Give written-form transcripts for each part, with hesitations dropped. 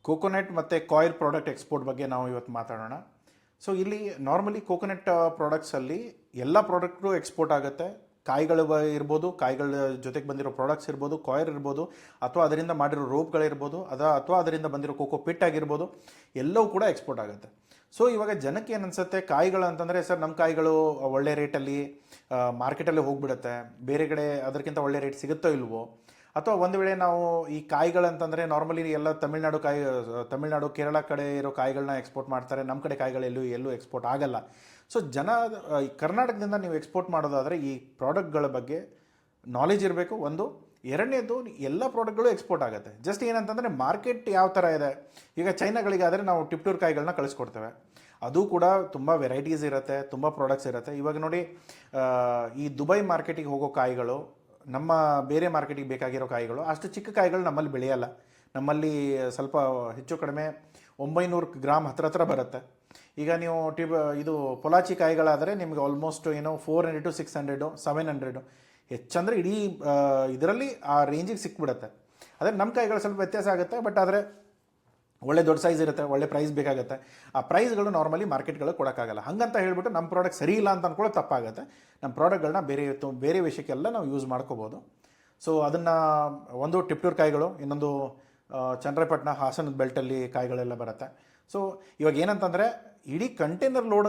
Coconut ಮತ್ತು coil product export ಬಗ್ಗೆ ನಾವು ಇವತ್ತು ಮಾತಾಡೋಣ. ಸೊ ಇಲ್ಲಿ ನಾರ್ಮಲಿ ಕೋಕೋನಟ್ ಪ್ರಾಡಕ್ಟ್ಸಲ್ಲಿ ಎಲ್ಲ ಪ್ರಾಡಕ್ಟು ಎಕ್ಸ್ಪೋರ್ಟ್ ಆಗುತ್ತೆ. ಕಾಯಿಗಳು ಇರ್ಬೋದು, ಕಾಯಿಗಳ ಜೊತೆಗೆ ಬಂದಿರೋ ಪ್ರಾಡಕ್ಟ್ಸ್ ಇರ್ಬೋದು, ಕಾಯಿರ್ ಇರ್ಬೋದು, ಅಥವಾ ಅದರಿಂದ ಮಾಡಿರೋ ರೋಪ್ಗಳಿರ್ಬೋದು, ಅಥವಾ ಅದರಿಂದ ಬಂದಿರೋ ಕೋಕೋ ಪಿಟ್ ಆಗಿರ್ಬೋದು, ಎಲ್ಲವೂ ಕೂಡ ಎಕ್ಸ್ಪೋರ್ಟ್ ಆಗುತ್ತೆ. ಸೊ ಇವಾಗ ಜನಕ್ಕೆ ಏನು ಅನಿಸುತ್ತೆ, ಕಾಯಿಗಳು ಅಂತಂದರೆ ಸರ್ ನಮ್ಮ ಕಾಯಿಗಳು ಒಳ್ಳೆ ರೇಟಲ್ಲಿ ಮಾರ್ಕೆಟಲ್ಲಿ ಹೋಗಿಬಿಡುತ್ತೆ, ಬೇರೆ ಕಡೆ ಅದಕ್ಕಿಂತ ಒಳ್ಳೆ ರೇಟ್ ಸಿಗುತ್ತೋ ಇಲ್ವೋ, ಅಥವಾ ಒಂದು ವೇಳೆ ನಾವು ಈ ಕಾಯಿಗಳಂತಂದರೆ ನಾರ್ಮಲಿ ಎಲ್ಲ ತಮಿಳ್ನಾಡು ಕೇರಳ ಕಡೆ ಇರೋ ಕಾಯಿಗಳನ್ನ ಎಕ್ಸ್ಪೋರ್ಟ್ ಮಾಡ್ತಾರೆ, ನಮ್ಮ ಕಡೆ ಕಾಯಿಗಳು ಎಲ್ಲೂ ಎಕ್ಸ್ಪೋರ್ಟ್ ಆಗಲ್ಲ. ಸೊ ಈ ಕರ್ನಾಟಕದಿಂದ ನೀವು ಎಕ್ಸ್ಪೋರ್ಟ್ ಮಾಡೋದಾದರೆ ಈ ಪ್ರಾಡಕ್ಟ್ಗಳ ಬಗ್ಗೆ ನಾಲೆಜ್ ಇರಬೇಕು. ಒಂದು ಎರಡನೇದು, ಎಲ್ಲ ಪ್ರಾಡಕ್ಟ್ಗಳು ಎಕ್ಸ್ಪೋರ್ಟ್ ಆಗುತ್ತೆ. ಜಸ್ಟ್ ಏನಂತಂದರೆ ಮಾರ್ಕೆಟ್ ಯಾವ ಥರ ಇದೆ, ಈಗ ಚೈನಾಗಳಿಗಾದರೆ ನಾವು ಟಿಪ್ಟೂರ್ ಕಾಯಿಗಳನ್ನ ಕಳಿಸ್ಕೊಡ್ತೇವೆ, ಅದು ಕೂಡ ತುಂಬ ವೆರೈಟೀಸ್ ಇರುತ್ತೆ, ತುಂಬ ಪ್ರಾಡಕ್ಟ್ಸ್ ಇರುತ್ತೆ. ಇವಾಗ ನೋಡಿ, ಈ ದುಬೈ ಮಾರ್ಕೆಟಿಗೆ ಹೋಗೋ ಕಾಯಿಗಳು, ನಮ್ಮ ಬೇರೆ ಮಾರ್ಕೆಟಿಗೆ ಬೇಕಾಗಿರೋ ಕಾಯಿಗಳು, ಅಷ್ಟು ಚಿಕ್ಕ ಕಾಯಿಗಳು ನಮ್ಮಲ್ಲಿ ಬೆಳೆಯಲ್ಲ. ನಮ್ಮಲ್ಲಿ ಸ್ವಲ್ಪ ಹೆಚ್ಚು ಕಡಿಮೆ 900 ಗ್ರಾಮ್ ಹತ್ರ ಬರುತ್ತೆ. ಈಗ ನೀವು ಇದು ಪೊಲಾಚಿ ಕಾಯಿಗಳಾದರೆ ನಿಮಗೆ ಆಲ್ಮೋಸ್ಟ್ 400 to 600 700 ಹೆಚ್ಚಂದರೆ ಇಡೀ ಇದರಲ್ಲಿ ಆ ರೇಂಜಿಗೆ ಸಿಕ್ಬಿಡುತ್ತೆ. ಅದೇ ನಮ್ಮ ಕಾಯಿಗಳು ಸ್ವಲ್ಪ ವ್ಯತ್ಯಾಸ ಆಗುತ್ತೆ, ಬಟ್ ಆದರೆ ಒಳ್ಳೆ ದೊಡ್ಡ ಸೈಜ್ ಇರುತ್ತೆ, ಒಳ್ಳೆ ಪ್ರೈಸ್ ಬೇಕಾಗುತ್ತೆ. ಆ ಪ್ರೈಸ್ಗಳು ನಾರ್ಮಲಿ ಮಾರ್ಕೆಟ್ಗಳು ಕೊಡೋಕ್ಕಾಗಲ್ಲ. ಹಾಗಂತ ಹೇಳ್ಬಿಟ್ಟು ನಮ್ಮ ಪ್ರಾಡಕ್ಟ್ ಸರಿ ಇಲ್ಲ ಅಂತ ಅಂದ್ಕೊಳ್ಳೋ ತಪ್ಪಾಗುತ್ತೆ. ನಮ್ಮ ಪ್ರಾಡಕ್ಟ್ಗಳನ್ನ ಬೇರೆ ವಿಷಯಕ್ಕೆಲ್ಲ ನಾವು ಯೂಸ್ ಮಾಡ್ಕೋಬೋದು. ಸೊ ಅದನ್ನು ಒಂದು ಟಿಪ್ಟೂರ್ ಕಾಯಿಗಳು, ಇನ್ನೊಂದು ಚನ್ನರಾಯಪಟ್ಟಣ ಹಾಸನದ ಬೆಲ್ಟಲ್ಲಿ ಕಾಯಿಗಳೆಲ್ಲ ಬರುತ್ತೆ. ಸೊ ಇವಾಗ ಏನಂತಂದರೆ ಇಡೀ ಕಂಟೈನರ್ ಲೋಡ್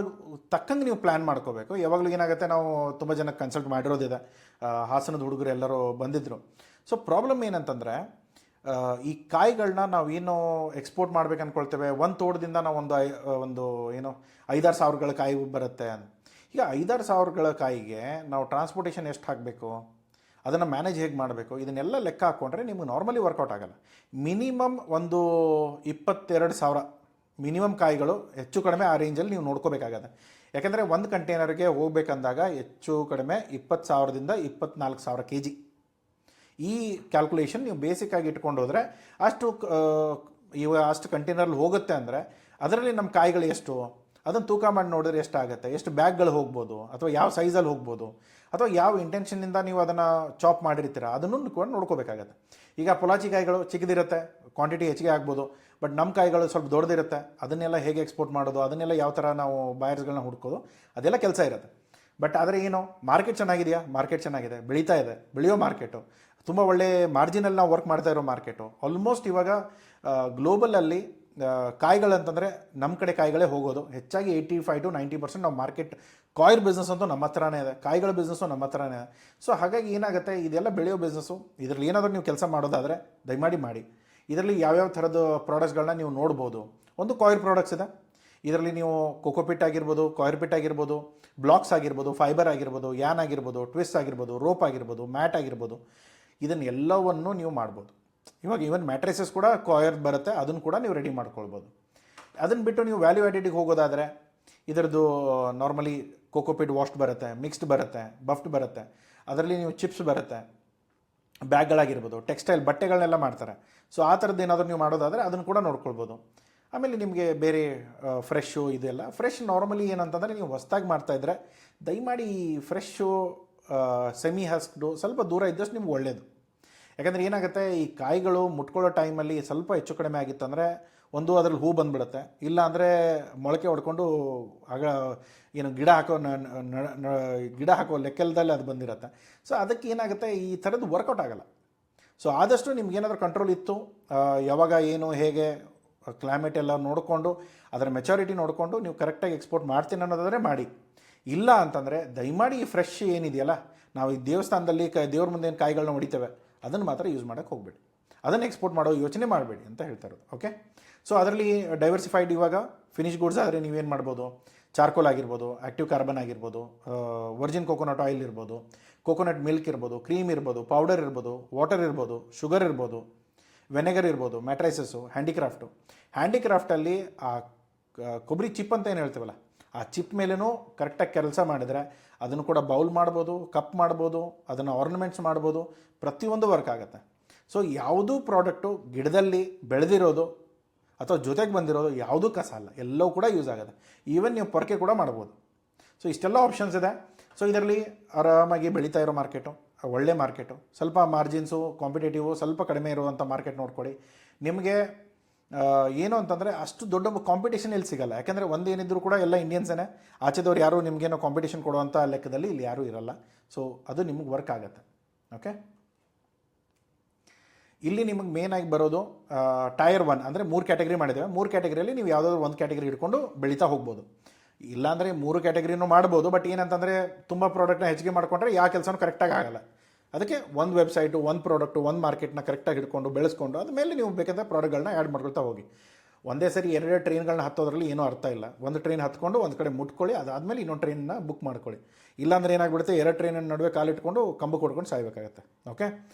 ತಕ್ಕಂಗೆ ನೀವು ಪ್ಲ್ಯಾನ್ ಮಾಡ್ಕೋಬೇಕು. ಯಾವಾಗಲೂ ಏನಾಗುತ್ತೆ, ನಾವು ತುಂಬ ಜನಕ್ಕೆ ಕನ್ಸಲ್ಟ್ ಮಾಡಿರೋದಿದೆ, ಹಾಸನದ ಹುಡುಗರು ಎಲ್ಲರೂ ಬಂದಿದ್ದರು. ಸೊ ಪ್ರಾಬ್ಲಮ್ ಏನಂತಂದರೆ, ಈ ಕಾಯಿಗಳನ್ನ ನಾವೇನು ಎಕ್ಸ್ಪೋರ್ಟ್ ಮಾಡ್ಬೇಕು ಅಂದ್ಕೊಳ್ತೇವೆ, ಒಂದು ತೋಟದಿಂದ ನಾವು ಒಂದು 5-6 ಸಾವಿರಗಳ ಕಾಯಿ ಬರುತ್ತೆ ಅಂತ. ಈಗ 5-6 ಸಾವಿರಗಳ ಕಾಯಿಗೆ ನಾವು ಟ್ರಾನ್ಸ್ಪೋರ್ಟೇಷನ್ ಎಷ್ಟು ಹಾಕಬೇಕು, ಅದನ್ನು ಮ್ಯಾನೇಜ್ ಹೇಗೆ ಮಾಡಬೇಕು, ಇದನ್ನೆಲ್ಲ ಲೆಕ್ಕ ಹಾಕ್ಕೊಂಡ್ರೆ ನಿಮಗೆ ನಾರ್ಮಲಿ ವರ್ಕೌಟ್ ಆಗೋಲ್ಲ. ಮಿನಿಮಮ್ ಒಂದು 22,000 ಮಿನಿಮಮ್ ಕಾಯಿಗಳು ಹೆಚ್ಚು ಕಡಿಮೆ ಆ ರೇಂಜಲ್ಲಿ ನೀವು ನೋಡ್ಕೋಬೇಕಾಗತ್ತೆ. ಯಾಕೆಂದರೆ ಒಂದು ಕಂಟೈನರ್ಗೆ ಹೋಗ್ಬೇಕಂದಾಗ ಹೆಚ್ಚು ಕಡಿಮೆ 20,000ದಿಂದ 24,000 kg. ಈ ಕ್ಯಾಲ್ಕುಲೇಷನ್ ನೀವು ಬೇಸಿಕ್ಕಾಗಿ ಇಟ್ಕೊಂಡು ಹೋದರೆ ಅಷ್ಟು ಕಂಟೈನರ್ಲಿ ಹೋಗುತ್ತೆ. ಅಂದರೆ ಅದರಲ್ಲಿ ನಮ್ಮ ಕಾಯಿಗಳು ಎಷ್ಟು, ಅದನ್ನು ತೂಕ ಮಾಡಿ ನೋಡಿದ್ರೆ ಎಷ್ಟಾಗುತ್ತೆ, ಎಷ್ಟು ಬ್ಯಾಗ್ಗಳು ಹೋಗ್ಬೋದು, ಅಥವಾ ಯಾವ ಸೈಜಲ್ಲಿ ಹೋಗ್ಬೋದು, ಅಥವಾ ಯಾವ ಇಂಟೆನ್ಷನ್ನಿಂದ ನೀವು ಅದನ್ನು ಚಾಪ್ ಮಾಡಿರ್ತೀರ, ಅದನ್ನು ಕೂಡ ನೋಡ್ಕೋಬೇಕಾಗತ್ತೆ. ಈಗ ಪೊಲಾಚಿ ಕಾಯಿಗಳು ಚಿಕ್ಕದಿರುತ್ತೆ, ಕ್ವಾಂಟಿಟಿ ಹೆಚ್ಚಿಗೆ ಆಗ್ಬೋದು, ಬಟ್ ನಮ್ಮ ಕಾಯಿಗಳು ಸ್ವಲ್ಪ ದೊಡ್ಡದಿರುತ್ತೆ. ಅದನ್ನೆಲ್ಲ ಹೇಗೆ ಎಕ್ಸ್ಪೋರ್ಟ್ ಮಾಡೋದು, ಅದನ್ನೆಲ್ಲ ಯಾವ ಥರ ನಾವು ಬಾಯರ್ಸ್ಗಳನ್ನ ಹುಡ್ಕೋದು, ಅದೆಲ್ಲ ಕೆಲಸ ಇರುತ್ತೆ. ಬಟ್ ಆದರೆ ಏನು, ಮಾರ್ಕೆಟ್ ಚೆನ್ನಾಗಿದೆಯಾ, ಮಾರ್ಕೆಟ್ ಚೆನ್ನಾಗಿದೆ, ಬೆಳೀತಾ ಇದೆ, ಬೆಳೆಯೋ ಮಾರ್ಕೆಟು, ತುಂಬ ಒಳ್ಳೆ ಮಾರ್ಜಿನಲ್ಲಿ ನಾವು ವರ್ಕ್ ಮಾಡ್ತಾ ಇರೋ ಮಾರ್ಕೆಟು. ಆಲ್ಮೋಸ್ಟ್ ಇವಾಗ ಗ್ಲೋಬಲಲ್ಲಿ ಕಾಯಿಗಳಂತಂದರೆ ನಮ್ಮ ಕಡೆ ಕಾಯಿಗಳೇ ಹೋಗೋದು. ಹೆಚ್ಚಾಗಿ 85 to 90% ನಾವು ಮಾರ್ಕೆಟ್ ಕಾಯಿರ್ ಬಿಸ್ನೆಸ್ ಅಂತೂ ನಮ್ಮ ಹತ್ರನೇ ಇದೆ, ಕಾಯಿಗಳ ಬಿಸ್ನೆಸ್ಸು ನಮ್ಮ ಹತ್ರನೇ ಇದೆ. ಸೊ ಹಾಗಾಗಿ ಏನಾಗುತ್ತೆ, ಇದೆಲ್ಲ ಬೆಳೆಯೋ ಬಿಸ್ನೆಸ್ಸು. ಇದರಲ್ಲಿ ಏನಾದರೂ ನೀವು ಕೆಲಸ ಮಾಡೋದಾದರೆ ದಯಮಾಡಿ ಮಾಡಿ. ಇದರಲ್ಲಿ ಯಾವ್ಯಾವ ಥರದ ಪ್ರಾಡಕ್ಟ್ಸ್ಗಳನ್ನ ನೀವು ನೋಡ್ಬೋದು. ಒಂದು ಕಾಯಿರ್ ಪ್ರಾಡಕ್ಟ್ಸ್ ಇದೆ, ಇದರಲ್ಲಿ ನೀವು ಕೋಕೋಪಿಟ್ ಆಗಿರ್ಬೋದು, ಕಾಯಿರ್ ಪಿಟ್ ಆಗಿರ್ಬೋದು, ಬ್ಲಾಕ್ಸ್ ಆಗಿರ್ಬೋದು, ಫೈಬರ್ ಆಗಿರ್ಬೋದು, ಯಾನ್ ಆಗಿರ್ಬೋದು, ಟ್ವಿಸ್ಟ್ ಆಗಿರ್ಬೋದು, ರೋಪ್ ಆಗಿರ್ಬೋದು, ಮ್ಯಾಟ್ ಆಗಿರ್ಬೋದು, ಇದನ್ನೆಲ್ಲವನ್ನು ನೀವು ಮಾಡ್ಬೋದು. ಇವಾಗ ಈವನ್ ಮ್ಯಾಟ್ರೆಸಸ್ ಕೂಡ ಕಾಯರ್ ಬರುತ್ತೆ, ಅದನ್ನು ಕೂಡ ನೀವು ರೆಡಿ ಮಾಡ್ಕೊಳ್ಬೋದು. ಅದನ್ನು ಬಿಟ್ಟು ನೀವು ವ್ಯಾಲ್ಯೂ ಆ್ಯಡೆಡಿಗೆ ಹೋಗೋದಾದರೆ ಇದರದ್ದು ನಾರ್ಮಲಿ ಕೋಕೋಪಿಟ್ ವಾಶ್ಡ್ ಬರುತ್ತೆ, ಮಿಕ್ಸ್ಡ್ ಬರುತ್ತೆ, ಬಫ್ಡ್ ಬರುತ್ತೆ, ಅದರಲ್ಲಿ ನೀವು ಚಿಪ್ಸ್ ಬರುತ್ತೆ, ಬ್ಯಾಗ್ಗಳಾಗಿರ್ಬೋದು, ಟೆಕ್ಸ್ಟೈಲ್ ಬಟ್ಟೆಗಳನ್ನೆಲ್ಲ ಮಾಡ್ತಾರೆ. ಸೊ ಆ ಥರದ್ದು ಏನಾದರೂ ನೀವು ಮಾಡೋದಾದರೆ ಅದನ್ನು ಕೂಡ ನೋಡ್ಕೊಳ್ಬೋದು. ಆಮೇಲೆ ನಿಮಗೆ ಬೇರೆ ಫ್ರೆಶ್ಶು ಇದೆಲ್ಲ ಫ್ರೆಶ್ ನಾರ್ಮಲಿ ಏನಂತಂದರೆ, ನೀವು ಹೊಸ್ದಾಗಿ ಮಾಡ್ತಾಯಿದ್ರೆ ದಯಮಾಡಿ ಫ್ರೆಶ್ಶು ಸೆಮಿ ಹಸ್ಕ್ಡು ಸ್ವಲ್ಪ ದೂರ ಇದ್ದಷ್ಟು ನಿಮ್ಗೆ ಒಳ್ಳೆಯದು. ಯಾಕಂದರೆ ಏನಾಗುತ್ತೆ, ಈ ಕಾಯಿಗಳು ಮುಟ್ಕೊಳ್ಳೋ ಟೈಮಲ್ಲಿ ಸ್ವಲ್ಪ ಹೆಚ್ಚು ಕಡಿಮೆ ಆಗಿತ್ತಂದರೆ ಒಂದು ಅದರಲ್ಲಿ ಹೂ ಬಂದುಬಿಡುತ್ತೆ, ಇಲ್ಲ ಅಂದರೆ ಮೊಳಕೆ ಹೊಡ್ಕೊಂಡು ಗಿಡ ಹಾಕೋ ಲೆಕ್ಕದಲ್ಲಿ ಅದು ಬಂದಿರುತ್ತೆ. ಸೊ ಅದಕ್ಕೆ ಏನಾಗುತ್ತೆ, ಈ ಥರದ್ದು ವರ್ಕೌಟ್ ಆಗೋಲ್ಲ. ಸೊ ಆದಷ್ಟು ನಿಮ್ಗೇನಾದರೂ ಕಂಟ್ರೋಲ್ ಇತ್ತು, ಯಾವಾಗ ಏನು ಹೇಗೆ ಕ್ಲೈಮೇಟ್ ಎಲ್ಲ ನೋಡಿಕೊಂಡು ಅದರ ಮೆಚುರಿಟಿ ನೋಡಿಕೊಂಡು ನೀವು ಕರೆಕ್ಟಾಗಿ ಎಕ್ಸ್ಪೋರ್ಟ್ ಮಾಡ್ತೀನಿ ಅನ್ನೋದಾದರೆ ಮಾಡಿ. ಇಲ್ಲ ಅಂತಂದರೆ ದಯಮಾಡಿ ಈ ಫ್ರೆಶ್ ಏನಿದೆಯಲ್ಲ, ನಾವು ಈ ದೇವಸ್ಥಾನದಲ್ಲಿ ದೇವ್ರ ಮುಂದೆ ಏನು ಕಾಯಿಗಳನ್ನ ಹೊಡಿತೇವೆ ಅದನ್ನು ಮಾತ್ರ ಯೂಸ್ ಮಾಡೋಕ್ಕೆ ಹೋಗಬೇಡಿ, ಅದನ್ನು ಎಕ್ಸ್ಪೋರ್ಟ್ ಮಾಡೋ ಯೋಚನೆ ಮಾಡಬೇಡಿ ಅಂತ ಹೇಳ್ತಾ ಇರೋದು. ಓಕೆ, ಸೊ ಅದರಲ್ಲಿ ಡೈವರ್ಸಿಫೈಡ್ ಇವಾಗ ಫಿನಿಶ್ ಗೂಡ್ಸ್ ಆದರೆ ನೀವೇನು ಮಾಡ್ಬೋದು, ಚಾರ್ಕೋಲ್ ಆಗಿರ್ಬೋದು, ಆ್ಯಕ್ಟಿವ್ ಕಾರ್ಬನ್ ಆಗಿರ್ಬೋದು, ವರ್ಜಿನ್ ಕೋಕೋನಟ್ ಆಯಿಲ್ ಇರ್ಬೋದು, ಕೋಕೋನಟ್ ಮಿಲ್ಕ್ ಇರ್ಬೋದು, ಕ್ರೀಮ್ ಇರ್ಬೋದು, ಪೌಡರ್ ಇರ್ಬೋದು, ವಾಟರ್ ಇರ್ಬೋದು, ಶುಗರ್ ಇರ್ಬೋದು, ವೆನೆಗರ್ ಇರ್ಬೋದು, ಮ್ಯಾಟ್ರೈಸಸ್ಸು, ಹ್ಯಾಂಡಿಕ್ರಾಫ್ಟಲ್ಲಿ ಆ ಕೊಬ್ಬರಿ ಚಿಪ್ ಅಂತ ಏನು ಹೇಳ್ತೀವಲ್ಲ, ಆ ಚಿಪ್ ಮೇಲೂ ಕರೆಕ್ಟಾಗಿ ಕೆಲಸ ಮಾಡಿದರೆ ಅದನ್ನು ಕೂಡ ಬೌಲ್ ಮಾಡ್ಬೋದು, ಕಪ್ ಮಾಡ್ಬೋದು, ಅದನ್ನು ಆರ್ನಮೆಂಟ್ಸ್ ಮಾಡ್ಬೋದು, ಪ್ರತಿಯೊಂದು ವರ್ಕ್ ಆಗುತ್ತೆ. ಸೊ ಯಾವುದೂ ಪ್ರಾಡಕ್ಟು ಗಿಡದಲ್ಲಿ ಬೆಳೆದಿರೋದು ಅಥವಾ ಜೊತೆಗೆ ಬಂದಿರೋದು ಯಾವುದೂ ಕಸ ಅಲ್ಲ, ಎಲ್ಲವೂ ಕೂಡ ಯೂಸ್ ಆಗುತ್ತೆ. ಈವನ್ ನೀವು ಪೊರಕೆ ಕೂಡ ಮಾಡ್ಬೋದು. ಸೊ ಇಷ್ಟೆಲ್ಲ ಆಪ್ಷನ್ಸ್ ಇದೆ. ಸೊ ಇದರಲ್ಲಿ ಆರಾಮಾಗಿ ಬೆಳೀತಾ ಇರೋ ಮಾರ್ಕೆಟು, ಒಳ್ಳೆ ಮಾರ್ಕೆಟು, ಸ್ವಲ್ಪ ಮಾರ್ಜಿನ್ಸು ಕಾಂಪಿಟೇಟಿವು ಸ್ವಲ್ಪ ಕಡಿಮೆ ಇರುವಂಥ ಮಾರ್ಕೆಟ್ ನೋಡ್ಕೊಳ್ಳಿ. ನಿಮಗೆ ಏನು ಅಂತಂದರೆ ಅಷ್ಟು ದೊಡ್ಡ ಕಾಂಪಿಟೇಷನ್ ಇಲ್ಲಿ ಸಿಗಲ್ಲ. ಯಾಕೆಂದರೆ ಒಂದು ಏನಿದ್ರು ಕೂಡ ಎಲ್ಲ ಇಂಡಿಯನ್ಸೇ, ಆಚೆದವ್ರು ಯಾರು ನಿಮಗೇನೋ ಕಾಂಪಿಟೇಷನ್ ಕೊಡುವಂಥ ಲೆಕ್ಕದಲ್ಲಿ ಇಲ್ಲಿ ಯಾರೂ ಇರಲ್ಲ. ಸೊ ಅದು ನಿಮಗೆ ವರ್ಕ್ ಆಗುತ್ತೆ. ಓಕೆ, ಇಲ್ಲಿ ನಿಮಗೆ ಮೇನಾಗಿ ಬರೋದು ಟೈರ್ 1 ಅಂದರೆ 3 ಕ್ಯಾಟಗರಿ ಮಾಡಿದ್ದೇವೆ. 3 ಕ್ಯಾಟಗರಿಯಲ್ಲಿ ನೀವು ಯಾವುದಾದ್ರು ಒಂದು ಕ್ಯಾಟಗರಿ ಹಿಡ್ಕೊಂಡು ಬೆಳೀತಾ ಹೋಗ್ಬೋದು. ಇಲ್ಲಾಂದರೆ 3 ಕ್ಯಾಟಗರಿನೂ ಮಾಡ್ಬೋದು, ಬಟ್ ಏನಂತಂದರೆ ತುಂಬ ಪ್ರಾಡಕ್ಟ್ನ ಹೆಚ್ಚಿಗೆ ಮಾಡಿಕೊಂಡ್ರೆ ಯಾವ ಕೆಲಸನೂ ಕರೆಕ್ಟಾಗಿ ಆಗಲ್ಲ. ಅದಕ್ಕೆ ಒಂದು ವೆಬ್ಸೈಟು, ಒಂದು ಪ್ರಾಡಕ್ಟು, ಒಂದು ಮಾರ್ಕೆಟ್ನ ಕರೆಕ್ಟಾಗಿ ಹಿಡ್ಕೊಂಡು ಬೆಳೆಸ್ಕೊಂಡು ಅದ್ಮೇಲೆ ನೀವು ಬೇಕಾದ ಪ್ರಾಡಕ್ಟ್ಗಳನ್ನ ಆ್ಯಡ್ ಮಾಡ್ಕೊಳ್ತಾ ಹೋಗಿ. ಒಂದೇ ಸರಿ 2 ಟ್ರೈನ್ಗಳನ್ನ ಹತ್ತೋದ್ರಲ್ಲಿ ಏನೂ ಅರ್ಥ ಇಲ್ಲ. ಒಂದು ಟ್ರೈನ್ ಹತ್ಕೊಂಡು ಒಂದು ಕಡೆ ಮುಟ್ಕೊಳ್ಳಿ, ಅದಾದಮೇಲೆ ಇನ್ನೊಂದು ಟ್ರೈನನ್ನ ಬುಕ್ ಮಾಡ್ಕೊಳ್ಳಿ. ಇಲ್ಲಾಂದ್ರೆ ಏನಾಗ್ಬಿಡುತ್ತೆ, 2 ಟ್ರೈನಿನ ನಡುವೆ ಕಾಲಿಟ್ಕೊಂಡು ಕಂಬ ಕೊಡ್ಕೊಂಡು ಸಾಯಬೇಕಾಗತ್ತೆ. ಓಕೆ,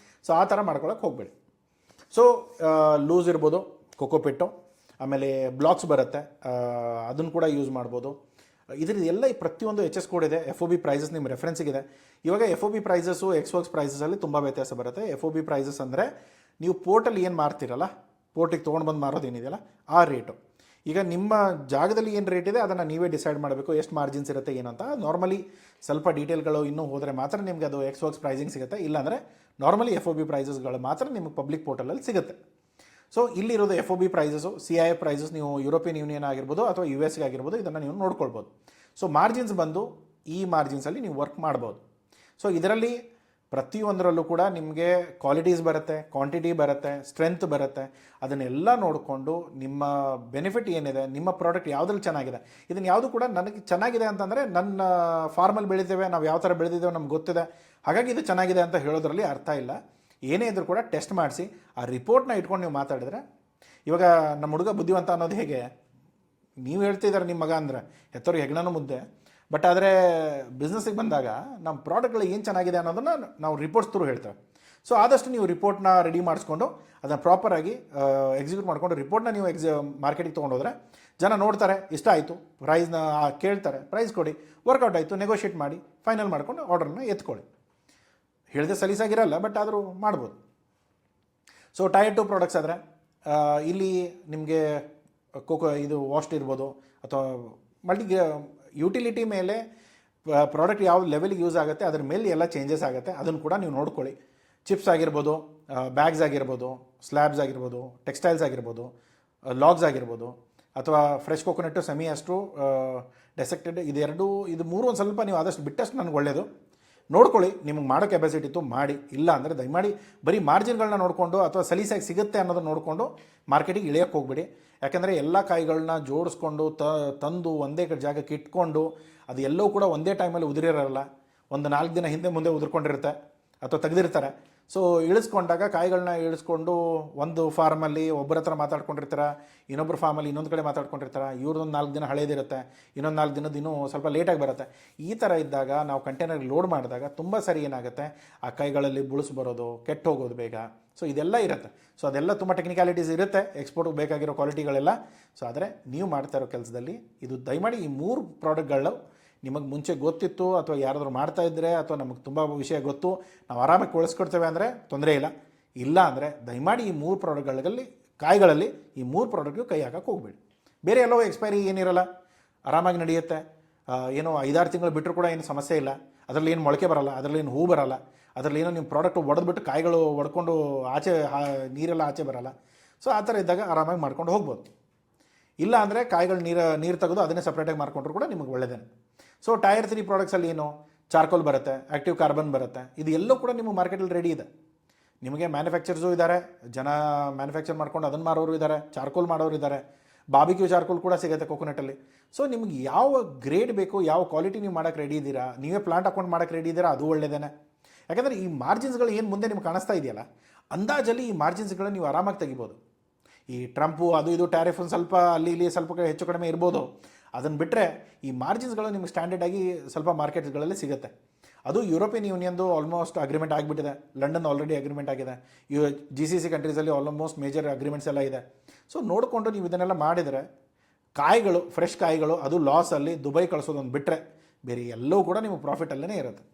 ಸೊ ಆ ಥರ ಮಾಡ್ಕೊಳಕ್ಕೆ ಹೋಗಬೇಡಿ. ಸೊ ಲೂಸ್ ಇರ್ಬೋದು, ಕೊಕೊಪಿಟ್ಟು, ಆಮೇಲೆ ಬ್ಲಾಕ್ಸ್ ಬರುತ್ತೆ, ಅದನ್ನು ಕೂಡ ಯೂಸ್ ಮಾಡ್ಬೋದು. ಇದ್ರದ್ದು ಎಲ್ಲ ಈ ಪ್ರತಿಯೊಂದು HS ಕೋಡ್ ಇದೆ. FOB ಪ್ರೈಸಸ್ ನಿಮ್ಮ ರೆಫರೆನ್ಸಿಗಿದೆ. ಇವಾಗ FOB ಪ್ರೈಸಸ್ಸು ಎಕ್ಸ್ವರ್ಕ್ಸ್ ಪ್ರೈಸಸಲ್ಲಿ ತುಂಬ ವ್ಯತ್ಯಾಸ ಬರುತ್ತೆ. FOB ಪ್ರೈಸಸ್ ಅಂದರೆ ನೀವು ಪೋರ್ಟಲ್ಲಿ ಏನು ಮಾರ್ತೀರಲ್ಲ, ಪೋರ್ಟಿಗೆ ತೊಗೊಂಡು ಬಂದು ಮಾರೋದೇನಿದೆಯಲ್ಲ ಆ ರೇಟು. ಈಗ ನಿಮ್ಮ ಜಾಗದಲ್ಲಿ ಏನು ರೇಟ್ ಇದೆ ಅದನ್ನು ನೀವೇ ಡಿಸೈಡ್ ಮಾಡಬೇಕು, ಎಷ್ಟು ಮಾರ್ಜಿನ್ಸ್ ಇರುತ್ತೆ ಏನು ಅಂತ. ನಾರ್ಮಲಿ ಸ್ವಲ್ಪ ಡೀಟೇಲ್ಗಳು ಇನ್ನೂ ಹೋದರೆ ಮಾತ್ರ ನಿಮಗೆ ಅದು ಎಕ್ಸ್ವರ್ಕ್ಸ್ ಪ್ರೈಸಿಂಗ್ ಸಿಗುತ್ತೆ. ಇಲ್ಲಾಂದರೆ ನಾರ್ಮಲಿ FOB ಪ್ರೈಸಸ್ಗಳು ಮಾತ್ರ ನಿಮಗೆ ಪಬ್ಲಿಕ್ ಪೋರ್ಟಲಲ್ಲಿ ಸಿಗುತ್ತೆ. ಸೊ ಇಲ್ಲಿರೋದು FOB ಪ್ರೈಸಸ್ಸು, CIF ಪ್ರೈಸಸ್ ನೀವು ಯುರೋಪಿಯನ್ ಯೂನಿಯನ್ ಆಗಿರ್ಬೋದು ಅಥವಾ US ಆಗಿರ್ಬೋದು, ಇದನ್ನು ನೀವು ನೋಡ್ಕೊಳ್ಬೋದು. ಸೊ ಮಾರ್ಜಿನ್ಸ್ ಬಂದು ಈ ಮಾರ್ಜಿನ್ಸಲ್ಲಿ ನೀವು ವರ್ಕ್ ಮಾಡ್ಬೋದು. ಸೊ ಇದರಲ್ಲಿ ಪ್ರತಿಯೊಂದರಲ್ಲೂ ಕೂಡ ನಿಮಗೆ ಕ್ವಾಲಿಟೀಸ್ ಬರುತ್ತೆ, ಕ್ವಾಂಟಿಟಿ ಬರುತ್ತೆ, ಸ್ಟ್ರೆಂತ್ ಬರುತ್ತೆ. ಅದನ್ನೆಲ್ಲ ನೋಡಿಕೊಂಡು ನಿಮ್ಮ ಬೆನಿಫಿಟ್ ಏನಿದೆ, ನಿಮ್ಮ ಪ್ರಾಡಕ್ಟ್ ಯಾವುದ್ರಲ್ಲಿ ಚೆನ್ನಾಗಿದೆ, ಇದನ್ನು ಯಾವುದು ಕೂಡ ನನಗೆ ಚೆನ್ನಾಗಿದೆ ಅಂತಂದರೆ ನನ್ನ ಫಾರ್ಮಲ್ಲಿ ಬೆಳಿತೇವೆ, ನಾವು ಯಾವ ಥರ ಬೆಳೆದಿದ್ದೇವೆ ನಮ್ಗೆ ಗೊತ್ತಿದೆ, ಹಾಗಾಗಿ ಇದು ಚೆನ್ನಾಗಿದೆ ಅಂತ ಹೇಳೋದ್ರಲ್ಲಿ ಅರ್ಥ ಇಲ್ಲ. ಏನೇ ಇದ್ರೂ ಕೂಡ ಟೆಸ್ಟ್ ಮಾಡಿಸಿ ಆ ರಿಪೋರ್ಟ್ನ ಇಟ್ಕೊಂಡು ನೀವು ಮಾತಾಡಿದ್ರೆ, ಇವಾಗ ನಮ್ಮ ಹುಡುಗ ಬುದ್ಧಿವಂತ ಅನ್ನೋದು ಹೇಗೆ, ನೀವು ಹೇಳ್ತಿದ್ದಾರೆ ನಿಮ್ಮ ಮಗ ಅಂದರೆ ಹೆತ್ತವ್ರಿಗೆ ಹೆಗ್ಣನೂ ಮುದ್ದೆ. ಬಟ್ ಆದರೆ ಬಿಸ್ನೆಸ್ಸಿಗೆ ಬಂದಾಗ ನಮ್ಮ ಪ್ರಾಡಕ್ಟ್ಗಳು ಏನು ಚೆನ್ನಾಗಿದೆ ಅನ್ನೋದನ್ನು ನಾವು ರಿಪೋರ್ಟ್ಸ್ ಥ್ರೂ ಹೇಳ್ತೇವೆ. ಸೊ ಆದಷ್ಟು ನೀವು ರಿಪೋರ್ಟ್ನ ರೆಡಿ ಮಾಡಿಸ್ಕೊಂಡು ಅದನ್ನು ಪ್ರಾಪರಾಗಿ ಎಕ್ಸಿಕ್ಯೂಟ್ ಮಾಡಿಕೊಂಡು ರಿಪೋರ್ಟ್ನ ನೀವು ಮಾರ್ಕೆಟಿಗೆ ತೊಗೊಂಡೋದ್ರೆ ಜನ ನೋಡ್ತಾರೆ, ಇಷ್ಟ ಆಯಿತು, ಪ್ರೈಸ್ನ ಕೇಳ್ತಾರೆ, ಪ್ರೈಸ್ ಕೊಡಿ, ವರ್ಕೌಟ್ ಆಯಿತು, ನೆಗೋಷಿಯೇಟ್ ಮಾಡಿ ಫೈನಲ್ ಮಾಡ್ಕೊಂಡು ಆರ್ಡರ್ನ ಎತ್ಕೊಳ್ಳಿ. ಹೇಳಿದೆ ಸಲೀಸಾಗಿರಲ್ಲ, ಬಟ್ ಆದರೂ ಮಾಡ್ಬೋದು. ಸೊ ಟೈರ್ 2 ಪ್ರಾಡಕ್ಟ್ಸ್ ಆದರೆ ಇಲ್ಲಿ ನಿಮಗೆ ಇದು ವಾಸ್ಟ್ ಇರ್ಬೋದು ಅಥವಾ ಯುಟಿಲಿಟಿ ಮೇಲೆ ಪ್ರಾಡಕ್ಟ್ ಯಾವ ಲೆವೆಲ್ಗೆ ಯೂಸ್ ಆಗುತ್ತೆ ಅದ್ರ ಮೇಲೆ ಎಲ್ಲ ಚೇಂಜಸ್ ಆಗುತ್ತೆ. ಅದನ್ನು ಕೂಡ ನೀವು ನೋಡ್ಕೊಳ್ಳಿ. ಚಿಪ್ಸ್ ಆಗಿರ್ಬೋದು, ಬ್ಯಾಗ್ಸ್ ಆಗಿರ್ಬೋದು, ಸ್ಲ್ಯಾಬ್ಸ್ ಆಗಿರ್ಬೋದು, ಟೆಕ್ಸ್ಟೈಲ್ಸ್ ಆಗಿರ್ಬೋದು, ಲಾಗ್ಸ್ ಆಗಿರ್ಬೋದು, ಅಥವಾ ಫ್ರೆಶ್ ಕೊಕೊನಟ್ಟು, ಸೆಮಿ ಅಷ್ಟು ಡೆಸೆಕ್ಟೆಡ್, ಇದು ಮೂರು ಒಂದು ಸ್ವಲ್ಪ ನೀವು ಆದಷ್ಟು ಬಿಟ್ಟಷ್ಟು ನನಗೆ ಒಳ್ಳೆಯದು. ನೋಡ್ಕೊಳ್ಳಿ, ನಿಮಗೆ ಮಾಡೋ ಕೆಪಾಸಿಟಿ ಇತ್ತು ಮಾಡಿ, ಇಲ್ಲ ಅಂದರೆ ದಯಮಾಡಿ ಬರೀ ಮಾರ್ಜಿನ್ಗಳನ್ನ ನೋಡಿಕೊಂಡು ಅಥವಾ ಸಲೀಸಾಗಿ ಸಿಗುತ್ತೆ ಅನ್ನೋದನ್ನು ನೋಡಿಕೊಂಡು ಮಾರ್ಕೆಟಿಗೆ ಇಳಿಯೋಕ್ಕೆ ಹೋಗ್ಬಿಡಿ. ಯಾಕೆಂದರೆ ಎಲ್ಲ ಕಾಯಿಗಳನ್ನ ಜೋಡಿಸ್ಕೊಂಡು ತಂದು ಒಂದೇ ಜಾಗಕ್ಕೆ ಇಟ್ಕೊಂಡು ಅದು ಎಲ್ಲವೂ ಕೂಡ ಒಂದೇ ಟೈಮಲ್ಲಿ ಉದುರಿರಲ್ಲ, ಒಂದು 4 ದಿನ ಹಿಂದೆ ಮುಂದೆ ಉದುರ್ಕೊಂಡಿರುತ್ತೆ ಅಥವಾ ತೆಗೆದಿರ್ತಾರೆ. ಸೊ ಇಳಿಸ್ಕೊಂಡಾಗ ಕಾಯಿಗಳನ್ನ ಇಳಿಸ್ಕೊಂಡು ಒಂದು ಫಾರ್ಮಲ್ಲಿ ಒಬ್ಬರ ಹತ್ರ ಮಾತಾಡ್ಕೊಂಡಿರ್ತಾರೆ, ಇನ್ನೊಬ್ಬರು ಫಾರ್ಮಲ್ಲಿ ಇನ್ನೊಂದು ಕಡೆ ಮಾತಾಡ್ಕೊಂಡಿರ್ತಾರೆ, ಇವ್ರದ್ದೊಂದು 4 ದಿನ ಹಳೇದಿರುತ್ತೆ, ಇನ್ನೊಂದು 4 ದಿನದ ಇನ್ನೂ ಸ್ವಲ್ಪ ಲೇಟಾಗಿ ಬರುತ್ತೆ. ಈ ಥರ ಇದ್ದಾಗ ನಾವು ಕಂಟೈನರ್ಗೆ ಲೋಡ್ ಮಾಡಿದಾಗ ತುಂಬ ಸರಿ ಏನಾಗುತ್ತೆ, ಆ ಕೈಗಳಲ್ಲಿ ಬುಳಿಸ್ ಬರೋದು, ಕೆಟ್ಟು ಹೋಗೋದು ಬೇಗ. ಸೊ ಇದೆಲ್ಲ ಇರುತ್ತೆ. ಸೊ ಅದೆಲ್ಲ ತುಂಬ ಟೆಕ್ನಿಕಾಲಿಟೀಸ್ ಇರುತ್ತೆ, ಎಕ್ಸ್ಪೋರ್ಟ್ಗೆ ಬೇಕಾಗಿರೋ ಕ್ವಾಲಿಟಿಗಳೆಲ್ಲ. ಸೊ ಆದರೆ ನೀವು ಮಾಡ್ತಾ ಇರೋ ಕೆಲಸದಲ್ಲಿ ಇದು ದಯಮಾಡಿ ಈ 3 ಪ್ರಾಡಕ್ಟ್ಗಳು ನಿಮಗೆ ಮುಂಚೆ ಗೊತ್ತಿತ್ತು ಅಥವಾ ಯಾರಾದರೂ ಮಾಡ್ತಾಯಿದ್ರೆ ಅಥವಾ ನಮಗೆ ತುಂಬ ವಿಷಯ ಗೊತ್ತು, ನಾವು ಆರಾಮಾಗಿ ಕೊಳಿಸ್ಕೊಡ್ತೇವೆ ಅಂದರೆ ತೊಂದರೆ ಇಲ್ಲ. ಇಲ್ಲ ಅಂದರೆ ದಯಮಾಡಿ ಈ 3 ಪ್ರಾಡಕ್ಟ್ಗಳಲ್ಲಿ ಕಾಯಿಗಳಲ್ಲಿ ಈ 3 ಪ್ರಾಡಕ್ಟ್ಗೂ ಕೈ ಹಾಕಕ್ಕೆ ಹೋಗ್ಬೇಡಿ. ಬೇರೆ ಎಲ್ಲೋ ಎಕ್ಸ್ಪೈರಿ ಏನಿರಲ್ಲ, ಆರಾಮಾಗಿ ನಡೆಯುತ್ತೆ. ಏನೋ 5-6 ತಿಂಗಳು ಬಿಟ್ಟರು ಕೂಡ ಏನು ಸಮಸ್ಯೆ ಇಲ್ಲ. ಅದರಲ್ಲಿ ಏನು ಮೊಳಕೆ ಬರೋಲ್ಲ, ಅದರಲ್ಲಿ ಏನು ಹೂ ಬರೋಲ್ಲ, ಅದರಲ್ಲಿ ಏನೋ ನಿಮ್ಮ ಪ್ರಾಡಕ್ಟ್ ಒಡೆದ್ಬಿಟ್ಟು ಕಾಯಿಗಳು ಒಡ್ಕೊಂಡು ಆಚೆ ನೀರೆಲ್ಲ ಆಚೆ ಬರೋಲ್ಲ. ಸೊ ಆ ಥರ ಇದ್ದಾಗ ಆರಾಮಾಗಿ ಮಾಡ್ಕೊಂಡು ಹೋಗ್ಬೋದು. ಇಲ್ಲ ಅಂದರೆ ಕಾಯಿಗಳು ನೀರು ತೆಗೆದು ಅದನ್ನೇ ಸಪ್ರೇಟಾಗಿ ಮಾಡ್ಕೊಂಡ್ರು ಕೂಡ ನಿಮಗೆ ಒಳ್ಳೆಯದೇನೆ. ಸೊ ಟೈರ್ 3 ಪ್ರಾಡಕ್ಟ್ಸಲ್ಲಿ ಏನು ಚಾರ್ಕೋಲ್ ಬರುತ್ತೆ, ಆ್ಯಕ್ಟಿವ್ ಕಾರ್ಬನ್ ಬರುತ್ತೆ. ಇದು ಎಲ್ಲೂ ಕೂಡ ನಿಮ್ಮ ಮಾರ್ಕೆಟಲ್ಲಿ ರೆಡಿ ಇದೆ. ನಿಮಗೆ ಮ್ಯಾನುಫ್ಯಾಕ್ಚರ್ಸು ಇದ್ದಾರೆ, ಜನ ಮ್ಯಾನುಫ್ಯಾಕ್ಚರ್ ಮಾಡ್ಕೊಂಡು ಅದನ್ನು ಮಾರೋರು ಇದ್ದಾರೆ, ಚಾರ್ಕೋಲ್ ಮಾಡೋರು ಇದ್ದಾರೆ, ಬಾರ್ಬಿಕ್ಯೂ ಚಾರ್ಕೋಲ್ ಕೂಡ ಸಿಗುತ್ತೆ ಕೊಕೊನಟ್ಟಲ್ಲಿ. ಸೊ ನಿಮಗೆ ಯಾವ ಗ್ರೇಡ್ ಬೇಕು, ಯಾವ ಕ್ವಾಲಿಟಿ ನೀವು ಮಾಡೋಕ್ಕೆ ರೆಡಿ ಇದ್ದೀರಾ, ನೀವೇ ಪ್ಲಾಂಟ್ ಅಕೌಂಟ್ ಮಾಡೋಕ್ಕೆ ರೆಡಿ ಇದ್ದೀರಾ, ಅದು ಒಳ್ಳೆಯದೇನೆ. ಯಾಕಂದರೆ ಈ ಮಾರ್ಜಿನ್ಸ್ಗಳು ಏನು ಮುಂದೆ ನಿಮ್ಗೆ ಕಾಣಿಸ್ತಾ ಇದೆಯಲ್ಲ, ಅಂದಾಜಲ್ಲಿ ಈ ಮಾರ್ಜಿನ್ಸ್ಗಳನ್ನ ನೀವು ಆರಾಮಾಗಿ ತೆಗಿಬೋದು. ಈ ಟ್ರಂಪು ಅದು ಇದು ಟ್ಯಾರಿಫ್ ಒಂದು ಸ್ವಲ್ಪ ಅಲ್ಲಿ ಇಲ್ಲಿ ಸ್ವಲ್ಪ ಹೆಚ್ಚು ಕಡಿಮೆ ಇರ್ಬೋದು. ಅದನ್ನು ಬಿಟ್ಟರೆ ಈ ಮಾರ್ಜಿನ್ಸ್ಗಳು ನಿಮ್ಗೆ ಸ್ಟ್ಯಾಂಡರ್ಡ್ ಆಗಿ ಸ್ವಲ್ಪ ಮಾರ್ಕೆಟ್ಸ್ಗಳಲ್ಲಿ ಸಿಗುತ್ತೆ. ಅದು ಯುರೋಪಿಯನ್ ಯೂನಿಯನ್ದು ಆಲ್ಮೋಸ್ಟ್ ಅಗ್ರಿಮೆಂಟ್ ಆಗಿಬಿಟ್ಟಿದೆ, ಲಂಡನ್ ಆಲ್ರೆಡಿ ಅಗ್ರಿಮೆಂಟ್ ಆಗಿದೆ, GCC ಕಂಟ್ರೀಸಲ್ಲಿ ಆಲ್ಮೋಸ್ಟ್ ಮೇಜರ್ ಅಗ್ರಿಮೆಂಟ್ಸ್ ಎಲ್ಲ ಇದೆ. ಸೊ ನೋಡಿಕೊಂಡು ನೀವು ಇದನ್ನೆಲ್ಲ ಮಾಡಿದರೆ ಕಾಯಿಗಳು, ಫ್ರೆಶ್ ಕಾಯಿಗಳು, ಅದು ಲಾಸಲ್ಲಿ ದುಬೈ ಕಳಿಸೋದೊಂದು ಬಿಟ್ಟರೆ ಬೇರೆ ಎಲ್ಲವೂ ಕೂಡ ನಿಮ್ಮ ಪ್ರಾಫಿಟಲ್ಲೇ ಇರುತ್ತೆ.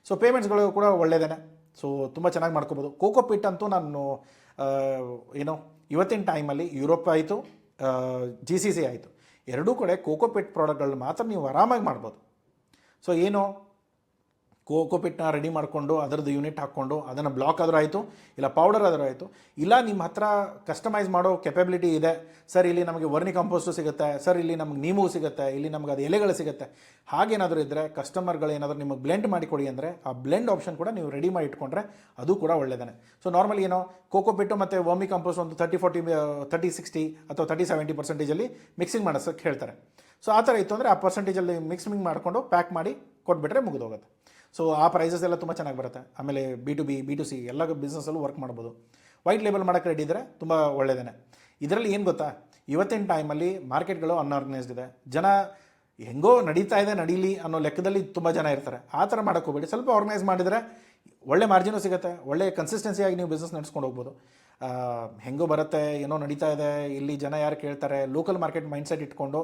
ಸೊ ಪೇಮೆಂಟ್ಸ್ಗಳು ಕೂಡ ಒಳ್ಳೆಯದೇ. ಸೊ ತುಂಬ ಚೆನ್ನಾಗಿ ಮಾಡ್ಕೋಬೋದು. ಕೋಕೋಪಿಟ್ ಅಂತೂ ನಾನು ಇವತ್ತಿನ ಟೈಮಲ್ಲಿ ಯುರೋಪ್ ಆಯಿತು, GCC ಆಯಿತು, ಎರಡೂ ಕಡೆ ಕೋಕೋಪಿಟ್ ಪ್ರಾಡಕ್ಟ್ಗಳನ್ನ ಮಾತ್ರ ನೀವು ಆರಾಮಾಗಿ ಮಾಡ್ಬೋದು. ಸೊ ಏನು ಕೋಕೋಪಿಟ್ನ ರೆಡಿ ಮಾಡಿಕೊಂಡು ಅದರದ್ದು ಯೂನಿಟ್ ಹಾಕ್ಕೊಂಡು ಅದನ್ನು ಬ್ಲಾಕ್ ಆದರೂ ಆಯಿತು, ಇಲ್ಲ ಪೌಡರ್ ಆದರೂ ಆಯಿತು, ಇಲ್ಲ ನಿಮ್ಮ ಹತ್ರ ಕಸ್ಟಮೈಸ್ ಮಾಡೋ ಕೆಪಬಿಲಿಟಿ ಇದೆ ಸರ್, ಇಲ್ಲಿ ನಮಗೆ ವರ್ನಿ ಕಂಪೋಸ್ಟು ಸಿಗುತ್ತೆ ಸರ್, ಇಲ್ಲಿ ನಮ್ಗೆ ನೀಮು ಸಿಗುತ್ತೆ, ಇಲ್ಲಿ ನಮ್ಗೆ ಅದು ಎಲೆಗಳು ಸಿಗುತ್ತೆ, ಹಾಗೇನಾದರೂ ಇದ್ದರೆ ಕಸ್ಟಮರ್ಗಳು ಏನಾದರೂ ನಿಮಗೆ ಬ್ಲೆಂಡ್ ಮಾಡಿಕೊಡಿ ಅಂದರೆ ಆ ಬ್ಲೆಂಡ್ ಆಪ್ಷನ್ ಕೂಡ ನೀವು ರೆಡಿ ಮಾಡಿ ಇಟ್ಕೊಂಡ್ರೆ ಅದು ಕೂಡ ಒಳ್ಳೆಯದೇ. ಸೊ ನಾರ್ಮಲಿ ಏನೋ ಕೋಕೋಪಿಟ್ಟು ಮತ್ತು ವರ್ಮಿ ಕಂಪೋಸ್ಟ್ ಒಂದು 30-60 ಅಥವಾ 30-70% ಮಿಕ್ಸಿಂಗ್ ಮಾಡೋಕ್ಕೆ ಹೇಳ್ತಾರೆ. ಸೊ ಆ ಥರ ಇತ್ತು ಅಂದರೆ ಆ ಪರ್ಸೆಂಟೇಜಲ್ಲಿ ಮಿಕ್ಸಿಂಗ್ ಮಾಡಿಕೊಂಡು ಪ್ಯಾಕ್ ಮಾಡಿ ಕೊಟ್ಬಿಟ್ರೆ ಮುಗಿದೋಗುತ್ತೆ. ಸೊ ಆ ಪ್ರೈಸಸ್ ಎಲ್ಲ ತುಂಬ ಚೆನ್ನಾಗಿ ಬರುತ್ತೆ. ಆಮೇಲೆ B2B B2C ಎಲ್ಲ ಬಿಸ್ನೆಸ್ಸಲ್ಲೂ ವರ್ಕ್ ಮಾಡ್ಬೋದು. ವೈಟ್ ಲೇಬಲ್ ಮಾಡೋಕ್ಕೆ ರೆಡಿ ಇದ್ದರೆ ತುಂಬ ಒಳ್ಳೆಯದೇ. ಇದರಲ್ಲಿ ಏನು ಗೊತ್ತಾ, ಇವತ್ತಿನ ಟೈಮಲ್ಲಿ ಮಾರ್ಕೆಟ್ಗಳು ಅನ್ಆರ್ಗನೈಸ್ಡ್ ಇದೆ, ಜನ ಹೆಂಗೋ ನಡೀತಾ ಇದೆ ನಡೀಲಿ ಅನ್ನೋ ಲೆಕ್ಕದಲ್ಲಿ ತುಂಬ ಜನ ಇರ್ತಾರೆ. ಆ ಥರ ಮಾಡೋಕ್ಕೆ ಹೋಗಬೇಡಿ. ಸ್ವಲ್ಪ ಆರ್ಗನೈಸ್ ಮಾಡಿದರೆ ಒಳ್ಳೆ ಮಾರ್ಜಿನೂ ಸಿಗುತ್ತೆ, ಒಳ್ಳೆ ಕನ್ಸಿಸ್ಟೆನ್ಸಿಯಾಗಿ ನೀವು ಬಿಸ್ನೆಸ್ ನಡೆಸ್ಕೊಂಡು ಹೋಗ್ಬೋದು. ಹೆಂಗೋ ಬರುತ್ತೆ, ಏನೋ ನಡೀತಾ ಇದೆ, ಇಲ್ಲಿ ಜನ ಯಾರು ಕೇಳ್ತಾರೆ, ಲೋಕಲ್ ಮಾರ್ಕೆಟ್ ಮೈಂಡ್ಸೆಟ್ ಇಟ್ಕೊಂಡು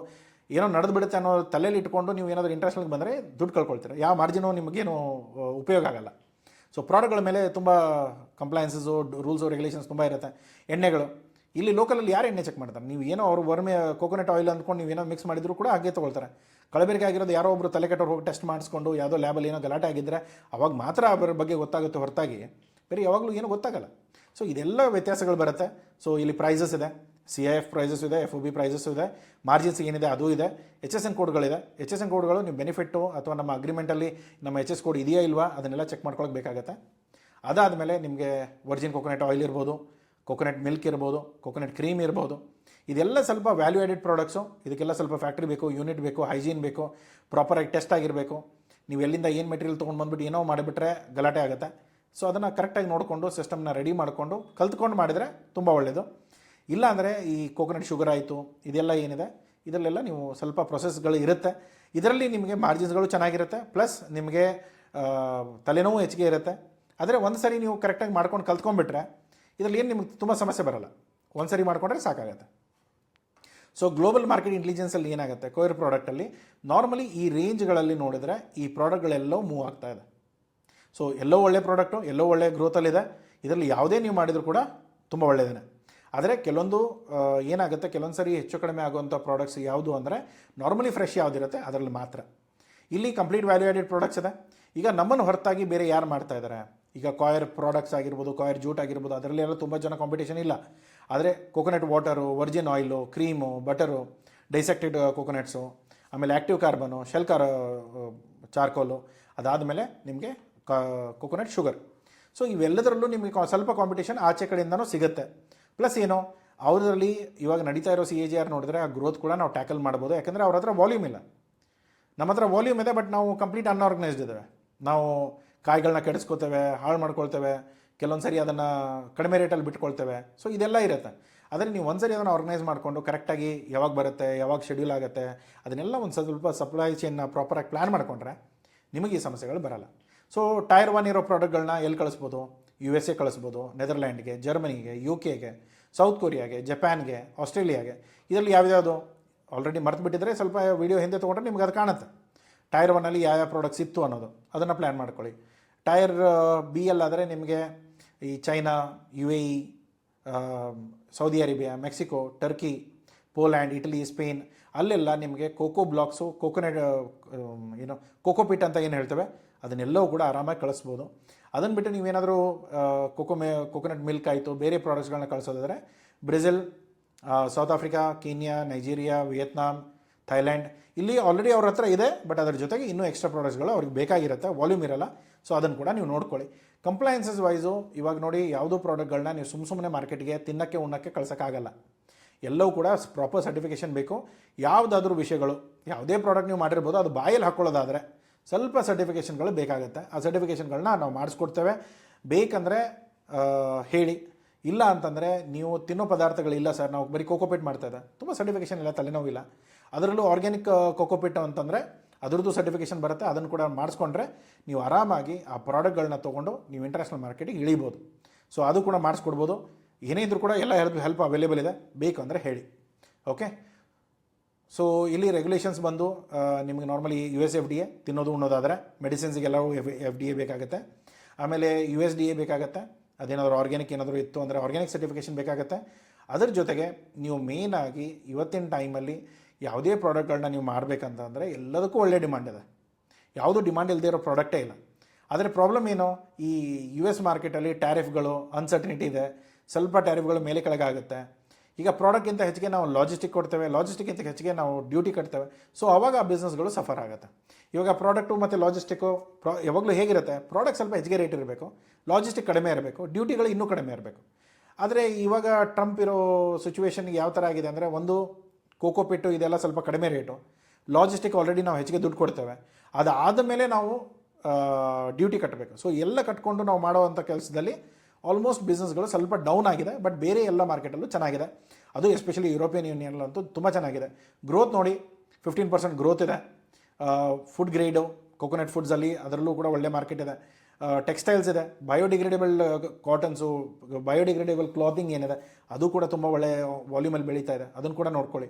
ಏನೋ ನಡೆದು ಬಿಡುತ್ತೆ ಅನ್ನೋ ತಲೆಯಲ್ಲಿ ಇಟ್ಕೊಂಡು ನೀವು ಏನಾದರೂ ಇಂಟ್ರೆಸ್ಟ್ಗೆ ಬಂದರೆ ದುಡ್ಡು ಕಳ್ಕೊಳ್ತೀರ, ಯಾವ ಮಾರ್ಜಿನೂ ನಿಮಗೇನು ಉಪಯೋಗ ಆಗಲ್ಲ. ಸೊ ಪ್ರಾಡಕ್ಟ್ಗಳ ಮೇಲೆ ತುಂಬ ಕಂಪ್ಲೈನ್ಸಸ್ಸು, ರೂಲ್ಸು, ರೆಗ್ಯುಲೇಷನ್ಸ್ ತುಂಬ ಇರುತ್ತೆ. ಎಣ್ಣೆಗಳು ಇಲ್ಲಿ ಲೋಕಲಲ್ಲಿ ಯಾರು ಎಣ್ಣೆ ಚೆಕ್ ಮಾಡ್ತಾರೆ? ನೀವು ಏನೋ ಅವರು ವರ್ಮಿ ಕೋಕೋನಟ್ ಆಯಿಲ್ ಅಂದ್ಕೊಂಡು ನೀವು ಏನೋ ಮಿಕ್ಸ್ ಮಾಡಿದ್ರು ಕೂಡ ಹಾಗೆ ತೊಗೊಳ್ತಾರೆ. ಕಳಬೇರಿಕೆ ಆಗಿರೋದು ಯಾರೋ ಒಬ್ಬರು ತಲೆ ಕೆಟ್ಟವ್ರು ಹೋಗಿ ಟೆಸ್ಟ್ ಮಾಡಿಸ್ಕೊಂಡು ಯಾವುದೋ ಲ್ಯಾಬಲ್ಲಿ ಏನೋ ಗಲಾಟೆ ಆಗಿದ್ದರೆ ಅವಾಗ ಮಾತ್ರ ಅದರ ಬಗ್ಗೆ ಗೊತ್ತಾಗುತ್ತೆ, ಹೊರತಾಗಿ ಬೇರೆ ಯಾವಾಗಲೂ ಏನೂ ಗೊತ್ತಾಗಲ್ಲ. ಸೊ ಇದೆಲ್ಲ ವ್ಯತ್ಯಾಸಗಳು ಬರುತ್ತೆ. ಸೊ ಇಲ್ಲಿ ಪ್ರೈಸಸ್ ಇದೆ, CIF ಪ್ರೈಸಸ್ ಇದೆ, FOB ಪ್ರೈಸಸ್ ಇದೆ, ಮಾರ್ಜಿನ್ಸ್ ಏನಿದೆ ಅದು ಇದೆ, HSN ಕೋಡ್ಗಳಿದೆ. HSN ಕೋಡ್ಗಳು ನೀವು ಬೆನಿಫಿಟ್ಟು ಅಥವಾ ನಮ್ಮ ಅಗ್ರಿಮೆಂಟಲ್ಲಿ ನಮ್ಮ HS ಕೋಡ್ ಇದೆಯಾ ಇಲ್ವಾ ಅದನ್ನೆಲ್ಲ ಚೆಕ್ ಮಾಡ್ಕೊಳ್ಳೋಕೆ ಬೇಕಾಗುತ್ತೆ. ಅದಾದಮೇಲೆ ನಿಮಗೆ ವರ್ಜಿನ್ ಕೋಕೋನಟ್ ಆಯಿಲ್ ಇರ್ಬೋದು, ಕೋಕೋನಟ್ ಮಿಲ್ಕ್ ಇರ್ಬೋದು, ಕೋಕೋನಟ್ ಕ್ರೀಮ್ ಇರ್ಬೋದು. ಇದೆಲ್ಲ ಸ್ವಲ್ಪ ವ್ಯಾಲ್ಯೂ ಆ್ಯಡೆಡ್ ಪ್ರಾಡಕ್ಟ್ಸು. ಇದಕ್ಕೆಲ್ಲ ಸ್ವಲ್ಪ ಫ್ಯಾಕ್ಟ್ರಿ ಬೇಕು, ಯೂನಿಟ್ ಬೇಕು, ಹೈಜೀನ್ ಬೇಕು, ಪ್ರಾಪರಾಗಿ ಟೆಸ್ಟ್ ಆಗಿರಬೇಕು. ನೀವು ಎಲ್ಲಿಂದ ಏನು ಮೆಟೀರಿಯಲ್ ತೊಗೊಂಡು ಬಂದುಬಿಟ್ಟು ಏನೋ ಮಾಡಿಬಿಟ್ರೆ ಗಲಾಟೆ ಆಗುತ್ತೆ. ಸೊ ಅದನ್ನು ಕರೆಕ್ಟಾಗಿ ನೋಡಿಕೊಂಡು ಸಿಸ್ಟಮ್ನ ರೆಡಿ ಮಾಡಿಕೊಂಡು ಕಲ್ತ್ಕೊಂಡು ಮಾಡಿದರೆ ತುಂಬ ಒಳ್ಳೆಯದು. ಇಲ್ಲ ಅಂದರೆ ಈ ಕೋಕೋನಟ್ ಶುಗರ್ ಆಯಿತು, ಇದೆಲ್ಲ ಏನಿದೆ ಇದರಲ್ಲೆಲ್ಲ ನೀವು ಸ್ವಲ್ಪ ಪ್ರೊಸೆಸ್ಗಳು ಇರುತ್ತೆ. ಇದರಲ್ಲಿ ನಿಮಗೆ ಮಾರ್ಜಿನ್ಸ್ಗಳು ಚೆನ್ನಾಗಿರುತ್ತೆ, ಪ್ಲಸ್ ನಿಮಗೆ ತಲೆನೋವು ಹೆಚ್ಚಿಗೆ ಇರುತ್ತೆ. ಆದರೆ ಒಂದು ಸರಿ ನೀವು ಕರೆಕ್ಟಾಗಿ ಮಾಡ್ಕೊಂಡು ಕಲ್ತ್ಕೊಂಡ್ಬಿಟ್ರೆ ಇದರಲ್ಲಿ ಏನು ನಿಮ್ಗೆ ತುಂಬ ಸಮಸ್ಯೆ ಬರೋಲ್ಲ. ಒಂದು ಸರಿ ಮಾಡಿಕೊಂಡ್ರೆ ಸಾಕಾಗುತ್ತೆ. ಸೊ ಗ್ಲೋಬಲ್ ಮಾರ್ಕೆಟ್ ಇಂಟೆಲಿಜೆನ್ಸಲ್ಲಿ ಏನಾಗುತ್ತೆ, ಕೊಯರ್ ಪ್ರಾಡಕ್ಟಲ್ಲಿ ನಾರ್ಮಲಿ ಈ ರೇಂಜ್ಗಳಲ್ಲಿ ನೋಡಿದ್ರೆ ಈ ಪ್ರಾಡಕ್ಟ್ಗಳೆಲ್ಲೋ ಮೂವ್ ಆಗ್ತಾ ಇದೆ. ಸೊ ಎಲ್ಲೋ ಒಳ್ಳೆ ಪ್ರಾಡಕ್ಟು, ಎಲ್ಲೋ ಒಳ್ಳೆ ಗ್ರೋತಲ್ಲಿದೆ. ಇದರಲ್ಲಿ ಯಾವುದೇ ನೀವು ಮಾಡಿದರೂ ಕೂಡ ತುಂಬ ಒಳ್ಳೆಯದೇ. ಆದರೆ ಕೆಲವೊಂದು ಏನಾಗುತ್ತೆ, ಕೆಲವೊಂದು ಸರಿ ಹೆಚ್ಚು ಕಡಿಮೆ ಆಗುವಂಥ ಪ್ರಾಡಕ್ಟ್ಸ್ ಯಾವುದು ಅಂದರೆ ನಾರ್ಮಲಿ ಫ್ರೆಶ್ ಯಾವುದಿರುತ್ತೆ ಅದರಲ್ಲಿ ಮಾತ್ರ. ಇಲ್ಲಿ ಕಂಪ್ಲೀಟ್ ವ್ಯಾಲ್ಯೂ ಆ್ಯಡೆಡ್ ಪ್ರಾಡಕ್ಟ್ಸ್ ಇದೆ. ಈಗ ನಮ್ಮನ್ನು ಹೊರತಾಗಿ ಬೇರೆ ಯಾರು ಮಾಡ್ತಾ ಇದ್ದಾರೆ? ಈಗ ಕಾಯರ್ ಪ್ರಾಡಕ್ಟ್ಸ್ ಆಗಿರ್ಬೋದು, ಕಾಯರ್ ಜೂಟ್ ಆಗಿರ್ಬೋದು, ಅದರಲ್ಲಿ ಎಲ್ಲ ತುಂಬ ಜನ ಕಾಂಪಿಟೇಷನ್ ಇಲ್ಲ. ಆದರೆ coconut water, virgin oil, cream, butter, desiccated coconuts, ಆಮೇಲೆ ಆ್ಯಕ್ಟಿವ್ ಕಾರ್ಬನು, ಶೆಲ್ ಚಾರ್ಕೋಲು, ಅದಾದಮೇಲೆ ನಿಮಗೆ ಕೋಕೋನಟ್ ಶುಗರ್. ಸೊ ಇವೆಲ್ಲದರಲ್ಲೂ ನಿಮಗೆ ಸ್ವಲ್ಪ ಕಾಂಪಿಟೇಷನ್ ಆಚೆ ಕಡೆಯಿಂದನೂ ಸಿಗುತ್ತೆ. ಪ್ಲಸ್ ಏನೋ ಅವರಲ್ಲಿ ಇವಾಗ ನಡೀತಾ ಇರೋ CAGR ನೋಡಿದ್ರೆ ಆ ಗ್ರೋತ್ ಕೂಡ ನಾವು ಟ್ಯಾಕಲ್ ಮಾಡ್ಬೋದು. ಯಾಕಂದರೆ ಅವ್ರ ಹತ್ರ ವಾಲ್ಯೂಮ್ ಇಲ್ಲ, ನಮ್ಮ ಹತ್ರ ವಾಲ್ಯೂಮ್ ಇದೆ, ಬಟ್ ನಾವು ಕಂಪ್ಲೀಟ್ ಅನ್ಆರ್ಗನೈಸ್ಡ್ ಇದ್ದೇವೆ. ನಾವು ಕಾಯಿಗಳನ್ನ ಕೆಡಿಸ್ಕೋತೇವೆ, ಹಾಳು ಮಾಡ್ಕೊಳ್ತೇವೆ, ಕೆಲವೊಂದು ಸರಿ ಅದನ್ನು ಕಡಿಮೆ ರೇಟಲ್ಲಿ ಬಿಟ್ಕೊಳ್ತೇವೆ. ಸೊ ಇದೆಲ್ಲ ಇರುತ್ತೆ. ಆದರೆ ನೀವು ಒಂದು ಸರಿ ಅದನ್ನು ಆರ್ಗನೈಸ್ ಮಾಡಿಕೊಂಡು ಕರೆಕ್ಟಾಗಿ ಯಾವಾಗ ಬರುತ್ತೆ, ಯಾವಾಗ ಶೆಡ್ಯೂಲ್ ಆಗುತ್ತೆ, ಅದನ್ನೆಲ್ಲ ಒಂದು ಸ್ವಲ್ಪ ಸಪ್ಲೈ ಚೈನ್ನ ಪ್ರಾಪರಾಗಿ ಪ್ಲ್ಯಾನ್ ಮಾಡಿಕೊಂಡ್ರೆ ನಿಮಗೆ ಈ ಸಮಸ್ಯೆಗಳು ಬರಲ್ಲ. ಸೊ ಟೈರ್ 1 ಇರೋ ಪ್ರಾಡಕ್ಟ್ಗಳನ್ನ ಎಲ್ಲಿ ಕಳಿಸ್ಬೋದು? USA ಕಳಿಸ್ಬೋದು, ನೆದರ್ಲ್ಯಾಂಡ್ಗೆ, ಜರ್ಮನಿಗೆ, UKಗೆ, ಸೌತ್ ಕೊರಿಯಾಗೆ, ಜಪಾನ್ಗೆ, ಆಸ್ಟ್ರೇಲಿಯಾಗೆ. ಇದರಲ್ಲಿ ಯಾವ್ಯಾವುದು ಆಲ್ರೆಡಿ ಮರ್ತು ಬಿಟ್ಟಿದ್ರೆ ಸ್ವಲ್ಪ ವೀಡಿಯೋ ಹಿಂದೆ ತೊಗೊಂಡ್ರೆ ನಿಮ್ಗೆ ಅದು ಕಾಣುತ್ತೆ. ಟೈರ್ 1ಅಲ್ಲಿ ಯಾವ ಪ್ರಾಡಕ್ಟ್ಸ್ ಇತ್ತು ಅನ್ನೋದು, ಅದನ್ನು ಪ್ಲ್ಯಾನ್ ಮಾಡ್ಕೊಳ್ಳಿ. ಟೈರ್ B ಅಲ್ಲಾದರೆ ನಿಮಗೆ ಈ China, UAE, Saudi Arabia, Mexico, Turkey, Poland, Italy, Spain, ಅಲ್ಲೆಲ್ಲ ನಿಮಗೆ ಕೋಕೋ ಬ್ಲಾಕ್ಸು, ಕೋಕೋನಟ್ ಏನು ಕೋಕೋಪಿಟ್ ಅಂತ ಏನು ಹೇಳ್ತೇವೆ ಅದನ್ನೆಲ್ಲವೂ ಕೂಡ ಆರಾಮಾಗಿ ಕಳಿಸ್ಬೋದು. ಅದನ್ನು ಬಿಟ್ಟು ನೀವೇನಾದರೂ ಕೋಕೋನಟ್ ಮಿಲ್ಕ್ ಆಯಿತು, ಬೇರೆ ಪ್ರಾಡಕ್ಟ್ಸ್ಗಳನ್ನ ಕಳಿಸೋದಾದರೆ Brazil, South Africa, Kenya, Nigeria, Vietnam, Thailand, ಇಲ್ಲಿ ಆಲ್ರೆಡಿ ಅವ್ರ ಹತ್ರ ಇದೆ. ಬಟ್ ಅದರ ಜೊತೆಗೆ ಇನ್ನೂ ಎಕ್ಸ್ಟ್ರಾ ಪ್ರಾಡಕ್ಟ್ಸ್ಗಳು ಅವ್ರಿಗೆ ಬೇಕಾಗಿರುತ್ತೆ, ವಾಲ್ಯೂಮ್ ಇರಲ್ಲ. ಸೊ ಅದನ್ನು ಕೂಡ ನೀವು ನೋಡ್ಕೊಳ್ಳಿ. ಕಂಪ್ಲೈನ್ಸಸ್ ವೈಸು ಇವಾಗ ನೋಡಿ, ಯಾವುದೋ ಪ್ರಾಡಕ್ಟ್ಗಳನ್ನ ನೀವು ಸುಮ್ಮನೆ ಮಾರ್ಕೆಟ್ಗೆ ತಿನ್ನಕ್ಕೆ ಉಣ್ಣಕ್ಕೆ ಕಳ್ಸೋಕ್ಕಾಗಲ್ಲ. ಎಲ್ಲವೂ ಕೂಡ ಪ್ರಾಪರ್ ಸರ್ಟಿಫಿಕೇಷನ್ ಬೇಕು. ಯಾವುದಾದ್ರೂ ವಿಷಯಗಳು, ಯಾವುದೇ ಪ್ರಾಡಕ್ಟ್ ನೀವು ಮಾಡಿರ್ಬೋದು, ಅದು ಬಾಯಲ್ಲಿ ಹಾಕ್ಕೊಳ್ಳೋದಾದರೆ ಸ್ವಲ್ಪ ಸರ್ಟಿಫಿಕೇಷನ್ಗಳು ಬೇಕಾಗುತ್ತೆ. ಆ ಸರ್ಟಿಫಿಕೇಷನ್ಗಳನ್ನ ನಾವು ಮಾಡಿಸ್ಕೊಡ್ತೇವೆ. ಬೇಕಂದರೆ ಹೇಳಿ, ಇಲ್ಲ ಅಂತಂದರೆ ನೀವು ತಿನ್ನೋ ಪದಾರ್ಥಗಳಿಲ್ಲ ಸರ್, ನಾವು ಬರೀ ಕೋಕೋಪಿಟ್ ಮಾಡ್ತಾಯಿದ್ದೆ, ತುಂಬ ಸರ್ಟಿಫಿಕೇಷನ್ ಇಲ್ಲ, ತಲೆನೋವಿಲ್ಲ. ಅದರಲ್ಲೂ ಆರ್ಗ್ಯಾನಿಕ್ ಕೋಕೋಪಿಟ್ ಅಂತಂದರೆ ಅದರದ್ದು ಸರ್ಟಿಫಿಕೇಷನ್ ಬರುತ್ತೆ. ಅದನ್ನು ಕೂಡ ಮಾಡಿಸ್ಕೊಂಡ್ರೆ ನೀವು ಆರಾಮಾಗಿ ಆ ಪ್ರಾಡಕ್ಟ್ಗಳನ್ನ ತೊಗೊಂಡು ನೀವು ಇಂಟರ್ನ್ಯಾಷನಲ್ ಮಾರ್ಕೆಟಿಗೆ ಇಳಿಬೋದು. ಸೊ ಅದು ಕೂಡ ಮಾಡಿಸ್ಕೊಡ್ಬೋದು. ಏನೇ ಇದ್ರೂ ಕೂಡ ಎಲ್ಲ ಹೆಲ್ಪ್ ಅವೈಲೇಬಲ್ ಇದೆ, ಬೇಕು ಅಂದರೆ ಹೇಳಿ. ಓಕೆ. ಸೊ ಇಲ್ಲಿ ರೆಗ್ಯುಲೇಷನ್ಸ್ ಬಂದು ನಿಮಗೆ ನಾರ್ಮಲಿ US FDA ತಿನ್ನೋದು ಉಣ್ಣೋದಾದರೆ, ಮೆಡಿಸಿನ್ಸ್ಗೆಲ್ಲವೂ FDA ಬೇಕಾಗುತ್ತೆ. ಆಮೇಲೆ USDA ಬೇಕಾಗುತ್ತೆ. ಅದೇನಾದರೂ ಆರ್ಗ್ಯಾನಿಕ್ ಏನಾದರೂ ಇತ್ತು ಅಂದರೆ ಆರ್ಗ್ಯಾನಿಕ್ ಸರ್ಟಿಫಿಕೇಷನ್ ಬೇಕಾಗುತ್ತೆ. ಅದರ ಜೊತೆಗೆ ನೀವು ಮೇಯ್ನಾಗಿ ಇವತ್ತಿನ ಟೈಮಲ್ಲಿ ಯಾವುದೇ ಪ್ರಾಡಕ್ಟ್ಗಳನ್ನ ನೀವು ಮಾಡಬೇಕಂತಂದರೆ ಎಲ್ಲದಕ್ಕೂ ಒಳ್ಳೆ ಡಿಮಾಂಡ್ ಇದೆ. ಯಾವುದೂ ಡಿಮಾಂಡ್ ಇಲ್ಲದೆ ಇರೋ ಪ್ರಾಡಕ್ಟೇ ಇಲ್ಲ. ಆದರೆ ಪ್ರಾಬ್ಲಮ್ ಏನು, ಈ ಯು ಎಸ್ ಮಾರ್ಕೆಟಲ್ಲಿ ಟ್ಯಾರಿಫ್ಗಳು ಅನ್ಸರ್ಟನಿಟಿ ಇದೆ, ಸ್ವಲ್ಪ ಟ್ಯಾರಿಫ್ಗಳು ಮೇಲೆ ಕೆಳಗೆ ಆಗುತ್ತೆ. ಈಗ ಪ್ರಾಡಕ್ಟ್ಗಿಂತ ಹೆಚ್ಚಿಗೆ ನಾವು ಲಾಜಿಸ್ಟಿಕ್ ಕೊಡ್ತೇವೆ, ಲಾಜಿಸ್ಟಿಕ್ಕಿಂತ ಹೆಚ್ಚಿಗೆ ನಾವು ಡ್ಯೂಟಿ ಕಟ್ತೇವೆ. ಸೊ ಅವಾಗ ಆ ಬಿಸ್ನೆಸ್ಗಳು ಸಫರ್ ಆಗುತ್ತೆ. ಇವಾಗ ಪ್ರಾಡಕ್ಟು ಮತ್ತು ಲಾಜಿಸ್ಟಿಕ್ಕು ಯಾವಾಗಲೂ ಹೇಗಿರುತ್ತೆ, ಪ್ರಾಡಕ್ಟ್ ಸ್ವಲ್ಪ ಹೆಚ್ಚಿಗೆ ರೇಟ್ ಇರಬೇಕು, ಲಾಜಿಸ್ಟಿಕ್ ಕಡಿಮೆ ಇರಬೇಕು, ಡ್ಯೂಟಿಗಳು ಇನ್ನೂ ಕಡಿಮೆ ಇರಬೇಕು. ಆದರೆ ಇವಾಗ ಟ್ರಂಪ್ ಇರೋ ಸಿಚುವೇಶನ್ಗೆ ಯಾವ ಥರ ಆಗಿದೆ ಅಂದರೆ, ಒಂದು ಕೋಕೋಪಿಟ್ಟು ಇದೆಲ್ಲ ಸ್ವಲ್ಪ ಕಡಿಮೆ ರೇಟು, ಲಾಜಿಸ್ಟಿಕ್ ಆಲ್ರೆಡಿ ನಾವು ಹೆಚ್ಚಿಗೆ ದುಡ್ಡು ಕೊಡ್ತೇವೆ, ಅದಾದ ಮೇಲೆ ನಾವು ಡ್ಯೂಟಿ ಕಟ್ಟಬೇಕು. ಸೊ ಎಲ್ಲ ಕಟ್ಕೊಂಡು ನಾವು ಮಾಡೋವಂಥ ಕೆಲಸದಲ್ಲಿ ಆಲ್ಮೋಸ್ಟ್ ಬಿಸ್ನೆಸ್ಗಳು ಸ್ವಲ್ಪ ಡೌನ್ ಆಗಿದೆ. ಬಟ್ ಬೇರೆ ಎಲ್ಲ ಮಾರ್ಕೆಟಲ್ಲೂ ಚೆನ್ನಾಗಿದೆ. ಅದು ಎಸ್ಪೆಷಲಿ ಯುರೋಪಿಯನ್ ಯೂನಿಯನ್ನಂತೂ ತುಂಬ ಚೆನ್ನಾಗಿದೆ. ಗ್ರೋತ್ ನೋಡಿ 15% ಗ್ರೋತ್ ಇದೆ. ಫುಡ್ ಗ್ರೇಡು ಕೊಕೊನಟ್ ಫುಡ್ಸಲ್ಲಿ ಅದರಲ್ಲೂ ಕೂಡ ಒಳ್ಳೆ ಮಾರ್ಕೆಟ್ ಇದೆ. ಟೆಕ್ಸ್ಟೈಲ್ಸ್ ಇದೆ, ಬಯೋಡಿಗ್ರೇಡೇಬಲ್ ಕಾಟನ್ಸು, ಬಯೋಡಿಗ್ರೇಡೇಬಲ್ ಕ್ಲಾತಿಂಗ್ ಏನಿದೆ ಅದು ಕೂಡ ತುಂಬ ಒಳ್ಳೆ ವಾಲ್ಯೂಮಲ್ಲಿ ಬೆಳೀತಾ ಇದೆ, ಅದನ್ನು ಕೂಡ ನೋಡ್ಕೊಳ್ಳಿ.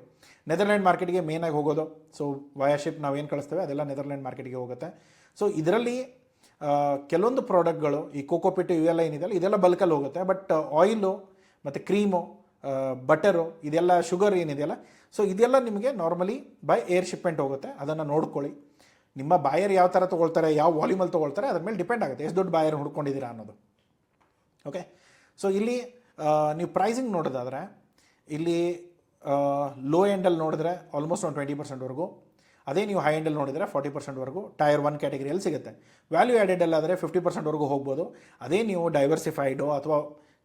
ನೆದರ್ಲ್ಯಾಂಡ್ ಮಾರ್ಕೆಟ್ಗೆ ಮೇನಾಗಿ ಹೋಗೋದು. ಸೊ ವಯಾ ಶಿಪ್ ನಾವೇನು ಕಳಿಸ್ತೇವೆ ಅದೆಲ್ಲ ನೆದರ್ಲ್ಯಾಂಡ್ ಮಾರ್ಕೆಟ್ಗೆ ಹೋಗುತ್ತೆ. ಸೊ ಇದರಲ್ಲಿ ಕೆಲವೊಂದು ಪ್ರಾಡಕ್ಟ್ಗಳು ಈ ಕೋಕೋಪಿಟ್ಟು ಇವೆಲ್ಲ ಏನಿದೆಯಲ್ಲ ಇದೆಲ್ಲ ಬಲ್ಕಲ್ಲಿ ಹೋಗುತ್ತೆ. ಬಟ್ ಆಯಿಲು ಮತ್ತು ಕ್ರೀಮು, ಬಟರು, ಇದೆಲ್ಲ ಶುಗರ್ ಏನಿದೆಯಲ್ಲ, ಸೊ ಇದೆಲ್ಲ ನಿಮಗೆ ನಾರ್ಮಲಿ ಬೈ ಏರ್ ಶಿಪ್ಮೆಂಟ್ ಹೋಗುತ್ತೆ. ಅದನ್ನು ನೋಡ್ಕೊಳ್ಳಿ. ನಿಮ್ಮ ಬಾಯರ್ ಯಾವ ಥರ ತೊಗೊಳ್ತಾರೆ, ಯಾವ ವಾಲ್ಯೂಮಲ್ಲಿ ತೊಗೊಳ್ತಾರೆ ಅದ್ರ ಮೇಲೆ ಡಿಪೆಂಡ್ ಆಗುತ್ತೆ ಎಷ್ಟು ದೊಡ್ಡ ಬಾಯರ್ ಹುಡ್ಕೊಂಡಿದ್ದೀರಾ ಅನ್ನೋದು. ಓಕೆ, ಸೊ ಇಲ್ಲಿ ನೀವು ಪ್ರೈಸಿಂಗ್ ನೋಡೋದಾದರೆ ಇಲ್ಲಿ ಲೋ ಎಂಡಲ್ಲಿ ನೋಡಿದ್ರೆ ಆಲ್ಮೋಸ್ಟ್ ಒಂದು 20%ವರೆಗೂ, ಅದೇ ನೀವು ಹೈ ಎಂಡಲ್ಲಿ ನೋಡಿದರೆ 40%ವರೆಗೂ ಟೈರ್ 1 ಕ್ಯಾಟಗರಿಯಲ್ಲಿ ಸಿಗುತ್ತೆ. ವ್ಯಾಲ್ಯೂ ಆ್ಯಡೆಡ್ ಆದರೆ 50%ವರೆಗೂ ಹೋಗ್ಬೋದು. ಅದೇ ನೀವು ಡೈವರ್ಸಿಫೈಡು ಅಥವಾ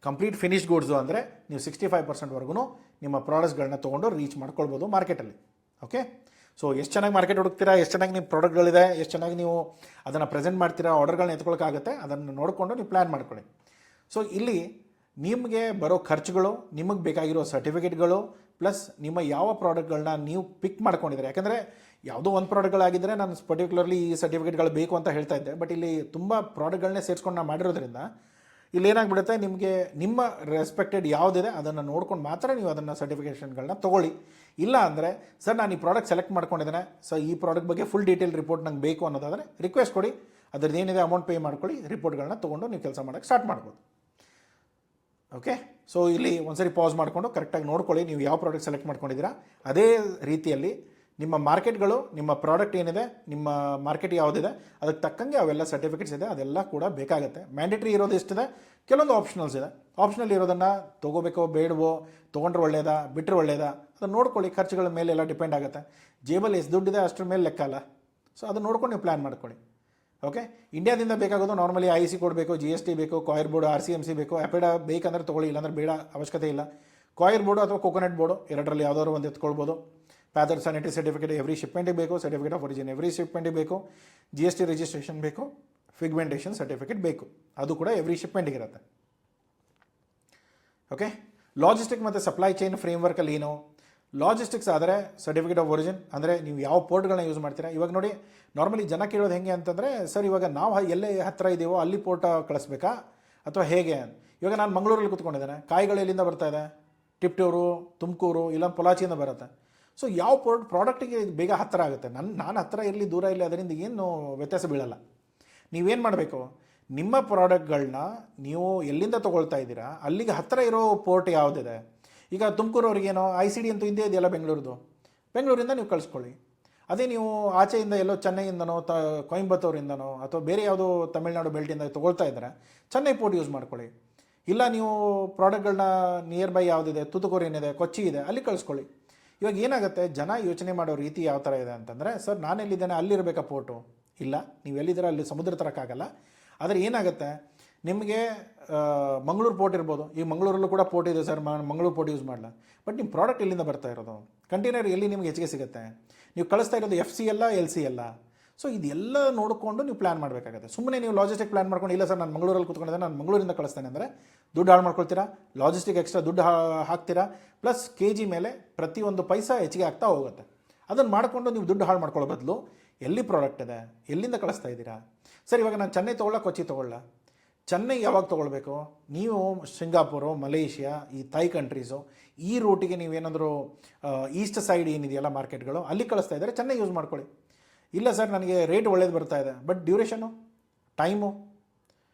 ಕಂಪ್ಲೀಟ್ ಫಿನಿಶ್ ಗೂಡ್ಸು ಅಂದರೆ ನೀವು 65%ವರೆಗೂ ನಿಮ್ಮ ಪ್ರಾಡಕ್ಟ್ಸ್ಗಳನ್ನ ತೊಗೊಂಡು ರೀಚ್ ಮಾಡ್ಕೊಳ್ಬೋದು ಮಾರ್ಕೆಟಲ್ಲಿ. ಓಕೆ, ಸೊ ಎಷ್ಟು ಚೆನ್ನಾಗಿ ಮಾರ್ಕೆಟ್ ಹುಡುಕ್ತೀರಾ, ಎಷ್ಟು ಚೆನ್ನಾಗಿ ನಿಮ್ಮ ಪ್ರಾಡಕ್ಟ್ಗಳಿದೆ, ಎಷ್ಟು ಚೆನ್ನಾಗಿ ನೀವು ಅದನ್ನು ಪ್ರೆಸೆಂಟ್ ಮಾಡ್ತೀರಾ, ಆರ್ಡರ್ಗಳನ್ನ ಎತ್ಕೊಳ್ಳೋಕ್ಕಾಗುತ್ತೆ, ಅದನ್ನು ನೋಡಿಕೊಂಡು ನೀವು ಪ್ಲ್ಯಾನ್ ಮಾಡ್ಕೊಳ್ಳಿ. ಸೊ ಇಲ್ಲಿ ನಿಮಗೆ ಬರೋ ಖರ್ಚುಗಳು, ನಿಮಗೆ ಬೇಕಾಗಿರೋ ಸರ್ಟಿಫಿಕೇಟ್ಗಳು, ಪ್ಲಸ್ ನಿಮ್ಮ ಯಾವ ಪ್ರಾಡಕ್ಟ್ಗಳನ್ನ ನೀವು ಪಿಕ್ ಮಾಡ್ಕೊಂಡಿದ್ದಾರೆ. ಯಾಕಂದರೆ ಯಾವುದೋ ಒಂದು ಪ್ರಾಡಕ್ಟ್ಗಳಾಗಿದ್ದರೆ ನಾನು ಪರ್ಟಿಕ್ಯುಲರ್ಲಿ ಈ ಸರ್ಟಿಫಿಕೇಟ್ಗಳು ಬೇಕು ಅಂತ ಹೇಳ್ತಾ ಇದ್ದೆ. ಬಟ್ ಇಲ್ಲಿ ತುಂಬ ಪ್ರಾಡಕ್ಟ್ಗಳನ್ನೇ ಸೇರಿಸ್ಕೊಂಡು ನಾನು ಮಾಡಿರೋದ್ರಿಂದ ಇಲ್ಲಿ ಏನಾಗ್ಬಿಡುತ್ತೆ, ನಿಮಗೆ ನಿಮ್ಮ ರೆಸ್ಪೆಕ್ಟೆಡ್ ಯಾವುದಿದೆ ಅದನ್ನು ನೋಡ್ಕೊಂಡು ಮಾತ್ರ ನೀವು ಅದನ್ನು ಸರ್ಟಿಫಿಕೇಷನ್ಗಳನ್ನ ತೊಗೊಳ್ಳಿ. ಇಲ್ಲ ಅಂದರೆ ಸರ್ ನಾನು ಈ ಪ್ರಾಡಕ್ಟ್ ಸೆಲೆಕ್ಟ್ ಮಾಡ್ಕೊಂಡಿದ್ದೇನೆ, ಸೊ ಈ ಪ್ರಾಡಕ್ಟ್ ಬಗ್ಗೆ ಫುಲ್ ಡೀಟೇಲ್ ರಿಪೋರ್ಟ್ ನಂಗೆ ಬೇಕು ಅನ್ನೋದಾದರೆ ರಿಕ್ವೆಸ್ಟ್ ಕೊಡಿ, ಅದ್ರದ್ದು ಏನಿದೆ ಅಮೌಂಟ್ ಪೇ ಮಾಡ್ಕೊಳ್ಳಿ, ರಿಪೋರ್ಟ್ಗಳನ್ನ ತೊಗೊಂಡು ನೀವು ಕೆಲಸ ಮಾಡೋಕ್ಕೆ ಸ್ಟಾರ್ಟ್ ಮಾಡ್ಬೋದು. ಓಕೆ, ಸೊ ಇಲ್ಲಿ ಒಂದ್ಸರಿ ಪಾಸ್ ಮಾಡಿಕೊಂಡು ಕರೆಕ್ಟಾಗಿ ನೋಡ್ಕೊಳ್ಳಿ ನೀವು ಯಾವ ಪ್ರಾಡಕ್ಟ್ ಸೆಲೆಕ್ಟ್ ಮಾಡ್ಕೊಂಡಿದ್ದೀರಾ. ಅದೇ ರೀತಿಯಲ್ಲಿ ನಿಮ್ಮ ಮಾರ್ಕೆಟ್ಗಳು, ನಿಮ್ಮ ಪ್ರಾಡಕ್ಟ್ ಏನಿದೆ, ನಿಮ್ಮ ಮಾರ್ಕೆಟ್ ಯಾವುದಿದೆ ಅದಕ್ಕೆ ತಕ್ಕಂಗೆ ಅವೆಲ್ಲ ಸರ್ಟಿಫಿಕೇಟ್ಸ್ ಇದೆ, ಅದೆಲ್ಲ ಕೂಡ ಬೇಕಾಗುತ್ತೆ. ಮ್ಯಾಂಡೇಟ್ರಿ ಇರೋದು ಎಷ್ಟಿದೆ, ಕೆಲವೊಂದು ಆಪ್ಷನಲ್ಸ್ ಇದೆ. ಆಪ್ಷನಲ್ ಇರೋದನ್ನು ತೊಗೋಬೇಕೋ ಬೇಡವೋ, ತೊಗೊಂಡ್ರೆ ಒಳ್ಳೇದಾ ಬಿಟ್ಟರೆ ಒಳ್ಳೇದಾ ಅದನ್ನು ನೋಡ್ಕೊಳ್ಳಿ. ಖರ್ಚುಗಳ ಮೇಲೆ ಎಲ್ಲ ಡಿಪೆಂಡ್ ಆಗುತ್ತೆ. ಜೇಬಲ್ಲಿ ಎಷ್ಟು ದುಡ್ಡಿದೆ ಅಷ್ಟರ ಮೇಲೆ ಲೆಕ್ಕ ಅಲ್ಲ. ಸೊ ಅದನ್ನು ನೋಡ್ಕೊಂಡು ನೀವು ಪ್ಲ್ಯಾನ್ ಮಾಡ್ಕೊಳ್ಳಿ. ಓಕೆ, ಇಂಡಿಯಾದಿಂದ ಬೇಕಾಗೋದು ನಾರ್ಮಲಿ IC ಕೊಡಬೇಕು, GST ಬೇಕು, ಕಾಯಿರ್ ಬೋರ್ಡು, RCMC ಬೇಕು. ಆ್ಯಪಿಡ ಬೇಕಂದ್ರೆ ತೊಗೊಳ್ಳಿ, ಇಲ್ಲಾಂದ್ರೆ ಬೇಡ, ಅವಶ್ಯಕತೆ ಇಲ್ಲ. ಕಾಯಿರ್ ಬೋರ್ಡು ಅಥವಾ ಕೋಕೋನಟ್ ಬೋರ್ಡು ಎರಡರಲ್ಲಿ ಯಾವುದಾದ್ರು ಒಂದು ಎತ್ಕೊಳ್ಬೋದು. ಪ್ಯಾದರ್ ಸ್ಯಾನಿಟರಿ ಸರ್ಟಿಫಿಕೇಟ್ ಎವ್ರಿ ಶಿಪ್ಮೆಂಟಿಗೆ ಬೇಕು, ಸರ್ಟಿಫಿಕೇಟ್ ಆಫ್ ಒರಿಜಿನ್ ಎವ್ರಿ ಶಿಪ್ಮೆಂಟಿಗೆ ಬೇಕು, GST ರಿಜಿಸ್ಟ್ರೇಷನ್ ಬೇಕು, ಫಿಗ್ಮೆಂಟೇಷನ್ ಸರ್ಟಿಫಿಕೇಟ್ ಬೇಕು, ಅದು ಕೂಡ ಎವ್ರಿ ಶಿಪ್ಮೆಂಟಿಗೆ ಇರುತ್ತೆ. ಓಕೆ, ಲಾಜಿಸ್ಟಿಕ್ ಮತ್ತು ಸಪ್ಲೈ ಚೈನ್ ಫ್ರೇಮ್ವರ್ಕಲ್ಲಿ ಏನು, ಲಾಜಿಸ್ಟಿಕ್ಸ್ ಆದರೆ ಸರ್ಟಿಫಿಕೇಟ್ ಆಫ್ ಒರಿಜಿನ್ ಅಂದರೆ ನೀವು ಯಾವ ಪೋರ್ಟ್ಗಳನ್ನ ಯೂಸ್ ಮಾಡ್ತೀರಾ. ಇವಾಗ ನೋಡಿ ನಾರ್ಮಲಿ ಜನ ಕೇಳೋದು ಹೆಂಗೆ ಅಂತಂದರೆ, ಸರ್ ಇವಾಗ ನಾವು ಎಲ್ಲೇ ಹತ್ತಿರ ಇದ್ದೀವೋ ಅಲ್ಲಿ ಪೋರ್ಟ್ ಕಳಿಸ್ಬೇಕಾ ಅಥವಾ ಹೇಗೆ. ಇವಾಗ ನಾನು ಮಂಗಳೂರಲ್ಲಿ ಕೂತ್ಕೊಂಡಿದ್ದೇನೆ, ಕಾಯಿಗಳು ಎಲ್ಲಿಂದ ಬರ್ತಾ ಇದೆ, ಟಿಪ್ಟೂರು, ತುಮಕೂರು, ಇಲ್ಲ ಪೊಲಾಚಿಯಿಂದ ಬರುತ್ತೆ. ಸೊ ಯಾವ ಪ್ರಾಡಕ್ಟಿಗೆ ಬೇಗ ಹತ್ತಿರ ಆಗುತ್ತೆ, ನಾನು ಹತ್ತಿರ ಇರಲಿ ದೂರ ಇರಲಿ ಅದರಿಂದ ಏನು ವ್ಯತ್ಯಾಸ ಬೀಳಲ್ಲ. ನೀವೇನು ಮಾಡಬೇಕು, ನಿಮ್ಮ ಪ್ರಾಡಕ್ಟ್ಗಳನ್ನ ನೀವು ಎಲ್ಲಿಂದ ತೊಗೊಳ್ತಾ ಇದ್ದೀರಾ ಅಲ್ಲಿಗೆ ಹತ್ತಿರ ಇರೋ ಪೋರ್ಟ್ ಯಾವುದಿದೆ. ಈಗ ತುಮಕೂರವ್ರಿಗೇನೋ ICD ಅಂತೂ ಹಿಂದೆ ಇದೆಯಲ್ಲ ಬೆಂಗಳೂರದು, ಬೆಂಗಳೂರಿಂದ ನೀವು ಕಳಿಸ್ಕೊಳ್ಳಿ. ಅದೇ ನೀವು ಆಚೆಯಿಂದ ಎಲ್ಲೋ ಚೆನ್ನೈಯಿಂದನೋ ಕೊಯಂಬತ್ತೂರಿಂದನೋ ಅಥವಾ ಬೇರೆ ಯಾವುದೋ ತಮಿಳ್ನಾಡು ಬೆಲ್ಟಿಂದ ತೊಗೊಳ್ತಾ ಇದ್ದರೆ ಚೆನ್ನೈ ಪೋರ್ಟ್ ಯೂಸ್ ಮಾಡ್ಕೊಳ್ಳಿ. ಇಲ್ಲ ನೀವು ಪ್ರಾಡಕ್ಟ್ಗಳನ್ನ ನಿಯರ್ ಬೈ ಯಾವುದಿದೆ, ತುತುಕೂರು ಏನಿದೆ, ಕೊಚ್ಚಿ ಇದೆ, ಅಲ್ಲಿ ಕಳಿಸ್ಕೊಳ್ಳಿ. ಇವಾಗ ಏನಾಗುತ್ತೆ, ಜನ ಯೋಚನೆ ಮಾಡೋ ರೀತಿ ಯಾವ ಥರ ಇದೆ ಅಂತಂದರೆ, ಸರ್ ನಾನೆಲ್ಲಿದ್ದೇನೆ ಅಲ್ಲಿರಬೇಕಾ ಪೋರ್ಟು, ಇಲ್ಲ ನೀವು ಎಲ್ಲಿದ್ದೀರ ಅಲ್ಲಿ ಸಮುದ್ರ ತರೋಕ್ಕಾಗಲ್ಲ. ಆದರೆ ಏನಾಗುತ್ತೆ, ನಿಮಗೆ ಮಂಗಳೂರು ಪೋರ್ಟ್ ಇರ್ಬೋದು, ಈಗ ಮಂಗಳೂರಲ್ಲೂ ಕೂಡ ಪೋರ್ಟ್ ಇದೆ ಸರ್, ಮಂಗಳೂರು ಪೋರ್ಟ್ ಯೂಸ್ ಮಾಡಲ್ಲ. ಬಟ್ ನಿಮ್ಮ ಪ್ರಾಡಕ್ಟ್ ಎಲ್ಲಿಂದ ಬರ್ತಾ ಇರೋದು, ಕಂಟೈನರ್ ಎಲ್ಲಿ ನಿಮಗೆ ಹೆಚ್ಚಿಗೆ ಸಿಗುತ್ತೆ, ನೀವು ಕಳಿಸ್ತಾ ಇರೋದು FC ಅಲ್ಲ LC ಅಲ್ಲ. ಸೊ ಇದೆಲ್ಲ ನೋಡಿಕೊಂಡು ನೀವು ಪ್ಲ್ಯಾನ್ ಮಾಡಬೇಕಾಗುತ್ತೆ. ಸುಮ್ಮನೆ ನೀವು ಲಾಜಿಸ್ಟಿಕ್ ಪ್ಲ್ಯಾನ್ ಮಾಡ್ಕೊಂಡು, ಇಲ್ಲ ಸರ್ ನಾನು ಮಂಗಳೂರಲ್ಲಿ ಕೂತ್ಕೊಂಡಿದ್ದೆ ನಾನು ಮಂಗಳೂರಿಂದ ಕಳಿಸ್ತೇನೆ ಅಂದರೆ ದುಡ್ಡು ಹಾಳು ಮಾಡ್ಕೊಳ್ತೀರಾ, ಲಾಜಿಸ್ಟಿಕ್ ಎಕ್ಸ್ಟ್ರಾ ದುಡ್ಡು ಹಾಕ್ತೀರಾ, ಪ್ಲಸ್ KG ಮೇಲೆ ಪ್ರತಿಯೊಂದು ಪೈಸಾ ಹೆಚ್ಚಿಗೆ ಆಗ್ತಾ ಹೋಗುತ್ತೆ. ಅದನ್ನು ಮಾಡಿಕೊಂಡು ನೀವು ದುಡ್ಡು ಹಾಳು ಮಾಡ್ಕೊಳ್ಳೋ ಬದಲು ಎಲ್ಲಿ ಪ್ರಾಡಕ್ಟ್ ಇದೆ, ಎಲ್ಲಿಂದ ಕಳಿಸ್ತಾ ಇದ್ದೀರಾ. ಸರ್ ಇವಾಗ ನಾನು ಚೆನ್ನೈ ತೊಗೊಳ್ಳ, ಕೊಚ್ಚಿ ತೊಗೊಳ್ಳ, ಚೆನ್ನೈ ಯಾವಾಗ ತೊಗೊಳ್ಬೇಕು, ನೀವು ಸಿಂಗಾಪುರು, ಮಲೇಷಿಯಾ, ಈ ಥೈ ಕಂಟ್ರೀಸು, ಈ ರೂಟಿಗೆ ನೀವೇನಾದರೂ ಈಸ್ಟ್ ಸೈಡ್ ಏನಿದೆಯಲ್ಲ ಮಾರ್ಕೆಟ್ಗಳು ಅಲ್ಲಿ ಕಳಿಸ್ತಾ ಇದ್ದಾರೆ, ಚೆನ್ನೈ ಯೂಸ್ ಮಾಡ್ಕೊಳ್ಳಿ. ಇಲ್ಲ ಸರ್ ನನಗೆ ರೇಟ್ ಒಳ್ಳೇದು ಬರ್ತಾ ಇದೆ, ಬಟ್ ಡ್ಯೂರೇಷನು, ಟೈಮು,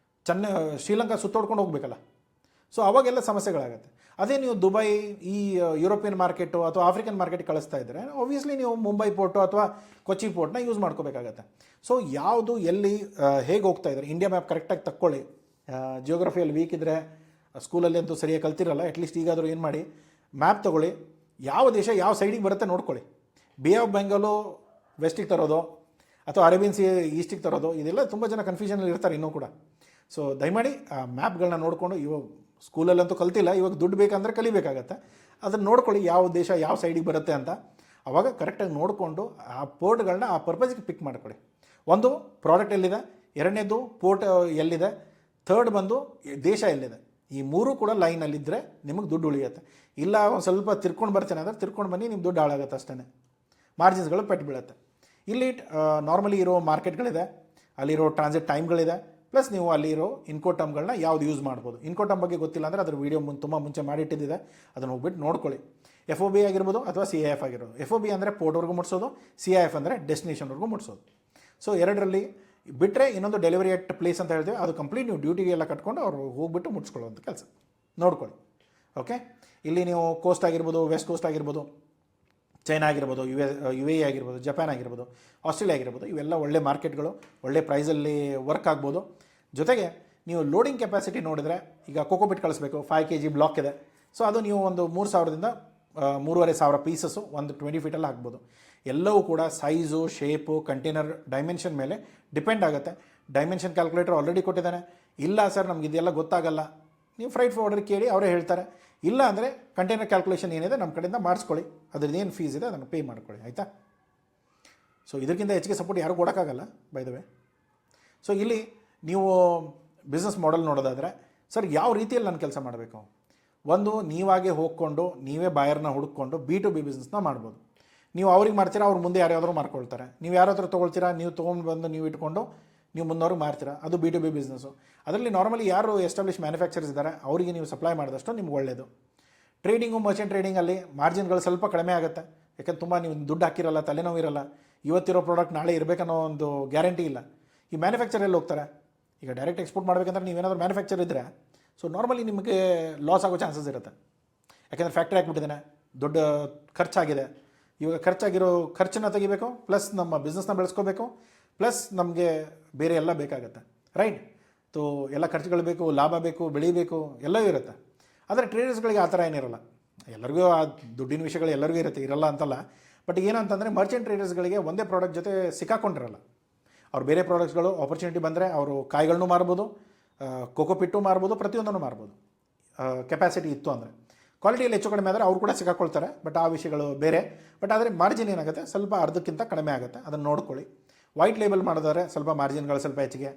ಶ್ರೀಲಂಕಾ ಸುತ್ತೋಡ್ಕೊಂಡು ಹೋಗಬೇಕಲ್ಲ. ಸೊ ಅವಾಗೆಲ್ಲ ಸಮಸ್ಯೆಗಳಾಗುತ್ತೆ. ಅದೇ ನೀವು ದುಬೈ, ಈ ಯುರೋಪಿಯನ್ ಮಾರ್ಕೆಟು ಅಥವಾ ಆಫ್ರಿಕನ್ ಮಾರ್ಕೆಟ್ಗೆ ಕಳಿಸ್ತಾ ಇದ್ದರೆ ಆಬ್ವಿಯಸ್ಲಿ ನೀವು ಮುಂಬೈ ಪೋರ್ಟು ಅಥವಾ ಕೊಚ್ಚಿ ಪೋರ್ಟ್ನ ಯೂಸ್ ಮಾಡ್ಕೋಬೇಕಾಗತ್ತೆ. ಸೊ ಯಾವುದು ಎಲ್ಲಿ ಹೇಗೆ ಹೋಗ್ತಾ ಇದ್ದಾರೆ, ಇಂಡಿಯಾ ಮ್ಯಾಪ್ ಕರೆಕ್ಟಾಗಿ ತಕ್ಕೊಳ್ಳಿ. ಜಿಯೋಗ್ರಫಿಯಲ್ಲಿ ವೀಕ್ ಇದ್ದರೆ ಸ್ಕೂಲಲ್ಲಿ ಅಂತೂ ಸರಿಯಾಗಿ ಕಲ್ತಿರಲ್ಲ, ಅಟ್ಲೀಸ್ಟ್ ಈಗಾದರೂ ಏನು ಮಾಡಿ, ಮ್ಯಾಪ್ ತೊಗೊಳ್ಳಿ, ಯಾವ ದೇಶ ಯಾವ ಸೈಡಿಗೆ ಬರುತ್ತೆ ನೋಡ್ಕೊಳ್ಳಿ. ಬೇ ಆಫ್ ಬೆಂಗಾಲು ವೆಸ್ಟಿಗೆ ತರೋದು ಅಥವಾ ಅರೇಬಿಯನ್ ಸಿ ಈಸ್ಟಿಗೆ ತರೋದು, ಇದೆಲ್ಲ ತುಂಬ ಜನ ಕನ್ಫ್ಯೂಷನಲ್ಲಿ ಇರ್ತಾರೆ ಇನ್ನೂ ಕೂಡ. ಸೊ ದಯಮಾಡಿ ಆ ಮ್ಯಾಪ್ಗಳನ್ನ ನೋಡಿಕೊಂಡು, ಇವಾಗ ಸ್ಕೂಲಲ್ಲಂತೂ ಕಲ್ತಿಲ್ಲ, ಇವಾಗ ದುಡ್ಡು ಬೇಕಂದರೆ ಕಲಿಬೇಕಾಗತ್ತೆ, ಅದನ್ನು ನೋಡ್ಕೊಳ್ಳಿ ಯಾವ ದೇಶ ಯಾವ ಸೈಡಿಗೆ ಬರುತ್ತೆ ಅಂತ. ಆವಾಗ ಕರೆಕ್ಟಾಗಿ ನೋಡಿಕೊಂಡು ಆ ಪೋರ್ಟ್ಗಳನ್ನ ಆ ಪರ್ಪಸ್ಗೆ ಪಿಕ್ ಮಾಡ್ಕೊಳ್ಳಿ. ಒಂದು, ಪ್ರಾಡಕ್ಟ್ ಎಲ್ಲಿದೆ, ಎರಡನೇದು ಪೋರ್ಟ್ ಎಲ್ಲಿದೆ, ಥರ್ಡ್ ಬಂದು ದೇಶ ಎಲ್ಲಿದೆ. ಈ ಮೂರೂ ಕೂಡ ಲೈನಲ್ಲಿದ್ದರೆ ನಿಮಗೆ ದುಡ್ಡು ಉಳಿಯುತ್ತೆ. ಇಲ್ಲ ಒಂದು ಸ್ವಲ್ಪ ತಿರ್ಕೊಂಡು ಬರ್ತೇನೆ ಅಂದರೆ ತಿರ್ಕೊಂಡು ಬನ್ನಿ, ನಿಮ್ಮ ದುಡ್ಡು ಹಾಳಾಗುತ್ತೆ ಅಷ್ಟೇ, ಮಾರ್ಜಿನ್ಸ್ಗಳು ಪೆಟ್ಟು ಬೀಳುತ್ತೆ. ಇಲ್ಲಿ ನಾರ್ಮಲಿ ಇರೋ ಮಾರ್ಕೆಟ್ಗಳಿದೆ, ಅಲ್ಲಿರೋ ಟ್ರಾನ್ಸಿಟ್ ಟೈಮ್ಗಳಿದೆ, ಪ್ಲಸ್ ನೀವು ಅಲ್ಲಿರೋ ಇನ್ಕೋಟಮ್ಗಳನ್ನ ಯಾವ್ದು ಯೂಸ್ ಮಾಡ್ಬೋದು. ಇನ್ಕೋಟಮ್ ಬಗ್ಗೆ ಗೊತ್ತಿಲ್ಲ ಅಂದರೆ ಅದ್ರ ವೀಡಿಯೋ ತುಂಬ ಮುಂಚೆ ಮಾಡಿಟ್ಟಿದ್ದಿದೆ, ಅದನ್ನು ಹೋಗ್ಬಿಟ್ಟು ನೋಡ್ಕೊಳ್ಳಿ. FOB ಆಗಿರ್ಬೋದು ಅಥವಾ CIF ಆಗಿರ್ಬೋದು. FOB ಅಂದರೆ ಪೋರ್ಟ್ವರೆಗೂ ಮುಟ್ಸೋದು, CIF ಅಂದರೆ ಡೆಸ್ಟಿನೇಷನ್ವರೆಗೂ ಮುಟ್ಸೋದು. ಸೊ ಎರಡರಲ್ಲಿ ಬಿಟ್ಟರೆ ಇನ್ನೊಂದು ಡೆಲಿವರಿ ಎಟ್ ಪ್ಲೇಸ್ ಅಂತ ಹೇಳ್ತೀವಿ, ಅದು ಕಂಪ್ಲೀಟ್ ನೀವು ಡ್ಯೂಟಿಗೆ ಎಲ್ಲ ಕಟ್ಕೊಂಡು ಅವರು ಹೋಗ್ಬಿಟ್ಟು ಮುಟ್ಸ್ಕೊಳ್ಳೋವಂಥ ಕೆಲಸ ನೋಡ್ಕೊಳ್ಳಿ. ಓಕೆ, ಇಲ್ಲಿ ನೀವು ಕೋಸ್ಟ್ ಆಗಿರ್ಬೋದು, ವೆಸ್ಟ್ ಕೋಸ್ಟ್ ಆಗಿರ್ಬೋದು, ಚೈನಾ ಆಗಿರ್ಬೋದು, UAE ಆಗಿರ್ಬೋದು, ಜಪಾನ್ ಆಗಿರ್ಬೋದು, ಆಸ್ಟ್ರೇಲಿಯಾ ಆಗಿರ್ಬೋದು, ಇವೆಲ್ಲ ಒಳ್ಳೆ ಮಾರ್ಕೆಟ್ಗಳು, ಒಳ್ಳೆ ಪ್ರೈಸಲ್ಲಿ ವರ್ಕ್ ಆಗ್ಬೋದು. ಜೊತೆಗೆ ನೀವು ಲೋಡಿಂಗ್ ಕೆಪಾಸಿಟಿ ನೋಡಿದರೆ, ಈಗ ಕೋಕೋಪಿಟ್ ಕಳಿಸ್ಬೇಕು, 5 kg ಬ್ಲಾಕ್ ಇದೆ. ಸೊ ಅದು ನೀವು ಒಂದು 3000ದಿಂದ 3500 ಪೀಸಸ್ಸು ಒಂದು 20 ಫೀಟಲ್ಲಿ ಹಾಕ್ಬೋದು. ಎಲ್ಲವೂ ಕೂಡ ಸೈಜು, ಶೇಪು, ಕಂಟೈನರ್ ಡೈಮೆನ್ಷನ್ ಮೇಲೆ ಡಿಪೆಂಡ್ ಆಗುತ್ತೆ. ಡೈಮೆನ್ಷನ್ ಕ್ಯಾಲ್ಕುಲೇಟರ್ ಆಲ್ರೆಡಿ ಕೊಟ್ಟಿದ್ದಾನೆ. ಇಲ್ಲ ಸರ್ ನಮ್ಗೆ ಇದೆಲ್ಲ ಗೊತ್ತಾಗಲ್ಲ, ನೀವು ಫ್ರೈಟ್ ಫಾರ್ವರ್ಡರ್ ಕೇಳಿ, ಅವರೇ ಹೇಳ್ತಾರೆ. ಇಲ್ಲ ಅಂದರೆ ಕಂಟೈನರ್ ಕ್ಯಾಲ್ಕುಲೇಷನ್ ಏನಿದೆ ನಮ್ಮ ಕಡೆಯಿಂದ ಮಾಡಿಸ್ಕೊಳ್ಳಿ, ಅದ್ರದ್ದು ಏನು ಫೀಸ್ ಇದೆ ಅದನ್ನು ಪೇ ಮಾಡ್ಕೊಳ್ಳಿ, ಆಯಿತಾ. ಸೊ ಇದಕ್ಕಿಂತ ಹೆಚ್ಚಿಗೆ ಸಪೋರ್ಟ್ ಯಾರು ಕೊಡೋಕ್ಕಾಗಲ್ಲ ಬೈ ದ ವೇ. ಸೊ ಇಲ್ಲಿ ನೀವು ಬಿಸ್ನೆಸ್ ಮಾಡೆಲ್ ನೋಡೋದಾದರೆ, ಸರ್ ಯಾವ ರೀತಿಯಲ್ಲಿ ನಾನು ಕೆಲಸ ಮಾಡಬೇಕು. ಒಂದು, ನೀವಾಗೆ ಹೋಗ್ಕೊಂಡು ನೀವೇ ಬಾಯರ್ನ ಹುಡುಕೊಂಡು B2B ಬಿಸ್ನೆಸ್ನ ಮಾಡ್ಬೋದು. ನೀವು ಅವ್ರಿಗೆ ಮಾಡ್ತೀರಾ, ಅವ್ರು ಮುಂದೆ ಯಾರ್ಯಾವ್ದಾರು ಮಾರ್ಕೊಳ್ತಾರೆ. ನೀವು ಯಾರ ಹತ್ರ ತೊಗೊಳ್ತೀರಾ, ನೀವು ತೊಗೊಂಡು ಬಂದು ನೀವು ಇಟ್ಕೊಂಡು ನೀವು ಮುಂದವ್ರಿಗೆ ಮಾರ್ತೀರಾ, ಅದು B2B ಬಿಸ್ನೆಸ್ಸು. ಅದರಲ್ಲಿ ನಾರ್ಮಲಿ ಯಾರು ಎಸ್ಟಾಬ್ಲಿಷ್ ಮ್ಯಾನುಫ್ಯಾಕ್ಚರ್ಸ್ ಇದ್ದಾರೆ ಅವರಿಗೆ ನೀವು ಸಪ್ಲೈ ಮಾಡಿದಷ್ಟು ನಿಮ್ಗೆ ಒಳ್ಳೆಯದು. ಟ್ರೇಡಿಂಗು, ಮರ್ಚೆಂಟ್ ಟ್ರೇಡಿಂಗಲ್ಲಿ ಮಾರ್ಜಿನ್ಗಳು ಸ್ವಲ್ಪ ಕಡಿಮೆ ಆಗುತ್ತೆ, ಯಾಕಂದ್ರೆ ತುಂಬ ನೀವು ದುಡ್ಡು ಹಾಕಿರಲ್ಲ, ತಲೆನೋವು ಇರಲ್ಲ. ಇವತ್ತಿರೋ ಪ್ರಾಡಕ್ಟ್ ನಾಳೆ ಇರಬೇಕನ್ನೋ ಒಂದು ಗ್ಯಾರಂಟಿ ಇಲ್ಲ. ಈ ಮ್ಯಾನುಫ್ಯಾಕ್ಚರಲ್ಲಿ ಹೋಗ್ತಾರೆ, ಈಗ ಡೈರೆಕ್ಟ್ ಎಕ್ಸ್ಪೋರ್ಟ್ ಮಾಡಬೇಕಂದ್ರೆ ನೀವೇನಾದರೂ ಮ್ಯಾನುಫ್ಯಾಕ್ಚರ್ ಇದ್ದರೆ ಸೊ ನಾರ್ಮಲಿ ನಿಮಗೆ ಲಾಸ್ ಆಗೋ ಚಾನ್ಸಸ್ ಇರುತ್ತೆ. ಯಾಕೆಂದರೆ ಫ್ಯಾಕ್ಟ್ರಿ ಹಾಕ್ಬಿಟ್ಟಿದ್ದಾನೆ, ದೊಡ್ಡ ಖರ್ಚಾಗಿದೆ. ಇವಾಗ ಖರ್ಚನ್ನು ತೆಗಿಬೇಕು, ಪ್ಲಸ್ ನಮ್ಮ ಬಿಸ್ನೆಸ್ನ ಬೆಳೆಸ್ಕೋಬೇಕು, ಪ್ಲಸ್ ನಮಗೆ ಬೇರೆ ಎಲ್ಲ ಬೇಕಾಗುತ್ತೆ, ರೈಟ್. ಸೊ ಎಲ್ಲ ಖರ್ಚುಗಳು ಬೇಕು, ಲಾಭ ಬೇಕು, ಬೆಳಿಬೇಕು, ಎಲ್ಲವೂ ಇರುತ್ತೆ. ಆದರೆ ಟ್ರೇಡರ್ಸ್ಗಳಿಗೆ ಆ ಥರ ಏನಿರಲ್ಲ. ಎಲ್ಲರಿಗೂ ಆ ದುಡ್ಡಿನ ವಿಷಯಗಳು ಎಲ್ಲರಿಗೂ ಇರುತ್ತೆ, ಇರಲ್ಲ ಅಂತಲ್ಲ. ಬಟ್ ಏನಂತಂದರೆ ಮರ್ಚೆಂಟ್ ಟ್ರೇಡರ್ಸ್ಗಳಿಗೆ ಒಂದೇ ಪ್ರಾಡಕ್ಟ್ ಜೊತೆ ಸಿಕ್ಕಾಕೊಂಡಿರಲ್ಲ. ಅವ್ರು ಬೇರೆ ಪ್ರಾಡಕ್ಟ್ಸ್ಗಳು ಆಪರ್ಚುನಿಟಿ ಬಂದರೆ ಅವರು ಕಾಯಿಗಳನ್ನೂ ಮಾರ್ಬೋದು, ಕೋಕೋಪಿಟ್ಟು ಮಾರ್ಬೋದು, ಪ್ರತಿಯೊಂದನ್ನು ಮಾರ್ಬೋದು, ಕೆಪಾಸಿಟಿ ಇತ್ತು ಅಂದರೆ. ಕ್ವಾಲಿಟಿಯಲ್ಲಿ ಹೆಚ್ಚು ಕಡಿಮೆ ಆದರೆ ಅವ್ರು ಕೂಡ ಸಿಕ್ಕಾಕೊಳ್ತಾರೆ, ಬಟ್ ಆ ವಿಷಯಗಳು ಬೇರೆ. ಬಟ್ ಆದರೆ ಮಾರ್ಜಿನ್ ಏನಾಗುತ್ತೆ, ಸ್ವಲ್ಪ ಅರ್ಧಕ್ಕಿಂತ ಕಡಿಮೆ ಆಗುತ್ತೆ, ಅದನ್ನು ನೋಡ್ಕೊಳ್ಳಿ. ವೈಟ್ ಲೇಬಲ್ ಮಾಡಿದ್ರೆ ಸ್ವಲ್ಪ ಮಾರ್ಜಿನ್ಗಳು ಸ್ವಲ್ಪ ಹೆಚ್ಚಿಗೆ.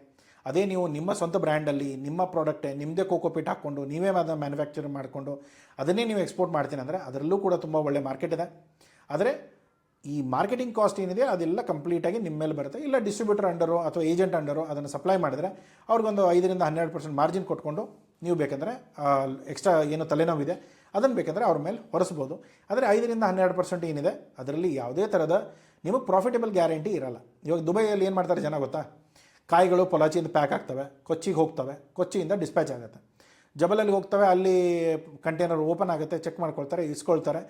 ಅದೇ ನೀವು ನಿಮ್ಮ ಸ್ವಂತ ಬ್ರ್ಯಾಂಡಲ್ಲಿ ನಿಮ್ಮ ಪ್ರಾಡಕ್ಟೇ ನಿಮ್ಮದೇ ಕೋಕೋಪಿಟ್ ಹಾಕ್ಕೊಂಡು ನೀವೇ ಅದನ್ನು ಮ್ಯಾನುಫ್ಯಾಕ್ಚರ್ ಮಾಡಿಕೊಂಡು ಅದನ್ನೇ ನೀವು ಎಕ್ಸ್ಪೋರ್ಟ್ ಮಾಡ್ತೀನಿ ಅಂದರೆ ಅದರಲ್ಲೂ ಕೂಡ ತುಂಬ ಒಳ್ಳೆ ಮಾರ್ಕೆಟ್ ಇದೆ. ಆದರೆ ಈ ಮಾರ್ಕೆಟಿಂಗ್ ಕಾಸ್ಟ್ ಏನಿದೆ ಅದೆಲ್ಲ ಕಂಪ್ಲೀಟಾಗಿ ನಿಮ್ಮ ಮೇಲೆ ಬರುತ್ತೆ. ಇಲ್ಲ ಡಿಸ್ಟ್ರಿಬ್ಯೂಟರ್ ಅಂಡರು ಅಥವಾ ಏಜೆಂಟ್ ಅಂಡರು ಅದನ್ನು ಸಪ್ಲೈ ಮಾಡಿದರೆ ಅವ್ರಿಗೊಂದು 5-12% ಮಾರ್ಜಿನ್ ಕೊಟ್ಕೊಂಡು ನೀವು ಬೇಕಂದರೆ ಎಕ್ಸ್ಟ್ರಾ ಏನು ತಲೆನೋವಿದೆ ಅದನ್ನು ಬೇಕಂದರೆ ಅವ್ರ ಮೇಲೆ ಹೊರಿಸ್ಬೋದು. ಆದರೆ 5-12% ಏನಿದೆ ಅದರಲ್ಲಿ ಯಾವುದೇ ಥರದ ನಿಮಗೆ ಪ್ರಾಫಿಟಬಲ್ ಗ್ಯಾರಂಟಿ ಇರಲ್ಲ. ಇವಾಗ ದುಬೈಯಲ್ಲಿ ಏನು ಮಾಡ್ತಾರೆ ಜನ ಗೊತ್ತಾ, ಕಾಯಿಗಳು ಪೊಲಾಚಿಯಿಂದ ಪ್ಯಾಕ್ ಆಗ್ತವೆ, ಕೊಚ್ಚಿಗೆ ಹೋಗ್ತವೆ, ಕೊಚ್ಚಿಯಿಂದ ಡಿಸ್ಪ್ಯಾಚ್ ಆಗುತ್ತೆ, ಜಬಲಲ್ಲಿ ಹೋಗ್ತವೆ, ಅಲ್ಲಿ ಕಂಟೈನರ್ ಓಪನ್ ಆಗುತ್ತೆ, ಚೆಕ್ ಮಾಡ್ಕೊಳ್ತಾರೆ, ಇಸ್ಕೊಳ್ತಾರೆ,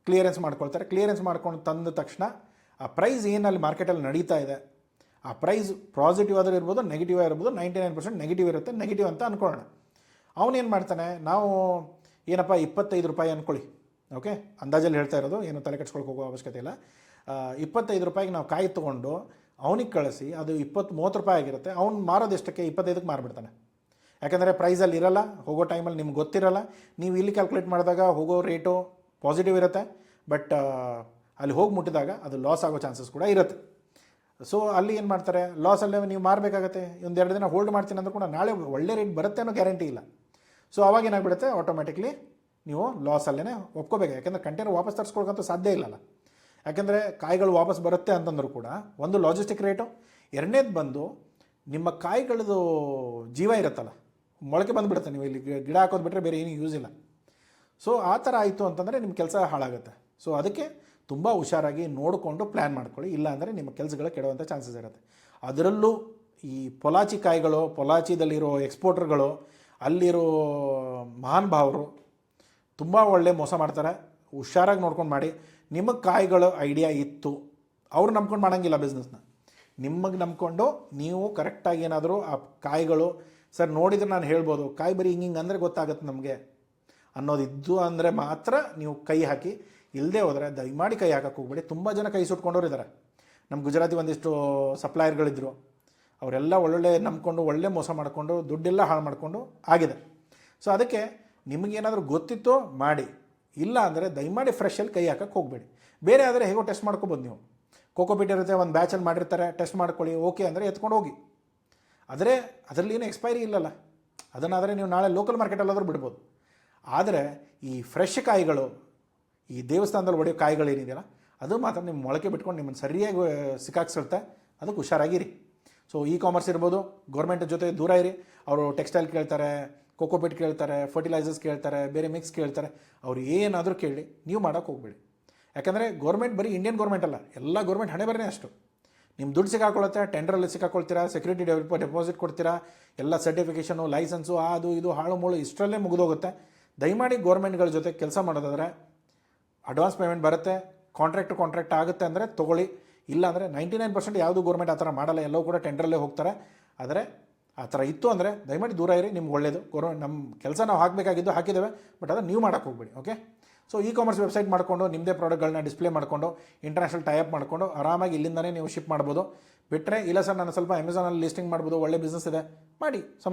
ಕ್ಲಿಯರೆನ್ಸ್ ಮಾಡ್ಕೊಳ್ತಾರೆ. ಕ್ಲಿಯರೆನ್ಸ್ ಮಾಡ್ಕೊಂಡು ತಂದ ತಕ್ಷಣ ಆ ಪ್ರೈಸ್ ಏನಲ್ಲಿ ಮಾರ್ಕೆಟಲ್ಲಿ ನಡೀತಾ ಇದೆ ಆ ಪ್ರೈಸ್ ಪಾಸಿಟಿವ್ ಆದರೂ ಇರ್ಬೋದು, ನೆಗೆಟಿವ್ ಆಗಿರ್ಬೋದು. 99% ನೆಗೆಟಿವ್ ಇರುತ್ತೆ, ನೆಗೆಟಿವ್ ಅಂತ ಅಂದ್ಕೊಳ್ಳೋಣ. ಅವನೇನು ಮಾಡ್ತಾನೆ, ನಾವು ಏನಪ್ಪ 25 ರೂಪಾಯಿ ಅಂದ್ಕೊಳ್ಳಿ, ಓಕೆ, ಅಂದಾಜಲ್ಲಿ ಹೇಳ್ತಾ ಇರೋದು, ಏನು ತಲೆ ಕೆಡ್ಸ್ಕೊಳಕ್ಕೆ ಹೋಗೋ ಅವಶ್ಯಕತೆ ಇಲ್ಲ. 25 ರೂಪಾಯಿಗೆ ನಾವು ಕಾಯಿ ತೊಗೊಂಡು ಅವನಿಗೆ ಕಳಿಸಿ ಅದು 20-30 ರೂಪಾಯಿ ಆಗಿರುತ್ತೆ. ಅವ್ನು ಮಾರೋದು ಎಷ್ಟಕ್ಕೆ, 25ಕ್ಕೆ ಮಾರಿಬಿಡ್ತಾನೆ. ಯಾಕಂದರೆ ಪ್ರೈಸಲ್ಲಿ ಇರಲ್ಲ, ಹೋಗೋ ಟೈಮಲ್ಲಿ ನಿಮ್ಗೆ ಗೊತ್ತಿರಲ್ಲ. ನೀವು ಇಲ್ಲಿ ಕ್ಯಾಲ್ಕುಲೇಟ್ ಮಾಡಿದಾಗ ಹೋಗೋ ರೇಟು ಪಾಸಿಟಿವ್ ಇರುತ್ತೆ, ಬಟ್ ಅಲ್ಲಿ ಹೋಗಿ ಮುಟ್ಟಿದಾಗ ಅದು ಲಾಸ್ ಆಗೋ ಚಾನ್ಸಸ್ ಕೂಡ ಇರುತ್ತೆ. ಸೊ ಅಲ್ಲಿ ಏನು ಮಾಡ್ತಾರೆ, ಲಾಸಲ್ಲೇ ನೀವು ಮಾರಬೇಕಾಗತ್ತೆ. 1-2 ದಿನ ಹೋಲ್ಡ್ ಮಾಡ್ತೀನಿ ಅಂದರೂ ಕೂಡ ನಾಳೆ ಒಳ್ಳೆ ರೇಟ್ ಬರುತ್ತೆ ಅನ್ನೋ ಗ್ಯಾರಂಟಿ ಇಲ್ಲ. ಸೊ ಅವಾಗ ಏನಾಗ್ಬಿಡುತ್ತೆ, ಆಟೋಮೆಟಿಕ್ಲಿ ನೀವು ಲಾಸಲ್ಲೇ ಒಪ್ಕೋಬೇಕು. ಯಾಕೆಂದರೆ ಕಂಟೈನರ್ ವಾಪಸ್ ತರಿಸ್ಕೊಳಕ್ಕಂತೂ ಸಾಧ್ಯ ಇಲ್ಲಲ್ಲ. ಯಾಕೆಂದರೆ ಕಾಯಿಗಳು ವಾಪಸ್ ಬರುತ್ತೆ ಅಂತಂದರೂ ಕೂಡ ಒಂದು ಲಾಜಿಸ್ಟಿಕ್ ರೇಟು, ಎರಡನೇದು ಬಂದು ನಿಮ್ಮ ಕಾಯಿಗಳದು ಜೀವ ಇರುತ್ತಲ್ಲ, ಮೊಳಕೆ ಬಂದುಬಿಡುತ್ತೆ. ನೀವು ಇಲ್ಲಿ ಗಿಡ ಹಾಕೋದು ಬಿಟ್ಟರೆ ಬೇರೆ ಏನೂ ಯೂಸ್ ಇಲ್ಲ. ಸೊ ಆ ಥರ ಆಯಿತು ಅಂತಂದರೆ ನಿಮ್ಮ ಕೆಲಸ ಹಾಳಾಗುತ್ತೆ. ಸೊ ಅದಕ್ಕೆ ತುಂಬ ಹುಷಾರಾಗಿ ನೋಡಿಕೊಂಡು ಪ್ಲ್ಯಾನ್ ಮಾಡ್ಕೊಳ್ಳಿ, ಇಲ್ಲ ಅಂದರೆ ನಿಮ್ಮ ಕೆಲಸಗಳು ಕೆಡುವಂಥ ಚಾನ್ಸಸ್ ಇರುತ್ತೆ. ಅದರಲ್ಲೂ ಈ ಪೊಲಾಚಿ ಕಾಯಿಗಳು, ಪೊಲಾಚಿದಲ್ಲಿರೋ ಎಕ್ಸ್ಪೋರ್ಟರ್ಗಳು ಅಲ್ಲಿರೋ ಮಹಾನ್ ಭಾವರು ತುಂಬ ಒಳ್ಳೆ ಮೋಸ ಮಾಡ್ತಾರೆ. ಹುಷಾರಾಗಿ ನೋಡ್ಕೊಂಡು ಮಾಡಿ. ನಿಮಗೆ ಕಾಯಿಗಳು ಐಡಿಯಾ ಇತ್ತು, ಅವ್ರು ನಂಬ್ಕೊಂಡು ಮಾಡೋಂಗಿಲ್ಲ ಬಿಸ್ನೆಸ್ನ. ನಿಮಗೆ ನಂಬ್ಕೊಂಡು ನೀವು ಕರೆಕ್ಟಾಗಿ ಏನಾದರೂ ಆ ಕಾಯಿಗಳು ಸರ್ ನೋಡಿದ್ರೆ ನಾನು ಹೇಳ್ಬೋದು ಕಾಯಿ ಬರೀ ಹಿಂಗೆ ಅಂದರೆ ಗೊತ್ತಾಗುತ್ತೆ ನಮಗೆ ಅನ್ನೋದಿದ್ದು ಅಂದರೆ ಮಾತ್ರ ನೀವು ಕೈ ಹಾಕಿ. ಇಲ್ಲದೆ ಹೋದರೆ ದಯಮಾಡಿ ಕೈ ಹಾಕಕ್ಕೆ ಹೋಗ್ಬೇಡಿ. ತುಂಬ ಜನ ಕೈ ಸುಟ್ಕೊಂಡವ್ರು ಇದ್ದಾರೆ. ನಮ್ಮ ಗುಜರಾತಿ ಒಂದಿಷ್ಟು ಸಪ್ಲೈಯರ್ಗಳಿದ್ದರು, ಅವರೆಲ್ಲ ಒಳ್ಳೊಳ್ಳೆ ನಂಬ್ಕೊಂಡು ಒಳ್ಳೆ ಮೋಸ ಮಾಡಿಕೊಂಡು ದುಡ್ಡೆಲ್ಲ ಹಾಳು ಮಾಡಿಕೊಂಡು ಆಗಿದೆ. ಸೊ ಅದಕ್ಕೆ ನಿಮಗೇನಾದರೂ ಗೊತ್ತಿತ್ತೋ ಮಾಡಿ, ಇಲ್ಲ ಅಂದರೆ ದಯಮಾಡಿ ಫ್ರೆಶಲ್ಲಿ ಕೈ ಹಾಕಕ್ಕೆ ಹೋಗಬೇಡಿ. ಬೇರೆ ಆದರೆ ಹೇಗೋ ಟೆಸ್ಟ್ ಮಾಡ್ಕೊಬೋದು ನೀವು. ಕೋಕೋಪೀಟ್ ಇರುತ್ತೆ, ಒಂದು ಬ್ಯಾಚಲ್ಲಿ ಮಾಡಿರ್ತಾರೆ, ಟೆಸ್ಟ್ ಮಾಡ್ಕೊಳ್ಳಿ, ಓಕೆ ಅಂದರೆ ಎತ್ಕೊಂಡು ಹೋಗಿ. ಆದರೆ ಅದರಲ್ಲಿ ಏನು ಎಕ್ಸ್ಪೈರಿ ಇಲ್ಲಲ್ಲ, ಅದನ್ನಾದರೆ ನೀವು ನಾಳೆ ಲೋಕಲ್ ಮಾರ್ಕೆಟಲ್ಲಾದರೂ ಬಿಡ್ಬೋದು. ಆದರೆ ಈ ಫ್ರೆಶ್ ಕಾಯಿಗಳು, ಈ ದೇವಸ್ಥಾನದಲ್ಲಿ ಹೊಡೆಯೋ ಕಾಯಿಗಳೇನಿದೆಯಲ್ಲ ಅದು ಮಾತ್ರ ನಿಮ್ಮ ಮೊಳಕೆ ಬಿಟ್ಕೊಂಡು ನಿಮ್ಮನ್ನು ಸರಿಯಾಗಿ ಸಿಕ್ಕಾಕ್ಸಿರುತ್ತೆ. ಅದಕ್ಕೆ ಹುಷಾರಾಗಿರಿ. ಸೊ ಇ ಕಾಮರ್ಸ್ ಇರ್ಬೋದು, ಗೌರ್ಮೆಂಟ್ ಜೊತೆ ದೂರ ಇರಿ. ಅವರು ಟೆಕ್ಸ್ಟೈಲ್ ಕೇಳ್ತಾರೆ, ಕೋಕೋಪೀಟ್ ಕೇಳ್ತಾರೆ, ಫರ್ಟಿಲೈಸರ್ಸ್ ಕೇಳ್ತಾರೆ, ಬೇರೆ ಮಿಕ್ಸ್ ಕೇಳ್ತಾರೆ. ಅವ್ರು ಏನಾದರೂ ಕೇಳಿ ನೀವು ಮಾಡೋಕ್ಕೆ ಹೋಗ್ಬೇಡಿ. ಯಾಕಂದರೆ ಗೌರ್ಮೆಂಟ್ ಬರೀ ಇಂಡಿಯನ್ ಗೌರ್ಮೆಂಟ್ ಅಲ್ಲ, ಎಲ್ಲ ಗೌರ್ಮೆಂಟ್ ಹಣೆ ಬರನೇ ಅಷ್ಟು. ನಿಮ್ಮ ದುಡ್ಡು ಸಿಕ್ಕಾಕೊಳ್ಳುತ್ತೆ, ಟೆಂಡರಲ್ಲಿ ಸಿಕ್ಕಾಕೊಳ್ತೀರಾ, ಸೆಕ್ಯೂರಿಟಿ ಡೆಪಾಸಿಟ್ ಕೊಡ್ತೀರಾ, ಎಲ್ಲ ಸರ್ಟಿಫಿಕೇಷನು, ಲೈಸೆನ್ಸು, ಅದು ಇದು ಹಾಳು ಮೂಳು ಇಷ್ಟರಲ್ಲೇ ಮುಗಿದೋಗುತ್ತೆ. ದಯಮಾಡಿ ಗೌರ್ಮೆಂಟ್ಗಳ ಜೊತೆ ಕೆಲಸ ಮಾಡೋದಾದರೆ ಅಡ್ವಾನ್ಸ್ ಪೇಮೆಂಟ್ ಬರುತ್ತೆ, ಕಾಂಟ್ರಾಕ್ಟ್ ಆಗುತ್ತೆ ಅಂದರೆ ತೊಗೊಳ್ಳಿ. ಇಲ್ಲ ಅಂದರೆ 99% ಯಾವುದು ಗೌರ್ಮೆಂಟ್ ಆ ಥರ ಮಾಡಲ್ಲ, ಎಲ್ಲವೂ ಕೂಡ ಟೆಂಡರಲ್ಲೇ ಹೋಗ್ತಾರೆ. ಆದರೆ ಆ ಥರ ಇತ್ತು ಅಂದರೆ ದಯಮಾಡಿ ದೂರ ಇರಿ, ನಿಮ್ಗೆ ಒಳ್ಳೆಯದು. ನಮ್ಮ ಕೆಲಸ ನಾವು ಹಾಕಬೇಕಾಗಿದ್ದು ಹಾಕಿದ್ದೇವೆ, ಬಟ್ ಅದನ್ನು ನೀವು ಮಾಡೋಕ್ಕೆ ಹೋಗ್ಬೇಡಿ. Okay. So E commerce website ಮಾಡಿಕೊಂಡು ನಿಮ್ಮದೇ ಪ್ರಾಡಕ್ಟ್ಗಳನ್ನ ಡಿಸ್ಪ್ಲೇ ಮಾಡಿಕೊಂಡು ಇಂಟರ್ನ್ಯಾಷನಲ್ ಟೈಅಪ್ ಮಾಡಿಕೊಂಡು ಆರಾಮಾಗಿ ಇಲ್ಲಿಂದನೇ ನೀವು ಶಿಪ್ ಮಾಡ್ಬೋದು. ಬಿಟ್ಟರೆ ಇಲ್ಲ ಸರ್ ನಾನು ಸ್ವಲ್ಪ ಅಮೆಝಾನಲ್ಲಿ ಲಿಸ್ಟಿಂಗ್ ಮಾಡ್ಬೋದು, ಒಳ್ಳೆ ಬಿಸ್ನೆಸ್ ಇದೆ, ಮಾಡಿ,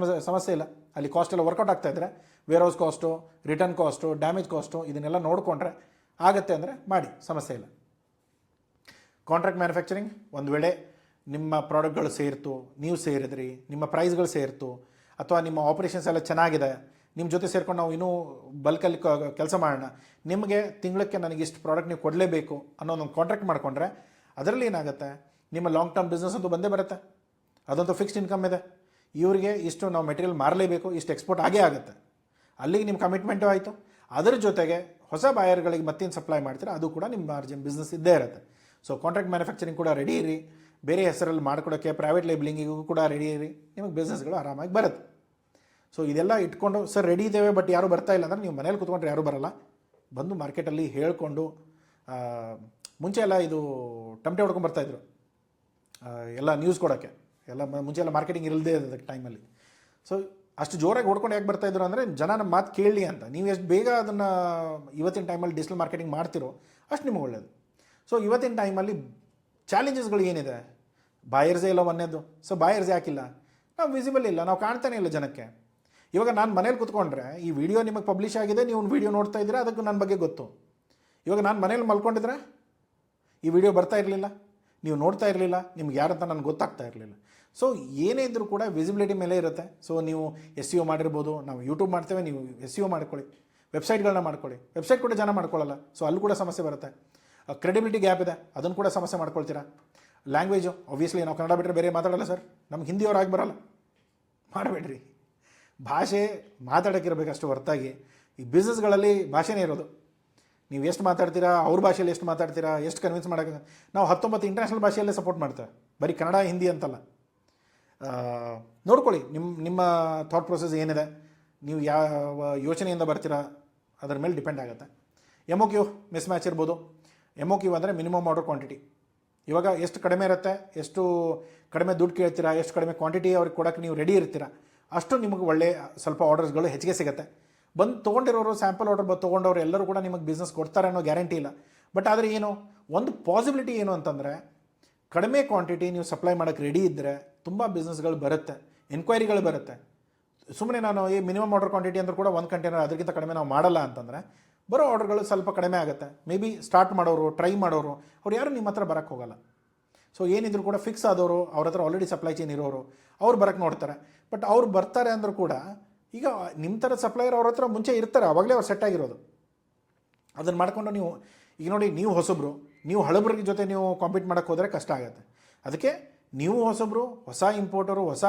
ಸಮಸ್ಯೆ ಇಲ್ಲ. ಅಲ್ಲಿ ಕಾಸ್ಟ್ ಎಲ್ಲ ವರ್ಕೌಟ್ ಆಗ್ತಾ ಇದ್ದರೆ warehouse cost, return cost, damage cost ಇದನ್ನೆಲ್ಲ ನೋಡಿಕೊಂಡ್ರೆ ಆಗುತ್ತೆ ಅಂದರೆ ಮಾಡಿ, ಸಮಸ್ಯೆ ಇಲ್ಲ. ಕಾಂಟ್ರಾಕ್ಟ್ ಮ್ಯಾನುಫ್ಯಾಕ್ಚರಿಂಗ್ ಒಂದು ವೇಳೆ ನಿಮ್ಮ ಪ್ರಾಡಕ್ಟ್ಗಳು ಸೇರಿತು, ನೀವು ಸೇರಿದ್ರಿ, ನಿಮ್ಮ ಪ್ರೈಸ್ಗಳು ಸೇರಿತು, ಅಥವಾ ನಿಮ್ಮ ಆಪ್ರೇಷನ್ಸ್ ಎಲ್ಲ ಚೆನ್ನಾಗಿದೆ, ನಿಮ್ಮ ಜೊತೆ ಸೇರ್ಕೊಂಡು ನಾವು ಇನ್ನೂ ಬಲ್ಕಲ್ಲಿ ಕೆಲಸ ಮಾಡೋಣ, ನಿಮಗೆ ತಿಂಗಳಕ್ಕೆ ನನಗೆ ಇಷ್ಟು ಪ್ರಾಡಕ್ಟ್ ನೀವು ಕೊಡಲೇಬೇಕು ಅನ್ನೋದೊಂದು ಕಾಂಟ್ರಾಕ್ಟ್ ಮಾಡಿಕೊಂಡ್ರೆ ಅದರಲ್ಲಿ ಏನಾಗುತ್ತೆ, ನಿಮ್ಮ ಲಾಂಗ್ ಟರ್ಮ್ ಬಿಸ್ನೆಸ್ ಅಂತೂ ಬಂದೇ ಬರುತ್ತೆ. ಅದಂತೂ ಫಿಕ್ಸ್ಡ್ ಇನ್ಕಮ್ ಇದೆ. ಇವರಿಗೆ ಇಷ್ಟು ನಾವು ಮೆಟೀರಿಯಲ್ ಮಾರಲೇಬೇಕು, ಇಷ್ಟು ಎಕ್ಸ್ಪೋರ್ಟ್ ಆಗೇ ಆಗುತ್ತೆ. ಅಲ್ಲಿಗೆ ನಿಮ್ಮ ಕಮಿಟ್ಮೆಂಟು ಆಯಿತು. ಅದರ ಜೊತೆಗೆ ಹೊಸ ಬಾಯರ್ಗಳಿಗೆ ಮತ್ತೇನು ಸಪ್ಲೈ ಮಾಡ್ತೀರಾ ಅದು ಕೂಡ ನಿಮ್ಮ ಮಾರ್ಜಿನ್ ಬಿಸ್ನೆಸ್ ಇದ್ದೇ ಇರುತ್ತೆ. ಸೊ ಕಾಂಟ್ರಾಕ್ಟ್ ಮ್ಯಾನುಫ್ಯಾಕ್ಚರಿಂಗ್ ಕೂಡ ರೆಡಿ ಇರಿ. ಬೇರೆ ಹೆಸರಲ್ಲಿ ಮಾಡ್ಕೊಡೋಕ್ಕೆ ಪ್ರೈವೇಟ್ ಲೇಬಲಿಂಗಿಗೂ ಕೂಡ ರೆಡಿ ಇರಿ. ನಿಮಗೆ ಬಿಸ್ನೆಸ್ಗಳು ಆರಾಮಾಗಿ ಬರುತ್ತೆ. ಸೊ ಇದೆಲ್ಲ ಇಟ್ಕೊಂಡು ಸರ್ ರೆಡಿ ಇದ್ದೇವೆ ಬಟ್ ಯಾರೂ ಬರ್ತಾ ಇಲ್ಲ ಅಂದರೆ ನೀವು ಮನೇಲಿ ಕೂತ್ಕೊಂಡ್ರೆ ಯಾರೂ ಬರಲ್ಲ. ಬಂದು ಮಾರ್ಕೆಟಲ್ಲಿ ಹೇಳ್ಕೊಂಡು, ಮುಂಚೆ ಎಲ್ಲ ಇದು ಟಮಟೆ ಹೊಡ್ಕೊಂಡು ಬರ್ತಾಯಿದ್ರು ಎಲ್ಲ ನ್ಯೂಸ್ ಕೊಡೋಕ್ಕೆ. ಎಲ್ಲ ಮುಂಚೆ ಎಲ್ಲ ಮಾರ್ಕೆಟಿಂಗ್ ಇರಲ್ದೇ ಅದಕ್ಕೆ ಟೈಮಲ್ಲಿ. ಸೊ ಅಷ್ಟು ಜೋರಾಗಿ ಹೊಡ್ಕೊಂಡು ಯಾಕೆ ಬರ್ತಾಯಿದ್ರು ಅಂದರೆ ಜನ ನಮ್ಮ ಮಾತು ಕೇಳಲಿ ಅಂತ. ನೀವು ಎಷ್ಟು ಬೇಗ ಅದನ್ನು ಇವತ್ತಿನ ಟೈಮಲ್ಲಿ ಡಿಜಿಟಲ್ ಮಾರ್ಕೆಟಿಂಗ್ ಮಾಡ್ತಿರೋ ಅಷ್ಟು ನಿಮಗೆ ಒಳ್ಳೆಯದು. ಸೊ ಇವತ್ತಿನ ಟೈಮಲ್ಲಿ ಚಾಲೆಂಜಸ್ಗಳು ಏನಿದೆ, ಬಾಯರ್ಸೇ ಇಲ್ಲ ಒಂದೇದು. ಸೊ ಬಾಯರ್ಸ್ ಯಾಕಿಲ್ಲ, ನಾವು ವಿಸಿಬಲ್ ಇಲ್ಲ, ನಾವು ಕಾಣ್ತಾನೆ ಇಲ್ಲ ಜನಕ್ಕೆ. ಇವಾಗ ನಾನು ಮನೇಲಿ ಕೂತ್ಕೊಂಡ್ರೆ ಈ ವಿಡಿಯೋ ನಿಮಗೆ ಪಬ್ಲಿಷ್ ಆಗಿದೆ, ನೀವು ವಿಡಿಯೋ ನೋಡ್ತಾ ಇದ್ದೀರಾ, ಅದಕ್ಕೆ ನನ್ನ ಬಗ್ಗೆ ಗೊತ್ತು. ಇವಾಗ ನಾನು ಮನೇಲಿ ಮಲ್ಕೊಂಡಿದ್ರೆ ಈ ವಿಡಿಯೋ ಬರ್ತಾ ಇರಲಿಲ್ಲ, ನೀವು ನೋಡ್ತಾ ಇರಲಿಲ್ಲ, ನಿಮ್ಗೆ ಯಾರಂತ ನನಗೆ ಗೊತ್ತಾಗ್ತಾ ಇರಲಿಲ್ಲ. ಸೊ ಏನೇ ಇದ್ದರೂ ಕೂಡ ವಿಸಿಬಿಲಿಟಿ ಮೇಲೆ ಇರುತ್ತೆ. ಸೊ ನೀವು SEO ಮಾಡಿರ್ಬೋದು, ನಾವು ಯೂಟ್ಯೂಬ್ ಮಾಡ್ತೇವೆ, ನೀವು SEO ಮಾಡ್ಕೊಳ್ಳಿ, ವೆಬ್ಸೈಟ್ಗಳನ್ನ ಮಾಡ್ಕೊಳ್ಳಿ. ವೆಬ್ಸೈಟ್ ಕೂಡ ಜನ ಮಾಡ್ಕೊಳ್ಳಲ್ಲ, ಸೊ ಅಲ್ಲೂ ಕೂಡ ಸಮಸ್ಯೆ ಬರುತ್ತೆ. ಕ್ರೆಡಿಬಿಲಿಟಿ ಗ್ಯಾಪ್ ಇದೆ, ಅದನ್ನು ಕೂಡ ಸಮಸ್ಯೆ ಮಾಡ್ಕೊಳ್ತೀರಾ. ಲ್ಯಾಂಗ್ವೇಜು ಆಬ್ವಿಯಸ್ಲಿ ನಾವು ಕನ್ನಡ ಬಿಟ್ಟರೆ ಬೇರೆ ಮಾತಾಡಲ್ಲ ಸರ್, ನಮ್ಗೆ ಹಿಂದಿಯವ್ರು ಆಗಿ ಬರಲ್ಲ, ಮಾಡಬೇಡ್ರಿ. ಭಾಷೆ ಮಾತಾಡೋಕ್ಕಿರಬೇಕಷ್ಟು ಹೊರತಾಗಿ ಈ ಬಿಸ್ನೆಸ್ಗಳಲ್ಲಿ ಭಾಷೆನೇ ಇರೋದು. ನೀವು ಎಷ್ಟು ಮಾತಾಡ್ತೀರಾ, ಅವ್ರ ಭಾಷೆಯಲ್ಲಿ ಎಷ್ಟು ಮಾತಾಡ್ತೀರಾ, ಎಷ್ಟು ಕನ್ವಿನ್ಸ್ ಮಾಡೋಕ್ಕೆ. ನಾವು 19 ಇಂಟರ್ನ್ಯಾಷನಲ್ ಭಾಷೆಯಲ್ಲೇ ಸಪೋರ್ಟ್ ಮಾಡ್ತೇವೆ, ಬರೀ ಕನ್ನಡ ಹಿಂದಿ ಅಂತಲ್ಲ. ನೋಡ್ಕೊಳ್ಳಿ ನಿಮ್ಮ ಥಾಟ್ ಪ್ರೊಸೆಸ್ ಏನಿದೆ, ನೀವು ಯಾವ ಯೋಚನೆಯಿಂದ ಬರ್ತೀರಾ ಅದರ ಮೇಲೆ ಡಿಪೆಂಡ್ ಆಗುತ್ತೆ. MOQ ಮಿಸ್ ಮ್ಯಾಚ್ ಇರ್ಬೋದು. MOQ ಅಂದರೆ ಮಿನಿಮಮ್ ಆರ್ಡರ್ ಕ್ವಾಂಟಿಟಿ. ಇವಾಗ ಎಷ್ಟು ಕಡಿಮೆ ಇರುತ್ತೆ, ಎಷ್ಟು ಕಡಿಮೆ ದುಡ್ಡು ಕೇಳ್ತೀರಾ, ಎಷ್ಟು ಕಡಿಮೆ ಕ್ವಾಂಟಿಟಿ ಅವ್ರಿಗೆ ಕೊಡೋಕ್ಕೆ ನೀವು ರೆಡಿ ಇರ್ತೀರಾ, ಅಷ್ಟು ನಿಮಗೆ ಒಳ್ಳೆ ಸ್ವಲ್ಪ ಆರ್ಡರ್ಸ್ಗಳು ಹೆಚ್ಚಿಗೆ ಸಿಗುತ್ತೆ. ಬಂದು ತೊಗೊಂಡಿರೋರು, ಸ್ಯಾಂಪಲ್ ಆರ್ಡರ್ ತೊಗೊಂಡವ್ರು ಎಲ್ಲರೂ ಕೂಡ ನಿಮಗೆ ಬಿಸ್ನೆಸ್ ಕೊಡ್ತಾರೆ ಅನ್ನೋ ಗ್ಯಾರಂಟಿ ಇಲ್ಲ. ಬಟ್ ಆದರೆ ಏನು ಒಂದು ಪಾಸಿಬಿಲಿಟಿ ಏನು ಅಂತಂದರೆ, ಕಡಿಮೆ ಕ್ವಾಂಟಿಟಿ ನೀವು ಸಪ್ಲೈ ಮಾಡೋಕ್ಕೆ ರೆಡಿ ಇದ್ದರೆ ತುಂಬ ಬಿಸ್ನೆಸ್ಗಳು ಬರುತ್ತೆ, ಎನ್ಕ್ವೈರಿಗಳು ಬರುತ್ತೆ. ಸುಮ್ಮನೆ ನಾನು ಈ ಮಿನಿಮಮ್ ಆರ್ಡರ್ ಕ್ವಾಂಟಿಟಿ ಅಂದರೂ ಕೂಡ 1 ಕಂಟೈನರ್ ಅದಕ್ಕಿಂತ ಕಡಿಮೆ ನಾವು ಮಾಡಲ್ಲ ಅಂತಂದರೆ ಬರೋ ಆರ್ಡರ್ಗಳು ಸ್ವಲ್ಪ ಕಡಿಮೆ ಆಗುತ್ತೆ. ಮೇ ಬಿ ಸ್ಟಾರ್ಟ್ ಮಾಡೋರು, ಟ್ರೈ ಮಾಡೋರು, ಅವ್ರು ಯಾರು ನಿಮ್ಮ ಹತ್ರ ಬರೋಕ್ಕೆ ಹೋಗಲ್ಲ. ಸೊ ಏನಿದ್ರು ಕೂಡ ಫಿಕ್ಸ್ ಆದವರು, ಅವ್ರ ಹತ್ರ ಆಲ್ರೆಡಿ ಸಪ್ಲೈ ಚೈನ್ ಇರೋರು, ಅವ್ರು ಬರೋಕ್ಕೆ ನೋಡ್ತಾರೆ. ಬಟ್ ಅವ್ರು ಬರ್ತಾರೆ ಅಂದರೂ ಕೂಡ ಈಗ ನಿಮ್ಮ ಥರ ಸಪ್ಲೈಯರ್ ಅವ್ರ ಹತ್ರ ಮುಂಚೆ ಇರ್ತಾರೆ, ಆವಾಗಲೇ ಅವ್ರು ಸೆಟ್ ಆಗಿರೋದು. ಅದನ್ನು ಮಾಡಿಕೊಂಡು ನೀವು ಈಗ ನೋಡಿ, ನೀವು ಹೊಸಬ್ರು, ನೀವು ಹಳಬ್ರ ಜೊತೆ ನೀವು ಕಾಂಪೀಟ್ ಮಾಡೋಕ್ಕೆ ಹೋದರೆ ಕಷ್ಟ ಆಗುತ್ತೆ. ಅದಕ್ಕೆ ನೀವು ಹೊಸಬ್ರು, ಹೊಸ ಇಂಪೋರ್ಟರು, ಹೊಸ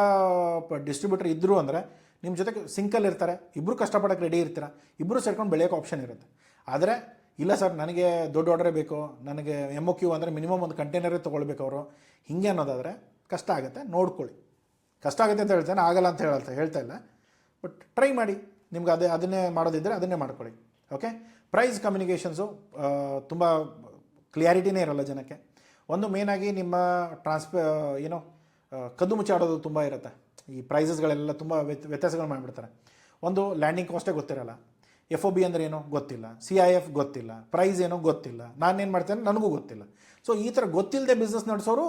ಡಿಸ್ಟ್ರಿಬ್ಯೂಟರ್ ಇದ್ದರು ಅಂದರೆ ನಿಮ್ಮ ಜೊತೆಗೆ ಸಿಂಕಲ್ಲಿ ಇರ್ತಾರೆ, ಇಬ್ಬರು ಕಷ್ಟಪಡೋಕ್ಕೆ ರೆಡಿ ಇರ್ತೀರ, ಇಬ್ಬರು ಸೇರ್ಕೊಂಡು ಬೆಳೆಯೋಕ್ಕೆ ಆಪ್ಷನ್ ಇರುತ್ತೆ. ಆದರೆ ಇಲ್ಲ ಸರ್ ನನಗೆ ದೊಡ್ಡ ಆರ್ಡ್ರೇ ಬೇಕು, ನನಗೆ MOQ ಅಂದರೆ ಮಿನಿಮಮ್ ಒಂದು ಕಂಟೈನರೇ ತೊಗೊಳ್ಬೇಕು ಅವರು, ಹೀಗೆ ಅನ್ನೋದಾದರೆ ಕಷ್ಟ ಆಗುತ್ತೆ. ನೋಡ್ಕೊಳ್ಳಿ, ಕಷ್ಟ ಆಗುತ್ತೆ ಅಂತ ಹೇಳ್ತೇನೆ, ಆಗಲ್ಲ ಅಂತ ಹೇಳ್ತಾ ಇಲ್ಲ. ಬಟ್ ಟ್ರೈ ಮಾಡಿ, ನಿಮ್ಗೆ ಅದನ್ನೇ ಮಾಡೋದಿದ್ದರೆ ಅದನ್ನೇ ಮಾಡ್ಕೊಳ್ಳಿ. ಓಕೆ, ಪ್ರೈಸ್ ಕಮ್ಯುನಿಕೇಷನ್ಸು ತುಂಬ ಕ್ಲಿಯಾರಿಟಿನೇ ಇರೋಲ್ಲ ಜನಕ್ಕೆ. ಒಂದು ಮೇನಾಗಿ ನಿಮ್ಮ ಏನೋ ಕದ್ದು ಮುಚ್ಚಾಡೋದು ತುಂಬ ಇರುತ್ತೆ. ಈ ಪ್ರೈಸಸ್ಗಳೆಲ್ಲ ತುಂಬ ವ್ಯತ್ಯಾಸಗಳು ಮಾಡಿಬಿಡ್ತಾರೆ. ಒಂದು ಲ್ಯಾಂಡಿಂಗ್ ಕಾಸ್ಟೇ ಗೊತ್ತಿರಲ್ಲ, FOB ಅಂದರೆ ಏನೋ ಗೊತ್ತಿಲ್ಲ, CIF ಗೊತ್ತಿಲ್ಲ, ಪ್ರೈಸ್ ಏನೋ ಗೊತ್ತಿಲ್ಲ, ನಾನೇನು ಮಾಡ್ತೇನೆ ನನಗೂ ಗೊತ್ತಿಲ್ಲ. ಸೊ ಈ ಥರ ಗೊತ್ತಿಲ್ಲದೆ ಬಿಸ್ನೆಸ್ ನಡೆಸೋರು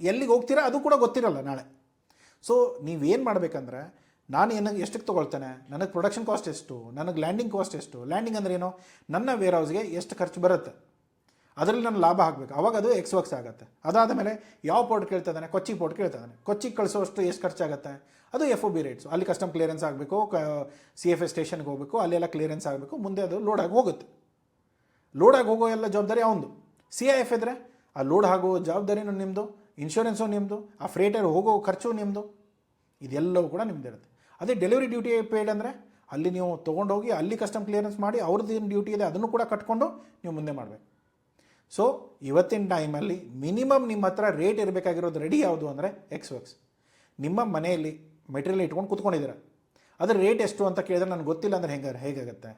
ಎಲ್ಲಿಗೆ ಹೋಗ್ತೀರಾ ಅದು ಕೂಡ ಗೊತ್ತಿರಲ್ಲ ನಾಳೆ. ಸೊ ನೀವೇನು ಮಾಡಬೇಕಂದ್ರೆ, ನಾನು ಎಷ್ಟಕ್ಕೆ ತೊಗೊಳ್ತೇನೆ, ನನಗೆ ಪ್ರೊಡಕ್ಷನ್ ಕಾಸ್ಟ್ ಎಷ್ಟು, ನನಗೆ ಲ್ಯಾಂಡಿಂಗ್ ಕಾಸ್ಟ್ ಎಷ್ಟು, ಲ್ಯಾಂಡಿಂಗ್ ಅಂದರೆ ಏನು, ನನ್ನ ವೇರ್ ಹೌಸ್ಗೆ ಎಷ್ಟು ಖರ್ಚು ಬರುತ್ತೆ, ಅದರಲ್ಲಿ ನಾನು ಲಾಭ ಹಾಕಬೇಕು, ಅವಾಗ ಅದು ಎಕ್ಸ್ವರ್ಕ್ಸ್ ಆಗುತ್ತೆ. ಅದಾದ ಮೇಲೆ ಯಾವ ಪೋರ್ಟ್ ಕೇಳ್ತಿದ್ದಾನೆ, ಕೊಚ್ಚಿ ಪೋರ್ಟ್ ಕೇಳ್ತಿದ್ದಾನೆ, ಕೊಚ್ಚಿಗೆ ಕಳಿಸೋಷ್ಟು ಎಷ್ಟು ಖರ್ಚಾಗುತ್ತೆ, ಅದು FOB ರೇಟ್ಸು. ಅಲ್ಲಿ ಕಸ್ಟಮ್ ಕ್ಲಿಯರೆನ್ಸ್ ಆಗಬೇಕು, CFA ಸ್ಟೇಷನ್ಗೆ ಹೋಗಬೇಕು, ಅಲ್ಲೆಲ್ಲ ಕ್ಲಿಯರೆನ್ಸ್ ಆಗಬೇಕು, ಮುಂದೆ ಅದು ಲೋಡಾಗಿ ಹೋಗುತ್ತೆ. ಲೋಡಾಗಿ ಹೋಗೋ ಎಲ್ಲ ಜವಾಬ್ದಾರಿ ಅವನದು. CIF ಇದ್ದರೆ ಆ ಲೋಡ್ ಆಗೋ ಜವಾಬ್ದಾರಿನೂ ನಿಮ್ಮದು, ಇನ್ಶೂರೆನ್ಸು ನಿಮ್ಮದು, ಆ ಫ್ರೇಟರ್ ಹೋಗೋ ಖರ್ಚು ನಿಮ್ಮದು, ಇದೆಲ್ಲವೂ ಕೂಡ ನಿಮ್ಮದು ಇರುತ್ತೆ. ಅದೇ ಡೆಲಿವರಿ ಡ್ಯೂಟಿ ಪೇಯ್ಡ್ ಅಂದರೆ ಅಲ್ಲಿ ನೀವು ತೊಗೊಂಡೋಗಿ ಅಲ್ಲಿ ಕಸ್ಟಮ್ ಕ್ಲಿಯರೆನ್ಸ್ ಮಾಡಿ ಅವ್ರದ್ದು ಏನು ಡ್ಯೂಟಿ ಇದೆ ಅದನ್ನು ಕೂಡ ಕಟ್ಕೊಂಡು ನೀವು ಮುಂದೆ ಮಾಡಬೇಕು. ಸೊ ಇವತ್ತಿನ ಟೈಮಲ್ಲಿ ಮಿನಿಮಮ್ ನಿಮ್ಮ ಹತ್ರ ರೇಟ್ ಇರಬೇಕಾಗಿರೋದು ರೆಡಿ ಯಾವುದು ಅಂದರೆ ಎಕ್ಸ್ವರ್ಕ್ಸ್. ನಿಮ್ಮ ಮನೆಯಲ್ಲಿ ಮೆಟೀರಿಯಲ್ ಇಟ್ಕೊಂಡು ಕೂತ್ಕೊಂಡಿದ್ದೀರ, ಅದರ ರೇಟ್ ಎಷ್ಟು ಅಂತ ಕೇಳಿದ್ರೆ ನನಗೆ ಗೊತ್ತಿಲ್ಲ ಅಂದರೆ ಹೇಗಾಗುತ್ತೆ.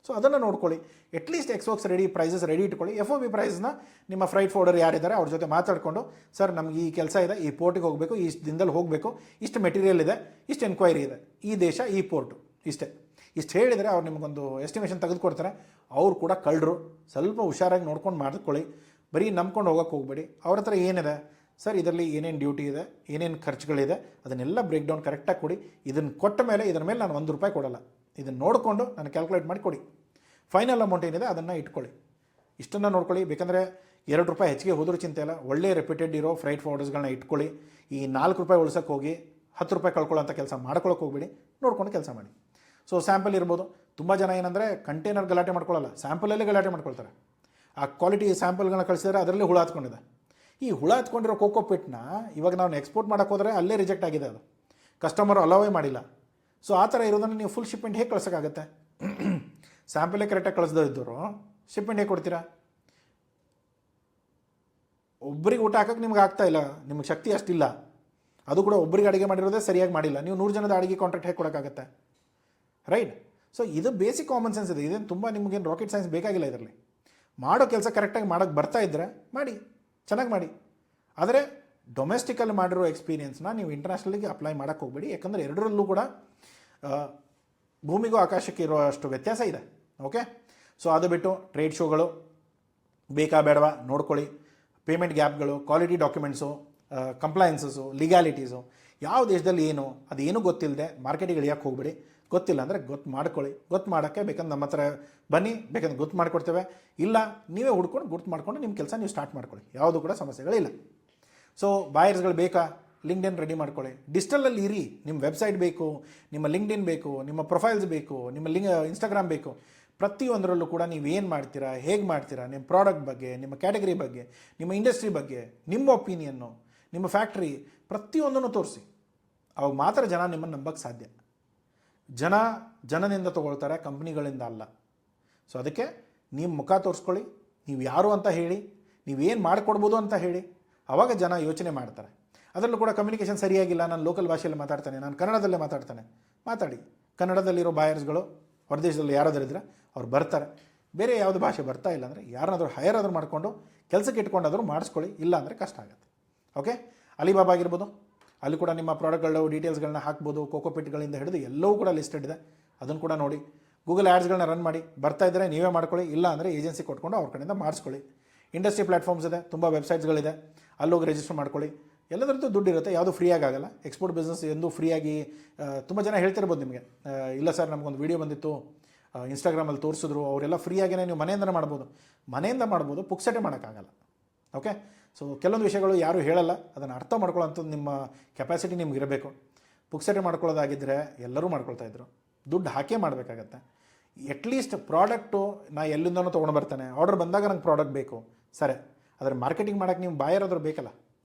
ಸೊ ಅದನ್ನು ನೋಡ್ಕೊಳ್ಳಿ. ಅಟ್ಲೀಸ್ಟ್ ಎಕ್ಸ್ವರ್ಕ್ಸ್ ರೆಡಿ, ಪ್ರೈಸಸ್ ರೆಡಿ ಇಟ್ಕೊಳ್ಳಿ. FOB ಪ್ರೈಸ್ನ ನಿಮ್ಮ ಫ್ರೈಟ್ ಫೋರ್ಡರ್ ಯಾರಿದ್ದಾರೆ ಅವ್ರ ಜೊತೆ ಮಾತಾಡಿಕೊಂಡು, ಸರ್ ನಮ್ಗೆ ಈ ಕೆಲಸ ಇದೆ, ಈ ಪೋರ್ಟಿಗೆ ಹೋಗಬೇಕು, ಇಷ್ಟು ದಿನದಲ್ಲಿ ಹೋಗಬೇಕು, ಇಷ್ಟು ಮೆಟೀರಿಯಲ್ ಇದೆ, ಇಷ್ಟು ಎನ್ಕ್ವೈರಿ ಇದೆ, ಈ ದೇಶ, ಈ ಪೋರ್ಟು, ಇಷ್ಟು ಹೇಳಿದರೆ ಅವ್ರು ನಿಮಗೊಂದು ಎಸ್ಟಿಮೇಷನ್ ತೆಗೆದುಕೊಡ್ತಾರೆ. ಅವ್ರು ಕೂಡ ಕಳ್ಳರು, ಸ್ವಲ್ಪ ಹುಷಾರಾಗಿ ನೋಡ್ಕೊಂಡು ಮಾಡ್ಕೊಳ್ಳಿ. ಬರೀ ನಂಬ್ಕೊಂಡು ಹೋಗೋಕ್ಕೆ ಹೋಗಬೇಡಿ. ಅವ್ರ ಹತ್ರ ಏನಿದೆ, ಸರ್ ಇದರಲ್ಲಿ ಏನೇನು ಡ್ಯೂಟಿ ಇದೆ, ಏನೇನು ಖರ್ಚುಗಳಿದೆ, ಅದನ್ನೆಲ್ಲ ಬ್ರೇಕ್ ಡೌನ್ ಕರೆಕ್ಟಾಗಿ ಕೊಡಿ. ಇದನ್ನು ಕೊಟ್ಟ ಮೇಲೆ ಇದರ ಮೇಲೆ ನಾನು ₹1 ಕೊಡಲ್ಲ, ಇದನ್ನು ನೋಡಿಕೊಂಡು ನಾನು ಕ್ಯಾಲ್ಕುಲೇಟ್ ಮಾಡಿ ಕೊಡಿ. ಫೈನಲ್ ಅಮೌಂಟ್ ಏನಿದೆ ಅದನ್ನು ಇಟ್ಕೊಳ್ಳಿ. ಇಷ್ಟನ್ನು ನೋಡ್ಕೊಳ್ಳಿ. ಬೇಕಂದರೆ ₹2 ಹೆಚ್ಚಿಗೆ ಹೋದರೂ ಚಿಂತೆ ಇಲ್ಲ, ಒಳ್ಳೆ ರೆಪ್ಯೂಟೆಡ್ ಇರೋ ಫ್ರೈಟ್ ಫಾರ್ವರ್ಡರ್ಸ್ಗಳನ್ನ ಇಟ್ಕೊಳ್ಳಿ. ಈ ₹4 ಉಳ್ಸೋಕ್ಕೆ ಹೋಗಿ ₹10 ಕಳ್ಕೊಳ್ಳೋಂಥ ಕೆಲಸ ಮಾಡ್ಕೊಳ್ಳೋಕೆ ಹೋಗ್ಬೇಡಿ, ನೋಡ್ಕೊಂಡು ಕೆಲಸ ಮಾಡಿ. ಸೊ ಸ್ಯಾಂಪಲ್ ಇರ್ಬೋದು. ತುಂಬ ಜನ ಏನಂದರೆ ಕಂಟೈನರ್ ಗಲಾಟೆ ಮಾಡ್ಕೊಳ್ಳಲ್ಲ, ಸ್ಯಾಂಪಲಲ್ಲೇ ಗಲಾಟೆ ಮಾಡ್ಕೊಳ್ತಾರೆ. ಆ ಕ್ವಾಲಿಟಿ ಸ್ಯಾಂಪಲ್ಗಳನ್ನ ಕಳಿಸಿದ್ರೆ ಅದರಲ್ಲೇ ಹುಳ ಹತ್ಕೊಂಡಿದೆ. ಈ ಹುಳ ಹತ್ಕೊಂಡಿರೋ ಕೋಕೋಪಿಟ್ನ ಇವಾಗ ನಾವು ಎಕ್ಸ್ಪೋರ್ಟ್ ಮಾಡೋಕ್ಕೆ ಹೋದರೆ ಅಲ್ಲೇ ರಿಜೆಕ್ಟ್ ಆಗಿದೆ, ಅದು ಕಸ್ಟಮರ್ ಅಲೋವೇ ಮಾಡಿಲ್ಲ. ಸೊ ಆ ಥರ ಇರೋದನ್ನು ನೀವು ಫುಲ್ ಶಿಪ್ಮೆಂಟ್ ಹೇಗೆ ಕಳ್ಸೋಕ್ಕಾಗತ್ತೆ? ಸ್ಯಾಂಪಲೇ ಕರೆಕ್ಟಾಗಿ ಕಳಿಸ್ದೇ ಇದ್ದವರು ಶಿಪ್ಮೆಂಟ್ ಹೇಗೆ ಕೊಡ್ತೀರಾ? ಒಬ್ಬರಿಗೆ ಊಟ ಹಾಕೋಕ್ಕೆ ನಿಮ್ಗೆ ಆಗ್ತಾ ಇಲ್ಲ, ನಿಮಗೆ ಶಕ್ತಿ ಅಷ್ಟಿಲ್ಲ. ಅದು ಕೂಡ ಒಬ್ಬರಿಗೆ ಅಡುಗೆ ಮಾಡಿರೋದೇ ಸರಿಯಾಗಿ ಮಾಡಿಲ್ಲ, ನೀವು 100 ಜನದ ಅಡುಗೆ ಕಾಂಟ್ರಾಕ್ಟ್ ಹೇಗೆ ಕೊಡೋಕ್ಕಾಗತ್ತೆ? ರೈಟ್. ಸೊ ಇದು ಬೇಸಿಕ್ ಕಾಮನ್ ಸೆನ್ಸ್ ಇದೆ. ಇದೇನು ತುಂಬ ನಿಮಗೇನು ರಾಕೆಟ್ ಸೈನ್ಸ್ ಬೇಕಾಗಿಲ್ಲ. ಇದರಲ್ಲಿ ಮಾಡೋ ಕೆಲಸ ಕರೆಕ್ಟಾಗಿ ಮಾಡೋಕ್ಕೆ ಬರ್ತಾ ಇದ್ದರೆ ಮಾಡಿ, ಚೆನ್ನಾಗಿ ಮಾಡಿ. ಆದರೆ ಡೊಮೆಸ್ಟಿಕಲ್ಲಿ ಮಾಡಿರೋ ಎಕ್ಸ್ಪೀರಿಯೆನ್ಸ್ನ ನೀವು ಇಂಟರ್ನ್ಯಾಷನಲಿಗೆ ಅಪ್ಲೈ ಮಾಡೋಕ್ಕೆ ಹೋಗ್ಬೇಡಿ. ಯಾಕಂದರೆ ಎರಡರಲ್ಲೂ ಕೂಡ ಭೂಮಿಗೂ ಆಕಾಶಕ್ಕೆ ಇರೋ ಅಷ್ಟು ವ್ಯತ್ಯಾಸ ಇದೆ. ಓಕೆ, ಸೊ ಅದು ಬಿಟ್ಟು ಟ್ರೇಡ್ ಶೋಗಳು ಬೇಕಾ ಬೇಡವಾ ನೋಡ್ಕೊಳ್ಳಿ. ಪೇಮೆಂಟ್ ಗ್ಯಾಪ್ಗಳು, ಕ್ವಾಲಿಟಿ ಡಾಕ್ಯುಮೆಂಟ್ಸು, ಕಂಪ್ಲೈನ್ಸಸ್ಸು, ಲೀಗ್ಯಾಲಿಟೀಸು, ಯಾವ ದೇಶದಲ್ಲಿ ಏನು ಅದೇನು ಗೊತ್ತಿಲ್ಲದೆ ಮಾರ್ಕೆಟಿಗೆ ಇಳಿಯೋಕ್ಕೆ ಹೋಗ್ಬೇಡಿ. ಗೊತ್ತಿಲ್ಲ ಅಂದರೆ ಗೊತ್ತು ಮಾಡ್ಕೊಳ್ಳಿ. ಗೊತ್ತು ಮಾಡೋಕ್ಕೆ ಬೇಕಂದ್ರೆ ನಮ್ಮ ಹತ್ರ ಬನ್ನಿ, ಬೇಕಂದ್ರೆ ಗೊತ್ತು ಮಾಡಿಕೊಡ್ತೇವೆ. ಇಲ್ಲ ನೀವೇ ಹುಡ್ಕೊಂಡು ಗುರ್ತು ಮಾಡಿಕೊಂಡು ನಿಮ್ಮ ಕೆಲಸ ನೀವು ಸ್ಟಾರ್ಟ್ ಮಾಡ್ಕೊಳ್ಳಿ, ಯಾವುದು ಕೂಡ ಸಮಸ್ಯೆಗಳಿಲ್ಲ. ಸೊ ಬಾಯರ್ಸ್ಗಳು ಬೇಕಾ, ಲಿಂಕ್ಡ್ಇನ್ ರೆಡಿ ಮಾಡ್ಕೊಳ್ಳಿ. ಡಿಜಿಟಲಲ್ಲಿ ಇರಿ. ನಿಮ್ಮ ವೆಬ್ಸೈಟ್ ಬೇಕು, ನಿಮ್ಮ ಲಿಂಕ್ಡ್ಇನ್ ಬೇಕು, ನಿಮ್ಮ ಪ್ರೊಫೈಲ್ಸ್ ಬೇಕು, ನಿಮ್ಮ ಇನ್ಸ್ಟಾಗ್ರಾಮ್ ಬೇಕು. ಪ್ರತಿಯೊಂದರಲ್ಲೂ ಕೂಡ ನೀವು ಏನು ಮಾಡ್ತೀರಾ, ಹೇಗೆ ಮಾಡ್ತೀರಾ, ನಿಮ್ಮ ಪ್ರಾಡಕ್ಟ್ ಬಗ್ಗೆ, ನಿಮ್ಮ ಕ್ಯಾಟಗರಿ ಬಗ್ಗೆ, ನಿಮ್ಮ ಇಂಡಸ್ಟ್ರಿ ಬಗ್ಗೆ, ನಿಮ್ಮ ಒಪಿನಿಯನ್ನು, ನಿಮ್ಮ ಫ್ಯಾಕ್ಟ್ರಿ, ಪ್ರತಿಯೊಂದನ್ನು ತೋರಿಸಿ. ಅವಾಗ ಮಾತ್ರ ಜನ ನಿಮ್ಮನ್ನು ನಂಬಕ್ಕೆ ಸಾಧ್ಯ. ಜನನಿಂದ ತೊಗೊಳ್ತಾರೆ, ಕಂಪ್ನಿಗಳಿಂದ ಅಲ್ಲ. ಸೊ ಅದಕ್ಕೆ ನಿಮ್ಮ ಮುಖ ತೋರಿಸ್ಕೊಳ್ಳಿ, ನೀವು ಯಾರು ಅಂತ ಹೇಳಿ, ನೀವೇನು ಮಾಡಿಕೊಡ್ಬೋದು ಅಂತ ಹೇಳಿ, ಆವಾಗ ಜನ ಯೋಚನೆ ಮಾಡ್ತಾರೆ. ಅದರಲ್ಲೂ ಕೂಡ ಕಮ್ಯುನಿಕೇಷನ್ ಸರಿಯಾಗಿಲ್ಲ, ನಾನು ಲೋಕಲ್ ಭಾಷೆಯಲ್ಲಿ ಮಾತಾಡ್ತಾನೆ, ನಾನು ಕನ್ನಡದಲ್ಲೇ ಮಾತಾಡ್ತಾನೆ, ಮಾತಾಡಿ. ಕನ್ನಡದಲ್ಲಿರೋ ಬಾಯರ್ಸ್ಗಳು ಹೊರದೇಶದಲ್ಲಿ ಯಾರಾದರೂ ಇದ್ದರೆ ಅವ್ರು ಬರ್ತಾರೆ. ಬೇರೆ ಯಾವುದು ಭಾಷೆ ಬರ್ತಾ ಇಲ್ಲ ಅಂದರೆ ಯಾರನ್ನಾದರೂ ಹೈಯರ್ ಆದರೂ ಮಾಡಿಕೊಂಡು ಕೆಲಸಕ್ಕೆ ಇಟ್ಕೊಂಡಾದರೂ ಮಾಡಿಸ್ಕೊಳ್ಳಿ. ಇಲ್ಲ ಅಂದರೆ ಕಷ್ಟ ಆಗುತ್ತೆ. ಓಕೆ, ಅಲಿಬಾಬಾ ಆಗಿರ್ಬೋದು, ಅಲ್ಲಿ ಕೂಡ ನಿಮ್ಮ ಪ್ರಾಡಕ್ಟ್ಗಳು ಡೀಟೇಲ್ಸ್ಗಳನ್ನ ಹಾಕ್ಬೋದು. ಕೋಕೋಪಿಟ್ಗಳಿಂದ ಹಿಡಿದು ಎಲ್ಲವೂ ಕೂಡ ಲಿಸ್ಟೆಡ್ ಇದೆ, ಅದನ್ನು ಕೂಡ ನೋಡಿ. ಗೂಗಲ್ ಆ್ಯಡ್ಸ್ಗಳನ್ನ ರನ್ ಮಾಡಿ, ಬರ್ತಾ ಇದ್ದರೆ ನೀವೇ ಮಾಡ್ಕೊಳ್ಳಿ. ಇಲ್ಲ ಅಂದರೆ ಏಜೆನ್ಸಿ ಕೊಟ್ಕೊಂಡು ಅವ್ರ ಕಡೆಯಿಂದ ಮಾಡಿಸ್ಕೊಳ್ಳಿ. ಇಂಡಸ್ಟ್ರಿ ಪ್ಲಾಟ್ಫಾರ್ಮ್ಸ್ ಇದೆ, ತುಂಬ ವೆಬ್ಸೈಟ್ಸ್ಗಳಿದೆ, ಅಲ್ಲೋಗಿ ರಿಜಿಸ್ಟರ್ ಮಾಡ್ಕೊಳ್ಳಿ. ಎಲ್ಲದರದ್ದು ದುಡ್ಡು ಇರುತ್ತೆ, ಯಾವುದೂ ಫ್ರೀಯಾಗಿ ಆಗಲ್ಲ. ಎಕ್ಸ್ಪೋರ್ಟ್ ಬಿಸ್ನೆಸ್ ಎಂದೂ ಫ್ರೀಯಾಗಿ, ತುಂಬ ಜನ ಹೇಳ್ತಿರ್ಬೋದು ನಿಮಗೆ, ಇಲ್ಲ ಸರ್ ನಮಗೊಂದು ವೀಡಿಯೋ ಬಂದಿತ್ತು, ಇನ್ಸ್ಟಾಗ್ರಾಮಲ್ಲಿ ತೋರಿಸಿದ್ರು, ಅವರೆಲ್ಲ ಫ್ರೀಯಾಗಿಯೇ ನೀವು ಮನೆಯಿಂದ ಮಾಡ್ಬೋದು, ಪುಕ್ಸಟೆ ಮಾಡೋಕ್ಕಾಗಲ್ಲ. ಓಕೆ, ಸೊ ಕೆಲವೊಂದು ವಿಷಯಗಳು ಯಾರೂ ಹೇಳಲ್ಲ, ಅದನ್ನು ಅರ್ಥ ಮಾಡ್ಕೊಳ್ಳೋಂಥದ್ದು ನಿಮ್ಮ ಕೆಪಾಸಿಟಿ ನಿಮ್ಗೆ ಇರಬೇಕು. ಪುಕ್ಸಟೆ ಮಾಡ್ಕೊಳ್ಳೋದಾಗಿದ್ದರೆ ಎಲ್ಲರೂ ಮಾಡ್ಕೊಳ್ತಾಯಿದ್ರು, ದುಡ್ಡು ಹಾಕೇ ಮಾಡಬೇಕಾಗತ್ತೆ. ಅಟ್ಲೀಸ್ಟ್ ಪ್ರಾಡಕ್ಟು ನಾ ಎಲ್ಲಿಂದನೂ ತೊಗೊಂಡು ಬರ್ತಾನೆ, ಆರ್ಡರ್ ಬಂದಾಗ ನಂಗೆ ಪ್ರಾಡಕ್ಟ್ ಬೇಕು, ಸರಿ, ಆದರೆ ಮಾರ್ಕೆಟಿಂಗ್ ಮಾಡೋಕ್ಕೆ ನೀವು ಬಾಯರಾದರೂ ಬೇಕಲ್ಲ.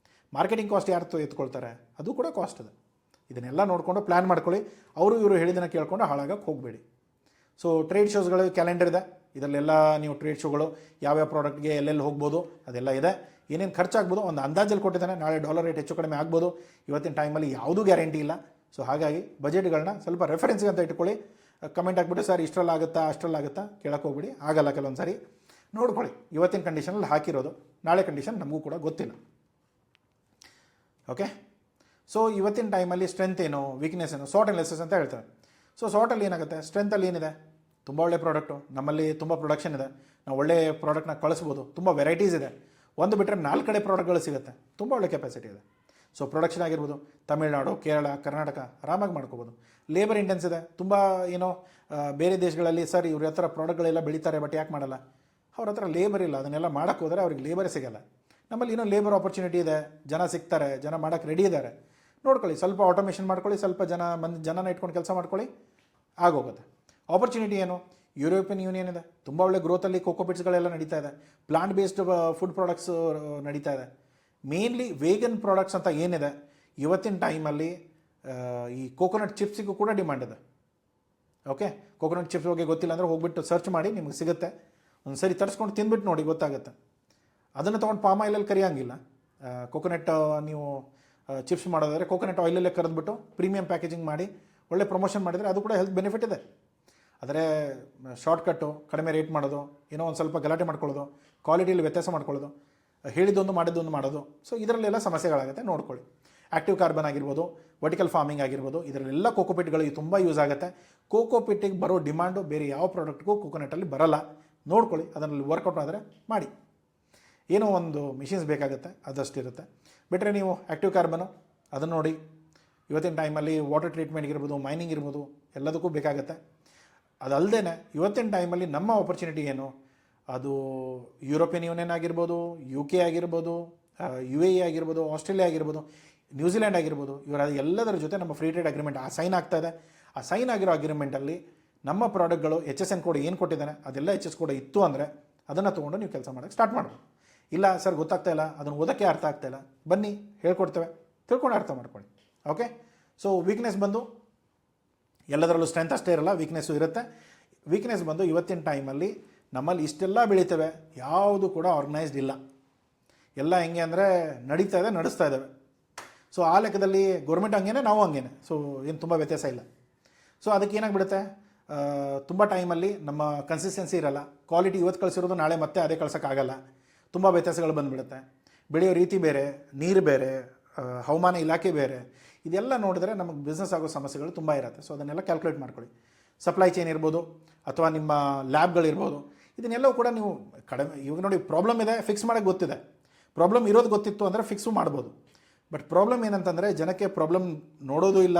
ಮಾರ್ಕೆಟಿಂಗ್ ಕಾಸ್ಟ್ ಯಾರು ಎತ್ಕೊಳ್ತಾರೆ, ಅದು ಕೂಡ ಕಾಸ್ಟ್ ಇದೆ. ಇದನ್ನೆಲ್ಲ ನೋಡಿಕೊಂಡು ಪ್ಲ್ಯಾನ್ ಮಾಡ್ಕೊಳ್ಳಿ. ಇವರು ಹೇಳಿದ್ದನ್ನು ಕೇಳ್ಕೊಂಡು ಹಾಳಾಗಕ್ಕೆ ಹೋಗಬೇಡಿ. ಸೊ ಟ್ರೇಡ್ ಶೋಸ್ಗಳು ಕ್ಯಾಲೆಂಡರ್ ಇದೆ, ಇದರಲ್ಲೆಲ್ಲ ನೀವು ಟ್ರೇಡ್ ಶೋಗಳು ಯಾವ್ಯಾವ ಪ್ರಾಡಕ್ಟ್ಗೆ ಎಲ್ಲೆಲ್ಲಿ ಹೋಗ್ಬೋದು ಅದೆಲ್ಲ ಇದೆ. ಏನೇನು ಖರ್ಚಾಗ್ಬೋದು ಒಂದು ಅಂದಾಜಲ್ಲಿ ಕೊಟ್ಟಿದ್ದಾನೆ. ನಾಳೆ ಡಾಲರ್ ರೇಟ್ ಹೆಚ್ಚು ಕಡಿಮೆ ಆಗ್ಬೋದು. ಇವತ್ತಿನ ಟೈಮಲ್ಲಿ ಯಾವುದೂ ಗ್ಯಾರಂಟಿ ಇಲ್ಲ. ಸೊ ಹಾಗಾಗಿ ಬಜೆಟ್ಗಳನ್ನ ಸ್ವಲ್ಪ ರೆಫರೆನ್ಸ್ಗೆ ಅಂತ ಇಟ್ಕೊಳ್ಳಿ. ಕಮೆಂಟ್ ಹಾಕ್ಬಿಟ್ಟು ಸರ್ ಇಷ್ಟರಲ್ಲಾಗುತ್ತಾ ಅಷ್ಟರಲ್ಲಾಗುತ್ತಾ ಕೇಳಕ್ಕೆ ಹೋಗ್ಬಿಡಿ, ಆಗಲ್ಲ ಕೆಲವೊಂದು ಸಾರಿ. ನೋಡ್ಕೊಳ್ಳಿ, ಇವತ್ತಿನ ಕಂಡೀಷನಲ್ಲಿ ಹಾಕಿರೋದು, ನಾಳೆ ಕಂಡೀಷನ್ ನಮಗೂ ಕೂಡ ಗೊತ್ತಿಲ್ಲ. ಓಕೆ, ಸೊ ಇವತ್ತಿನ ಟೈಮಲ್ಲಿ ಸ್ಟ್ರೆಂತ್ ಏನು, ವೀಕ್ನೆಸ್ ಏನು, ಸಾರ್ಟ್ ಅನಾಲಿಸಿಸ್ ಅಂತ ಹೇಳ್ತಾರೆ. ಸೊ ಸಾರ್ಟಲ್ಲಿ ಏನಾಗುತ್ತೆ, ಸ್ಟ್ರೆಂತಲ್ಲಿ ಏನಿದೆ, ತುಂಬ ಒಳ್ಳೆ ಪ್ರಾಡಕ್ಟು, ನಮ್ಮಲ್ಲಿ ತುಂಬ ಪ್ರೊಡಕ್ಷನ್ ಇದೆ, ನಾವು ಒಳ್ಳೆ ಪ್ರಾಡಕ್ಟ್ನ ಕಳಿಸ್ಬೋದು, ತುಂಬ ವೆರೈಟೀಸ್ ಇದೆ. ಒಂದು ಬಿಟ್ಟರೆ 4 ಕಡೆ ಪ್ರಾಡಕ್ಟ್ಗಳು ಸಿಗುತ್ತೆ, ತುಂಬ ಒಳ್ಳೆ ಕೆಪಾಸಿಟಿ ಇದೆ. ಸೊ ಪ್ರೊಡಕ್ಷನ್ ಆಗಿರ್ಬೋದು ತಮಿಳ್ನಾಡು, ಕೇರಳ, ಕರ್ನಾಟಕ ಆರಾಮಾಗಿ ಮಾಡ್ಕೋಬೋದು. ಲೇಬರ್ ಇಂಟೆನ್ಸ್ ಇದೆ, ತುಂಬ ಏನೋ ಬೇರೆ ದೇಶಗಳಲ್ಲಿ ಸರ್ ಇವ್ರ ಹತ್ರ ಪ್ರಾಡಕ್ಟ್ಗಳೆಲ್ಲ ಬೆಳೀತಾರೆ ಬಟ್ ಯಾಕೆ ಮಾಡಲ್ಲ, ಅವ್ರ ಹತ್ರ ಲೇಬರ್ ಇಲ್ಲ, ಅದನ್ನೆಲ್ಲ ಮಾಡೋಕ್ಕೆ ಹೋದರೆ ಅವ್ರಿಗೆ ಲೇಬರೇ ಸಿಗಲ್ಲ. ನಮ್ಮಲ್ಲಿ ಇನ್ನೂ ಲೇಬರ್ ಆಪರ್ಚುನಿಟಿ ಇದೆ, ಜನ ಸಿಗ್ತಾರೆ, ಜನ ಮಾಡೋಕ್ಕೆ ರೆಡಿ ಇದ್ದಾರೆ. ನೋಡ್ಕೊಳ್ಳಿ, ಸ್ವಲ್ಪ ಆಟೋಮೇಷನ್ ಮಾಡ್ಕೊಳ್ಳಿ, ಸ್ವಲ್ಪ ಜನನ ಇಟ್ಕೊಂಡು ಕೆಲಸ ಮಾಡ್ಕೊಳ್ಳಿ, ಆಗೋಗುತ್ತೆ. ಆಪರ್ಚುನಿಟಿ ಏನು, ಯುರೋಪಿಯನ್ ಯೂನಿಯನ್ ಇದೆ, ತುಂಬ ಒಳ್ಳೆ ಗ್ರೋತಲ್ಲಿ ಕೋಕೋಪಿಟ್ಸ್ಗಳೆಲ್ಲ ನಡೀತಾ ಇದೆ, ಪ್ಲಾಂಟ್ ಬೇಸ್ಡ್ ಫುಡ್ ಪ್ರಾಡಕ್ಟ್ಸ್ ನಡೀತಾ ಇದೆ. ಮೇನ್ಲಿ ವೇಗನ್ ಪ್ರಾಡಕ್ಟ್ಸ್ ಅಂತ ಏನಿದೆ ಇವತ್ತಿನ ಟೈಮಲ್ಲಿ ಈ ಕೋಕೋನಟ್ ಚಿಪ್ಸಿಗೂ ಕೂಡ ಡಿಮ್ಯಾಂಡ್ ಇದೆ. ಓಕೆ, ಕೋಕೋನಟ್ ಚಿಪ್ಸ್ ಬಗ್ಗೆ ಗೊತ್ತಿಲ್ಲ ಅಂದರೆ ಹೋಗ್ಬಿಟ್ಟು ಸರ್ಚ್ ಮಾಡಿ, ನಿಮಗೆ ಸಿಗುತ್ತೆ. ಒಂದು ಸರಿ ತರಿಸ್ಕೊಂಡು ತಿಂದ್ಬಿಟ್ಟು ನೋಡಿ, ಗೊತ್ತಾಗುತ್ತೆ. ಅದನ್ನು ತೊಗೊಂಡು ಪಾಮ್ ಆಯಿಲಲ್ಲಿ ಕರಿಯೋಂಗಿಲ್ಲ. ಕೋಕೋನಟ್ ನೀವು ಚಿಪ್ಸ್ ಮಾಡೋದಾದರೆ ಕೋಕೋನಟ್ ಆಯಿಲಲ್ಲೇ ಕರೆದ್ಬಿಟ್ಟು ಪ್ರೀಮಿಯಂ ಪ್ಯಾಕೇಜಿಂಗ್ ಮಾಡಿ ಒಳ್ಳೆ ಪ್ರಮೋಷನ್ ಮಾಡಿದರೆ ಅದು ಕೂಡ ಹೆಲ್ತ್ ಬೆನಿಫಿಟ್ ಇದೆ. ಆದರೆ ಶಾರ್ಟ್ಕಟ್ಟು, ಕಡಿಮೆ ರೇಟ್ ಮಾಡೋದು, ಏನೋ ಒಂದು ಸ್ವಲ್ಪ ಗಲಾಟೆ ಮಾಡ್ಕೊಳ್ಳೋದು, ಕ್ವಾಲಿಟಿಯಲ್ಲಿ ವ್ಯತ್ಯಾಸ ಮಾಡ್ಕೊಳ್ಳೋದು, ಹೇಳಿದ್ದೊಂದು ಮಾಡಿದ್ದೊಂದು ಮಾಡೋದು, ಸೊ ಇದರಲ್ಲೆಲ್ಲ ಸಮಸ್ಯೆಗಳಾಗುತ್ತೆ. ನೋಡ್ಕೊಳ್ಳಿ, ಆ್ಯಕ್ಟಿವ್ ಕಾರ್ಬನ್ ಆಗಿರ್ಬೋದು, ವರ್ಟಿಕಲ್ ಫಾರ್ಮಿಂಗ್ ಆಗಿರ್ಬೋದು, ಇದರಲ್ಲೆಲ್ಲ ಕೋಕೋಪಿಟ್ಗಳಿಗೆ ತುಂಬ ಯೂಸ್ ಆಗುತ್ತೆ. ಕೋಕೋಪಿಟ್ಟಿಗೆ ಬರೋ ಡಿಮ್ಯಾಂಡು ಬೇರೆ ಯಾವ ಪ್ರಾಡಕ್ಟ್ಗೂ ಕೋಕೋನಟಲ್ಲಿ ಬರಲ್ಲ. ನೋಡ್ಕೊಳ್ಳಿ, ಅದರಲ್ಲಿ ವರ್ಕೌಟ್ ಆದರೆ ಮಾಡಿ. ಏನೋ ಒಂದು ಮಿಷಿನ್ಸ್ ಬೇಕಾಗುತ್ತೆ, ಅದಷ್ಟಿರುತ್ತೆ. ಬಿಟ್ಟರೆ ನೀವು ಆ್ಯಕ್ಟಿವ್ ಕಾರ್ಬನು ಅದನ್ನು ನೋಡಿ, ಇವತ್ತಿನ ಟೈಮಲ್ಲಿ ವಾಟರ್ ಟ್ರೀಟ್ಮೆಂಟ್ ಇರ್ಬೋದು, ಮೈನಿಂಗ್ ಇರ್ಬೋದು, ಎಲ್ಲದಕ್ಕೂ ಬೇಕಾಗುತ್ತೆ. ಅದಲ್ಲದೆ ಇವತ್ತಿನ ಟೈಮಲ್ಲಿ ನಮ್ಮ ಆಪರ್ಚುನಿಟಿ ಏನು, ಅದು ಯುರೋಪಿಯನ್ ಯೂನಿಯನ್ ಆಗಿರ್ಬೋದು, UK ಆಗಿರ್ಬೋದು, UAE ಆಗಿರ್ಬೋದು, ಆಸ್ಟ್ರೇಲಿಯಾ ಆಗಿರ್ಬೋದು, ನ್ಯೂಜಿಲ್ಯಾಂಡ್ ಆಗಿರ್ಬೋದು, ಇವರ ಎಲ್ಲದರ ಜೊತೆ ನಮ್ಮ ಫ್ರೀ ಟ್ರೇಡ್ ಅಗ್ರಿಮೆಂಟ್ ಸೈನ್ ಆಗ್ತಾ ಇದೆ. ಆ ಸೈನ್ ಆಗಿರೋ ಅಗ್ರಿಮೆಂಟಲ್ಲಿ ನಮ್ಮ ಪ್ರಾಡಕ್ಟ್ಗಳು HSN ಕೋಡ್ ಏನು ಕೊಟ್ಟಿದ್ದಾನೆ ಅದೆಲ್ಲ HS ಕೋಡ್ ಇತ್ತು ಅಂದರೆ ಅದನ್ನು ತೊಗೊಂಡು ನೀವು ಕೆಲಸ ಮಾಡೋಕ್ಕೆ ಸ್ಟಾರ್ಟ್ ಮಾಡ್ಬೋದು. ಇಲ್ಲ ಸರ್ ಗೊತ್ತಾಗ್ತಾ ಇಲ್ಲ, ಅದನ್ನು ಓದೋಕ್ಕೆ ಅರ್ಥ ಆಗ್ತಾಯಿಲ್ಲ, ಬನ್ನಿ ಹೇಳ್ಕೊಡ್ತೇವೆ, ತಿಳ್ಕೊಂಡು ಅರ್ಥ ಮಾಡ್ಕೊಳ್ಳಿ. ಓಕೆ, ಸೊ ವೀಕ್ನೆಸ್ ಬಂದು ಎಲ್ಲದರಲ್ಲೂ ಸ್ಟ್ರೆಂತ್ ಅಷ್ಟೇ ಇರಲ್ಲ, ವೀಕ್ನೆಸ್ಸು ಇರುತ್ತೆ. ವೀಕ್ನೆಸ್ ಬಂದು ಇವತ್ತಿನ ಟೈಮಲ್ಲಿ ನಮ್ಮಲ್ಲಿ ಇಷ್ಟೆಲ್ಲ ಬೆಳೀತವೆ, ಯಾವುದು ಕೂಡ ಆರ್ಗನೈಸ್ಡ್ ಇಲ್ಲ. ಎಲ್ಲ ಹೆಂಗೆ ಅಂದರೆ ನಡೀತಾ ಇದೆ, ನಡೆಸ್ತಾ ಇದ್ದಾವೆ. ಸೊ ಆ ಲೆಕ್ಕದಲ್ಲಿ ಗೌರ್ಮೆಂಟ್ ಹಂಗೇನೆ, ನಾವು ಹಂಗೇನೆ, ಸೊ ಏನು ತುಂಬ ವ್ಯತ್ಯಾಸ ಇಲ್ಲ. ಸೊ ಅದಕ್ಕೆ ಏನಾಗ್ಬಿಡುತ್ತೆ, ತುಂಬ ಟೈಮಲ್ಲಿ ನಮ್ಮ ಕನ್ಸಿಸ್ಟೆನ್ಸಿ ಇರಲ್ಲ. ಕ್ವಾಲಿಟಿ ಇವತ್ತು ಕಳಿಸಿರೋದು ನಾಳೆ ಮತ್ತೆ ಅದೇ ಕಳ್ಸೋಕ್ಕಾಗಲ್ಲ, ತುಂಬ ವ್ಯತ್ಯಾಸಗಳು ಬಂದುಬಿಡುತ್ತೆ. ಬೆಳೆಯೋ ರೀತಿ ಬೇರೆ, ನೀರು ಬೇರೆ, ಹವಾಮಾನ ಇಲಾಖೆ ಬೇರೆ, ಇದೆಲ್ಲ ನೋಡಿದ್ರೆ ನಮಗೆ ಬಿಸ್ನೆಸ್ ಆಗೋ ಸಮಸ್ಯೆಗಳು ತುಂಬ ಇರುತ್ತೆ. ಸೊ ಅದನ್ನೆಲ್ಲ ಕ್ಯಾಲ್ಕುಲೇಟ್ ಮಾಡ್ಕೊಳ್ಳಿ. ಸಪ್ಲೈ ಚೈನ್ ಇರ್ಬೋದು ಅಥವಾ ನಿಮ್ಮ ಲ್ಯಾಬ್ಗಳಿರ್ಬೋದು, ಇದನ್ನೆಲ್ಲವೂ ಕೂಡ ನೀವು ಕಡಿಮೆ, ಇವಾಗ ನೋಡಿ ಪ್ರಾಬ್ಲಮ್ ಇದೆ, ಫಿಕ್ಸ್ ಮಾಡೋಕ್ಕೆ ಗೊತ್ತಿದೆ. ಪ್ರಾಬ್ಲಮ್ ಇರೋದು ಗೊತ್ತಿತ್ತು ಅಂದರೆ ಫಿಕ್ಸು ಮಾಡ್ಬೋದು. ಬಟ್ ಪ್ರಾಬ್ಲಮ್ ಏನಂತಂದರೆ ಜನಕ್ಕೆ ಪ್ರಾಬ್ಲಮ್ ನೋಡೋದು ಇಲ್ಲ,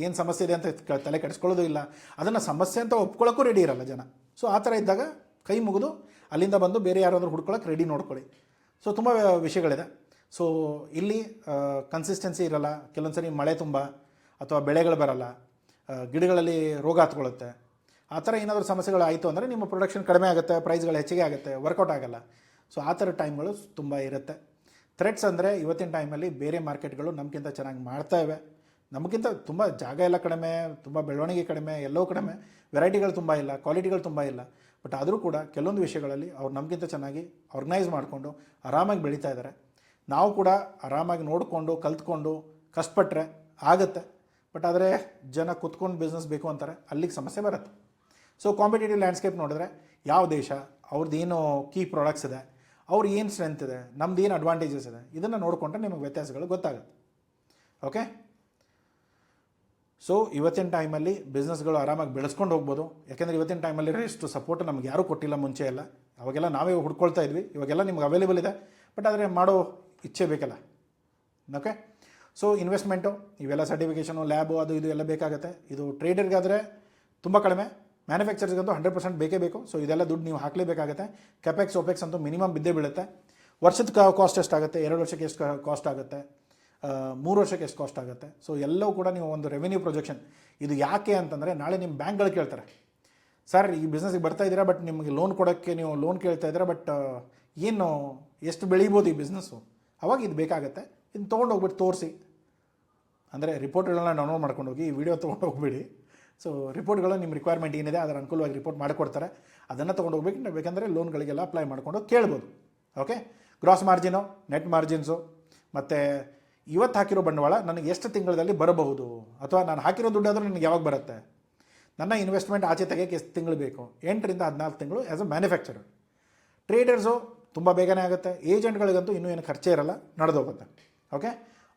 ಏನು ಸಮಸ್ಯೆ ಇದೆ ಅಂತ ತಲೆ ಕೆಡಿಸ್ಕೊಳ್ಳೋದು ಇಲ್ಲ, ಅದನ್ನು ಸಮಸ್ಯೆ ಅಂತ ಒಪ್ಕೊಳ್ಳೋಕ್ಕೂ ರೆಡಿ ಇರಲ್ಲ ಜನ. ಸೊ ಆ ಥರ ಇದ್ದಾಗ ಕೈ ಮುಗಿದು ಅಲ್ಲಿಂದ ಬಂದು ಬೇರೆ ಯಾರಾದರೂ ಹುಡ್ಕೊಳ್ಳೋಕೆ ರೆಡಿ ನೋಡ್ಕೊಳ್ಳಿ. ಸೊ ತುಂಬ ವಿಷಯಗಳಿದೆ. ಸೊ ಇಲ್ಲಿ ಕನ್ಸಿಸ್ಟೆನ್ಸಿ ಇರಲ್ಲ, ಕೆಲವೊಂದು ಸರಿ ಮಳೆ ತುಂಬ ಅಥವಾ ಬೆಳೆಗಳು ಬರಲ್ಲ, ಗಿಡಗಳಲ್ಲಿ ರೋಗ ಹತ್ಕೊಳ್ಳುತ್ತೆ. ಆ ಥರ ಏನಾದರೂ ಸಮಸ್ಯೆಗಳು ಆಯಿತು ಅಂದರೆ ನಿಮ್ಮ ಪ್ರೊಡಕ್ಷನ್ ಕಡಿಮೆ ಆಗುತ್ತೆ, ಪ್ರೈಸ್ಗಳು ಹೆಚ್ಚಿಗೆ ಆಗುತ್ತೆ, ವರ್ಕೌಟ್ ಆಗಲ್ಲ. ಸೊ ಆ ಥರ ಟೈಮ್ಗಳು ತುಂಬ ಇರುತ್ತೆ. ಥ್ರೆಟ್ಸ್ ಅಂದರೆ ಇವತ್ತಿನ ಟೈಮಲ್ಲಿ ಬೇರೆ ಮಾರ್ಕೆಟ್ಗಳು ನಮಗಿಂತ ಚೆನ್ನಾಗಿ ಮಾಡ್ತಾ ಇವೆ, ನಮಗಿಂತ ತುಂಬ ಜಾಗ ಎಲ್ಲ ಕಡಿಮೆ, ತುಂಬ ಬೆಳವಣಿಗೆ ಕಡಿಮೆ, ಎಲ್ಲವೂ ಕಡಿಮೆ, ವೆರೈಟಿಗಳು ತುಂಬ ಇಲ್ಲ, ಕ್ವಾಲಿಟಿಗಳು ತುಂಬ ಇಲ್ಲ. ಬಟ್ ಆದರೂ ಕೂಡ ಕೆಲವೊಂದು ವಿಷಯಗಳಲ್ಲಿ ಅವ್ರು ನಮಗಿಂತ ಚೆನ್ನಾಗಿ ಆರ್ಗನೈಸ್ ಮಾಡಿಕೊಂಡು ಆರಾಮಾಗಿ ಬೆಳೀತಾ ಇದ್ದಾರೆ. ನಾವು ಕೂಡ ಆರಾಮಾಗಿ ನೋಡಿಕೊಂಡು ಕಲ್ತ್ಕೊಂಡು ಕಷ್ಟಪಟ್ಟರೆ ಆಗುತ್ತೆ. ಬಟ್ ಆದರೆ ಜನ ಕುತ್ಕೊಂಡು ಬಿಸ್ನೆಸ್ ಬೇಕು ಅಂತಾರೆ, ಅಲ್ಲಿಗೆ ಸಮಸ್ಯೆ ಬರುತ್ತೆ. ಸೊ ಕಾಂಪಿಟೇಟಿವ್ ಲ್ಯಾಂಡ್ಸ್ಕೇಪ್ ನೋಡಿದ್ರೆ ಯಾವ ದೇಶ, ಅವ್ರದ್ದು ಏನು ಕೀ ಪ್ರಾಡಕ್ಟ್ಸ್ ಇದೆ, ಅವ್ರು ಏನು ಸ್ಟ್ರೆಂತ್ ಇದೆ, ನಮ್ದು ಏನು ಅಡ್ವಾಂಟೇಜಸ್ ಇದೆ, ಇದನ್ನು ನೋಡಿಕೊಂಡ್ರೆ ನಿಮಗೆ ವ್ಯತ್ಯಾಸಗಳು ಗೊತ್ತಾಗುತ್ತೆ. ಓಕೆ, ಸೊ ಇವತ್ತಿನ ಟೈಮಲ್ಲಿ ಬಿಸ್ನೆಸ್ಗಳು ಆರಾಮಾಗಿ ಬೆಳೆಸ್ಕೊಂಡು ಹೋಗ್ಬೋದು. ಯಾಕೆಂದರೆ ಇವತ್ತಿನ ಟೈಮಲ್ಲಿ ಎಷ್ಟು ಸಪೋರ್ಟ್ ನಮ್ಗೆ ಯಾರೂ ಕೊಟ್ಟಿಲ್ಲ ಮುಂಚೆ ಎಲ್ಲ. ಅವಾಗೆಲ್ಲ ನಾವೇ ಹುಡ್ಕೊಳ್ತಾ ಇದ್ವಿ, ಇವಾಗೆಲ್ಲ ನಿಮ್ಗೆ ಅವೈಲೇಬಲ್ ಇದೆ. ಬಟ್ ಆದರೆ ಮಾಡೋ ಇಚ್ಛೆ ಬೇಕಲ್ಲ. ಓಕೆ, ಸೊ ಇನ್ವೆಸ್ಟ್ಮೆಂಟು, ಇವೆಲ್ಲ ಸರ್ಟಿಫಿಕೇಷನು, ಲ್ಯಾಬು, ಅದು ಇದು ಎಲ್ಲ ಬೇಕಾಗುತ್ತೆ. ಇದು ಟ್ರೇಡರ್ಗಾದರೆ ತುಂಬ ಕಡಿಮೆ, ಮ್ಯಾನುಫ್ಯಾಕ್ಚರ್ಸ್ಗಂತೂ 100% ಬೇಕೇ ಬೇಕು. ಸೊ ಇದೆಲ್ಲ ದುಡ್ಡು ನೀವು ಹಾಕಲೇಬೇಕಾಗುತ್ತೆ. ಕೆಪೆಕ್ಸ್ ಓಪೆಕ್ಸ್ ಅಂತೂ ಮಿನಿಮಮ್ ಬಿದ್ದೇ ಬೀಳುತ್ತೆ. ವರ್ಷದ ಕಾಸ್ಟ್ ಎಷ್ಟಾಗುತ್ತೆ, 2 ವರ್ಷಕ್ಕೆ ಎಷ್ಟು ಕಾಸ್ಟ್ ಆಗುತ್ತೆ, 3 ವರ್ಷಕ್ಕೆ ಎಷ್ಟು ಕಾಸ್ಟ್ ಆಗುತ್ತೆ. ಸೊ ಎಲ್ಲವೂ ಕೂಡ ನೀವು ಒಂದು ರೆವೆನ್ಯೂ ಪ್ರೊಜೆಕ್ಷನ್. ಇದು ಯಾಕೆ ಅಂತಂದರೆ ನಾಳೆ ನಿಮ್ಮ ಬ್ಯಾಂಕ್ಗಳು ಕೇಳ್ತಾರೆ, ಸರ್ ಈ ಬಿಸ್ನೆಸ್ಗೆ ಬರ್ತಾ ಇದ್ದೀರಾ, ಬಟ್ ನಿಮಗೆ ಲೋನ್ ಕೊಡೋಕ್ಕೆ ನೀವು ಲೋನ್ ಕೇಳ್ತಾ ಇದ್ದೀರಾ, ಬಟ್ ಏನು ಎಷ್ಟು ಬೆಳೀಬೋದು ಈ ಬಿಸ್ನೆಸ್ಸು, ಅವಾಗ ಇದು ಬೇಕಾಗುತ್ತೆ. ಇದನ್ನು ತೊಗೊಂಡು ಹೋಗ್ಬಿಟ್ಟು ತೋರಿಸಿ, ಅಂದರೆ ರಿಪೋರ್ಟ್ಗಳನ್ನ ಡೌನ್ಲೋಡ್ ಮಾಡ್ಕೊಂಡು ಹೋಗಿ, ಈ ವಿಡಿಯೋ ತೊಗೊಂಡು ಹೋಗ್ಬೇಡಿ. ಸೊ ರಿಪೋರ್ಟ್ಗಳು ನಿಮ್ಮ ರಿಕ್ವೈರ್ಮೆಂಟ್ ಏನಿದೆ ಅದರ ಅನುಕೂಲವಾಗಿ ರಿಪೋರ್ಟ್ ಮಾಡಿಕೊಡ್ತಾರೆ, ಅದನ್ನು ತೊಗೊಂಡು ಹೋಗ್ಬೇಕು. ಬೇಕಂದರೆ ಲೋನ್ಗಳಿಗೆಲ್ಲ ಅಪ್ಲೈ ಮಾಡಿಕೊಂಡು ಕೇಳ್ಬೋದು. ಓಕೆ, ಗ್ರಾಸ್ ಮಾರ್ಜಿನು, ನೆಟ್ ಮಾರ್ಜಿನ್ಸು, ಮತ್ತು ಇವತ್ತು ಹಾಕಿರೋ ಬಂಡವಾಳ ನನಗೆ ಎಷ್ಟು ತಿಂಗಳಲ್ಲಿ ಬರಬಹುದು, ಅಥವಾ ನಾನು ಹಾಕಿರೋ ದುಡ್ಡಾದರೂ ನನಗೆ ಯಾವಾಗ ಬರುತ್ತೆ, ನನ್ನ ಇನ್ವೆಸ್ಟ್ಮೆಂಟ್ ಆಚೆ ತೆಗೆಯೋಕ್ಕೆ ಎಷ್ಟು ತಿಂಗಳು ಬೇಕು, 8ರಿಂದ 14 ತಿಂಗಳು ಆ್ಯಸ್ ಅ ಮ್ಯಾನುಫ್ಯಾಕ್ಚರರ್. ಟ್ರೇಡರ್ಸು ತುಂಬ ಬೇಗನೆ ಆಗುತ್ತೆ, ಏಜೆಂಟ್ಗಳಿಗಂತೂ ಇನ್ನೂ ಏನು ಖರ್ಚೇ ಇರಲ್ಲ, ನಡೆದೋಗುತ್ತೆ. ಓಕೆ,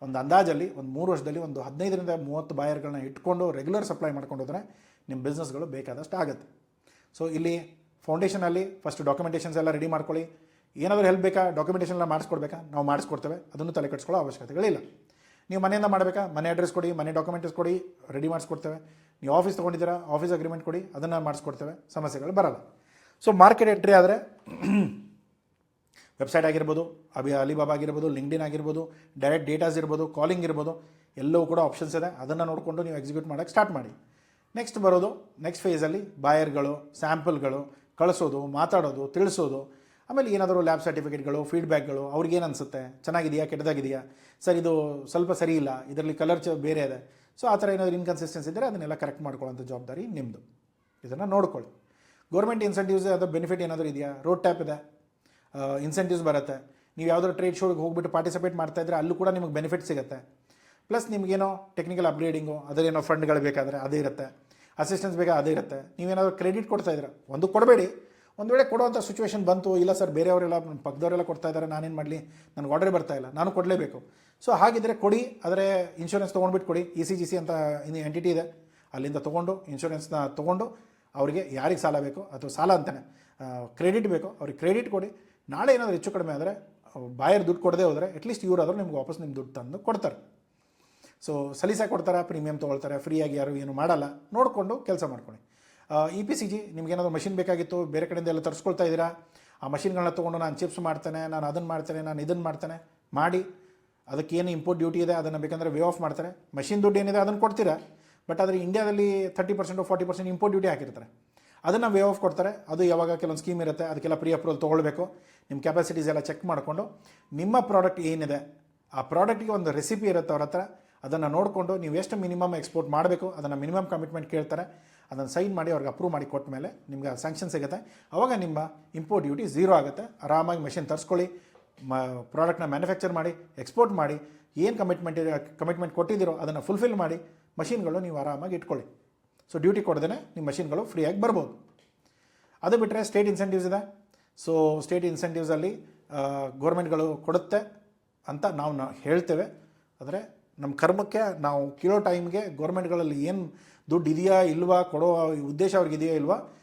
ಒಂದು ಅಂದಾಜಲ್ಲಿ ಒಂದು 3 ವರ್ಷದಲ್ಲಿ ಒಂದು 15ರಿಂದ 30 ಬಾಯರ್ಗಳನ್ನ ಇಟ್ಕೊಂಡು ರೆಗ್ಯುಲರ್ ಸಪ್ಲೈ ಮಾಡ್ಕೊಂಡು ಹೋದರೆ ನಿಮ್ಮ ಬಿಸ್ನೆಸ್ಗಳು ಬೇಕಾದಷ್ಟು ಆಗುತ್ತೆ. ಸೊ ಇಲ್ಲಿ ಫೌಂಡೇಶನಲ್ಲಿ ಫಸ್ಟ್ ಡಾಕ್ಯುಮೆಂಟೇಷನ್ಸ್ ಎಲ್ಲ ರೆಡಿ ಮಾಡ್ಕೊಳ್ಳಿ. ಏನಾದರೂ ಹೆಲ್ಪ್ ಬೇಕಾ, ಡಾಕ್ಯುಮೆಂಟೇಷನ್ ಎಲ್ಲ ಮಾಡಿಸ್ಕೊಡ್ಬೇಕಾ, ನಾವು ಮಾಡಿಸ್ಕೊಡ್ತೇವೆ, ಅದನ್ನು ತಲೆ ಕೆಡಿಸ್ಕೊಳ್ಳೋ ಅವಶ್ಯಕತೆಗಳಿಲ್ಲ. ನೀವು ಮನೆಯಿಂದ ಮಾಡಬೇಕಾ, ಮನೆ ಅಡ್ರೆಸ್ ಕೊಡಿ, ಮನೆ ಡಾಕ್ಯುಮೆಂಟ್ಸ್ ಕೊಡಿ, ರೆಡಿ ಮಾಡಿಸ್ಕೊಡ್ತೇವೆ. ನೀವು ಆಫೀಸ್ ತೊಗೊಂಡಿದ್ದೀರಾ, ಆಫೀಸ್ ಅಗ್ರಿಮೆಂಟ್ ಕೊಡಿ, ಅದನ್ನು ಮಾಡಿಸ್ಕೊಡ್ತೇವೆ, ಸಮಸ್ಯೆಗಳು ಬರಲ್ಲ. ಸೊ ಮಾರ್ಕೆಟ್ ಎಂಟ್ರಿ ಆದರೆ ವೆಬ್ಸೈಟ್ ಆಗಿರ್ಬೋದು, ಅಲಿಬಾಬಾ ಆಗಿರ್ಬೋದು, ಲಿಂಕ್ಡ್ಇನ್ ಆಗಿರ್ಬೋದು, ಡೈರೆಕ್ಟ್ ಡೇಟಾಸ್ ಇರ್ಬೋದು, ಕಾಲಿಂಗ್ ಇರ್ಬೋದು, ಎಲ್ಲವೂ ಕೂಡ ಆಪ್ಷನ್ಸ್ ಇದೆ. ಅದನ್ನು ನೋಡಿಕೊಂಡು ನೀವು ಎಕ್ಸಿಕ್ಯೂಟ್ ಮಾಡೋಕ್ಕೆ ಸ್ಟಾರ್ಟ್ ಮಾಡಿ. ನೆಕ್ಸ್ಟ್ ಬರೋದು, ನೆಕ್ಸ್ಟ್ ಫೇಸಲ್ಲಿ ಬಾಯರ್ಗಳು, ಸ್ಯಾಂಪಲ್ಗಳು ಕಳಿಸೋದು, ಮಾತಾಡೋದು, ತಿಳಿಸೋದು. ಆಮೇಲೆ ಏನಾದರೂ ಲ್ಯಾಬ್ ಸರ್ಟಿಫಿಕೇಟ್ಗಳು, ಫೀಡ್ಬ್ಯಾಕ್ಗಳು, ಅವ್ರಿಗೇನು ಅನಿಸುತ್ತೆ, ಚೆನ್ನಾಗಿದೆಯಾ ಕೆಟ್ಟದಾಗಿದೆಯಾ, ಸರ್ ಇದು ಸ್ವಲ್ಪ ಸರಿ ಇಲ್ಲ, ಇದರಲ್ಲಿ ಕಲರ್ ಬೇರೆ ಇದೆ. ಸೊ ಆ ಥರ ಏನಾದರೂ ಇನ್ಕನ್ಸಿಸ್ಟೆನ್ಸಿ ಇದ್ದರೆ ಅದನ್ನೆಲ್ಲ ಕರೆಕ್ಟ್ ಮಾಡ್ಕೊಳ್ಳೋಂಥ ಜವಾಬ್ದಾರಿ ನಿಮ್ಮದು. ಇದನ್ನು ನೋಡ್ಕೊಳ್ಳಿ. ಗೌರ್ಮೆಂಟ್ ಇನ್ಸೆಂಟಿವ್ಸ್ ಅದು ಬೆನಿಫಿಟ್ ಏನಾದರೂ ಇದೆಯಾ, ರೋಡ್ ಟ್ಯಾಪ್ ಇದೆ, ಇನ್ಸೆಂಟಿವ್ಸ್ ಬರುತ್ತೆ. ನೀವು ಯಾವುದಾದ್ರು ಟ್ರೇಡ್ ಶೋಗೆ ಹೋಗ್ಬಿಟ್ಟು ಪಾರ್ಟಿಸಿಪೇಟ್ ಮಾಡ್ತಾಯಿದ್ರೆ ಅಲ್ಲೂ ಕೂಡ ನಿಮಗೆ ಬೆನಿಫಿಟ್ ಸಿಗುತ್ತೆ. ಪ್ಲಸ್ ನಿಮಗೇನೋ ಟೆಕ್ನಿಕಲ್ ಅಪ್ಗ್ರೇಡಿಂಗು ಅದರೇನೋ ಫಂಡ್ಗಳು ಬೇಕಾದರೆ ಅದೇ ಇರುತ್ತೆ, ಅಸಿಸ್ಟೆನ್ಸ್ ಬೇಕಾ ಅದೇ ಇರುತ್ತೆ. ನೀವೇನಾದರೂ ಕ್ರೆಡಿಟ್ ಕೊಡ್ತಾಯಿದ್ರೆ ಒಂದು ಕೊಡಬೇಡಿ. ಒಂದು ವೇಳೆ ಕೊಡುವಂಥ ಸಿಚುವೇಶನ್ ಬಂತು, ಇಲ್ಲ ಸರ್ ಬೇರೆಯವರೆಲ್ಲ ಪಕ್ಕದವರೆಲ್ಲ ಕೊಡ್ತಾ ಇದ್ದಾರೆ, ನಾನೇನು ಮಾಡಲಿ, ನನಗೆ ಆರ್ಡರ್ ಬರ್ತಾ ಇಲ್ಲ, ನಾನು ಕೊಡಲೇಬೇಕು. ಸೊ ಹಾಗಿದ್ದರೆ ಕೊಡಿ, ಆದರೆ ಇನ್ಶೂರೆನ್ಸ್ ತೊಗೊಂಡ್ಬಿಟ್ಟು ಕೊಡಿ. ECGC ಅಂತ ಎಂಟಿಟಿ ಇದೆ, ಅಲ್ಲಿಂದ ತೊಗೊಂಡು ಇನ್ಶೂರೆನ್ಸ್ನ ತೊಗೊಂಡು ಅವರಿಗೆ ಯಾರಿಗೆ ಸಾಲ ಬೇಕೋ ಅಥವಾ ಸಾಲ ಅಂತಾನೆ ಕ್ರೆಡಿಟ್ ಬೇಕೋ ಅವ್ರಿಗೆ ಕ್ರೆಡಿಟ್ ಕೊಡಿ. ನಾಳೆ ಏನಾದರೂ ಹೆಚ್ಚು ಕಡಿಮೆ ಆದರೆ ಬಾಯರ್ ದುಡ್ಡು ಕೊಡದೆ ಹೋದರೆ ಅಟ್ಲೀಸ್ಟ್ ಇವರಾದರೂ ನಿಮ್ಗೆ ವಾಪಸ್ ನಿಮ್ಮ ದುಡ್ಡು ತಂದು ಕೊಡ್ತಾರೆ. ಸೊ ಸಲೀಸಾಗಿ ಕೊಡ್ತಾರೆ, ಪ್ರೀಮಿಯಮ್ ತೊಗೊಳ್ತಾರೆ, ಫ್ರೀಯಾಗಿ ಯಾರು ಏನು ಮಾಡಲ್ಲ. ನೋಡಿಕೊಂಡು ಕೆಲಸ ಮಾಡ್ಕೊಳ್ಳಿ. EPCG ನಿಮ್ಗೇನಾದರೂ ಮಷಿನ್ ಬೇಕಾಗಿತ್ತು, ಬೇರೆ ಕಡೆಯಿಂದ ಎಲ್ಲ ತರಿಸ್ಕೊಳ್ತಾ ಇದ್ದೀರಾ, ಆ ಮಷಿನ್ಗಳನ್ನ ತೊಗೊಂಡು ನಾನು ಚಿಪ್ಸ್ ಮಾಡ್ತೇನೆ, ನಾನು ಅದನ್ನು ಮಾಡ್ತೇನೆ, ನಾನು ಇದನ್ನು ಮಾಡ್ತೇನೆ ಮಾಡಿ, ಅದಕ್ಕೇನು ಇಂಪೋರ್ಟ್ ಡ್ಯೂಟಿ ಇದೆ ಅದನ್ನು ಬೇಕಂದರೆ ವೇ ಆಫ್ ಮಾಡ್ತಾರೆ. ಮಷಿನ್ ದುಡ್ಡು ಏನಿದೆ ಅದನ್ನು ಕೊಡ್ತೀರಾ, ಬಟ್ ಆದರೆ ಇಂಡಿಯಾದಲ್ಲಿ 30% 40% ಇಂಪೋರ್ಟ್ ಡ್ಯೂಟಿ ಹಾಕಿರ್ತಾರೆ, ಅದನ್ನು ವೇ ಆಫ್ ಕೊಡ್ತಾರೆ. ಅದು ಯಾವಾಗ ಕೆಲವೊಂದು ಸ್ಕೀಮ್ ಇರುತ್ತೆ, ಅದಕ್ಕೆಲ್ಲ ಪ್ರೀ ಅಪ್ರೂವಲ್ ತೊಗೊಳ್ಬೇಕು. ನಿಮ್ಮ ಕೆಪಾಸಿಟೀಸ್ ಎಲ್ಲ ಚೆಕ್ ಮಾಡಿಕೊಂಡು ನಿಮ್ಮ ಪ್ರಾಡಕ್ಟ್ ಏನಿದೆ ಆ ಪ್ರಾಡಕ್ಟಿಗೆ ಒಂದು ರೆಸಿಪಿ ಇರುತ್ತೆ ಅವ್ರ ಹತ್ರ, ಅದನ್ನು ನೋಡಿಕೊಂಡು ನೀವು ಎಷ್ಟು ಮಿನಿಮಮ್ ಎಕ್ಸ್ಪೋರ್ಟ್ ಮಾಡಬೇಕು ಅದನ್ನು ಮಿನಿಮಮ್ ಕಮಿಟ್ಮೆಂಟ್ ಕೇಳ್ತಾರೆ. ಅದನ್ನು ಸೈನ್ ಮಾಡಿ ಅವ್ರಿಗೆ ಅಪ್ರೂವ್ ಮಾಡಿ ಕೊಟ್ಟ ಮೇಲೆ ನಿಮ್ಗೆ ಸ್ಯಾಂಕ್ಷನ್ ಸಿಗುತ್ತೆ. ಆವಾಗ ನಿಮ್ಮ ಇಂಪೋರ್ಟ್ ಡ್ಯೂಟಿ ಝೀರೋ ಆಗುತ್ತೆ. ಆರಾಮಾಗಿ ಮೆಷಿನ್ ತರಿಸ್ಕೊಳ್ಳಿ, ಪ್ರಾಡಕ್ಟ್ನ ಮ್ಯಾನುಫ್ಯಾಕ್ಚರ್ ಮಾಡಿ, ಎಕ್ಸ್ಪೋರ್ಟ್ ಮಾಡಿ, ಏನು ಕಮಿಟ್ಮೆಂಟ್ ಕೊಟ್ಟಿದ್ದೀರೋ ಅದನ್ನು ಫುಲ್ಫಿಲ್ ಮಾಡಿ, ಮಷಿನ್ಗಳು ನೀವು ಆರಾಮಾಗಿ ಇಟ್ಕೊಳ್ಳಿ. ಸೊ ಡ್ಯೂಟಿ ಕೊಡದೇ ನಿಮ್ಮ ಮಷಿನ್ಗಳು ಫ್ರೀಯಾಗಿ ಬರ್ಬೋದು. ಅದು ಬಿಟ್ಟರೆ ಸ್ಟೇಟ್ ಇನ್ಸೆಂಟಿವ್ಸ್ ಇದೆ. ಸೊ ಸ್ಟೇಟ್ ಇನ್ಸೆಂಟಿವ್ಸಲ್ಲಿ ಗೌರ್ಮೆಂಟ್ಗಳು ಕೊಡುತ್ತೆ ಅಂತ ನಾವು ಹೇಳ್ತೇವೆ. ಆದರೆ ನಮ್ಮ ಕರ್ಮಕ್ಕೆ ನಾವು ಕೇಳೋ ಟೈಮ್ಗೆ ಗೌರ್ಮೆಂಟ್ಗಳಲ್ಲಿ ಏನು ದುಡ್ಡು ಇದೆಯಾ ಇಲ್ವಾ, ಕೊಡೋ ಉದ್ದೇಶ ಅವ್ರಿಗೆ ಇದೆಯಾ ಇಲ್ವಾ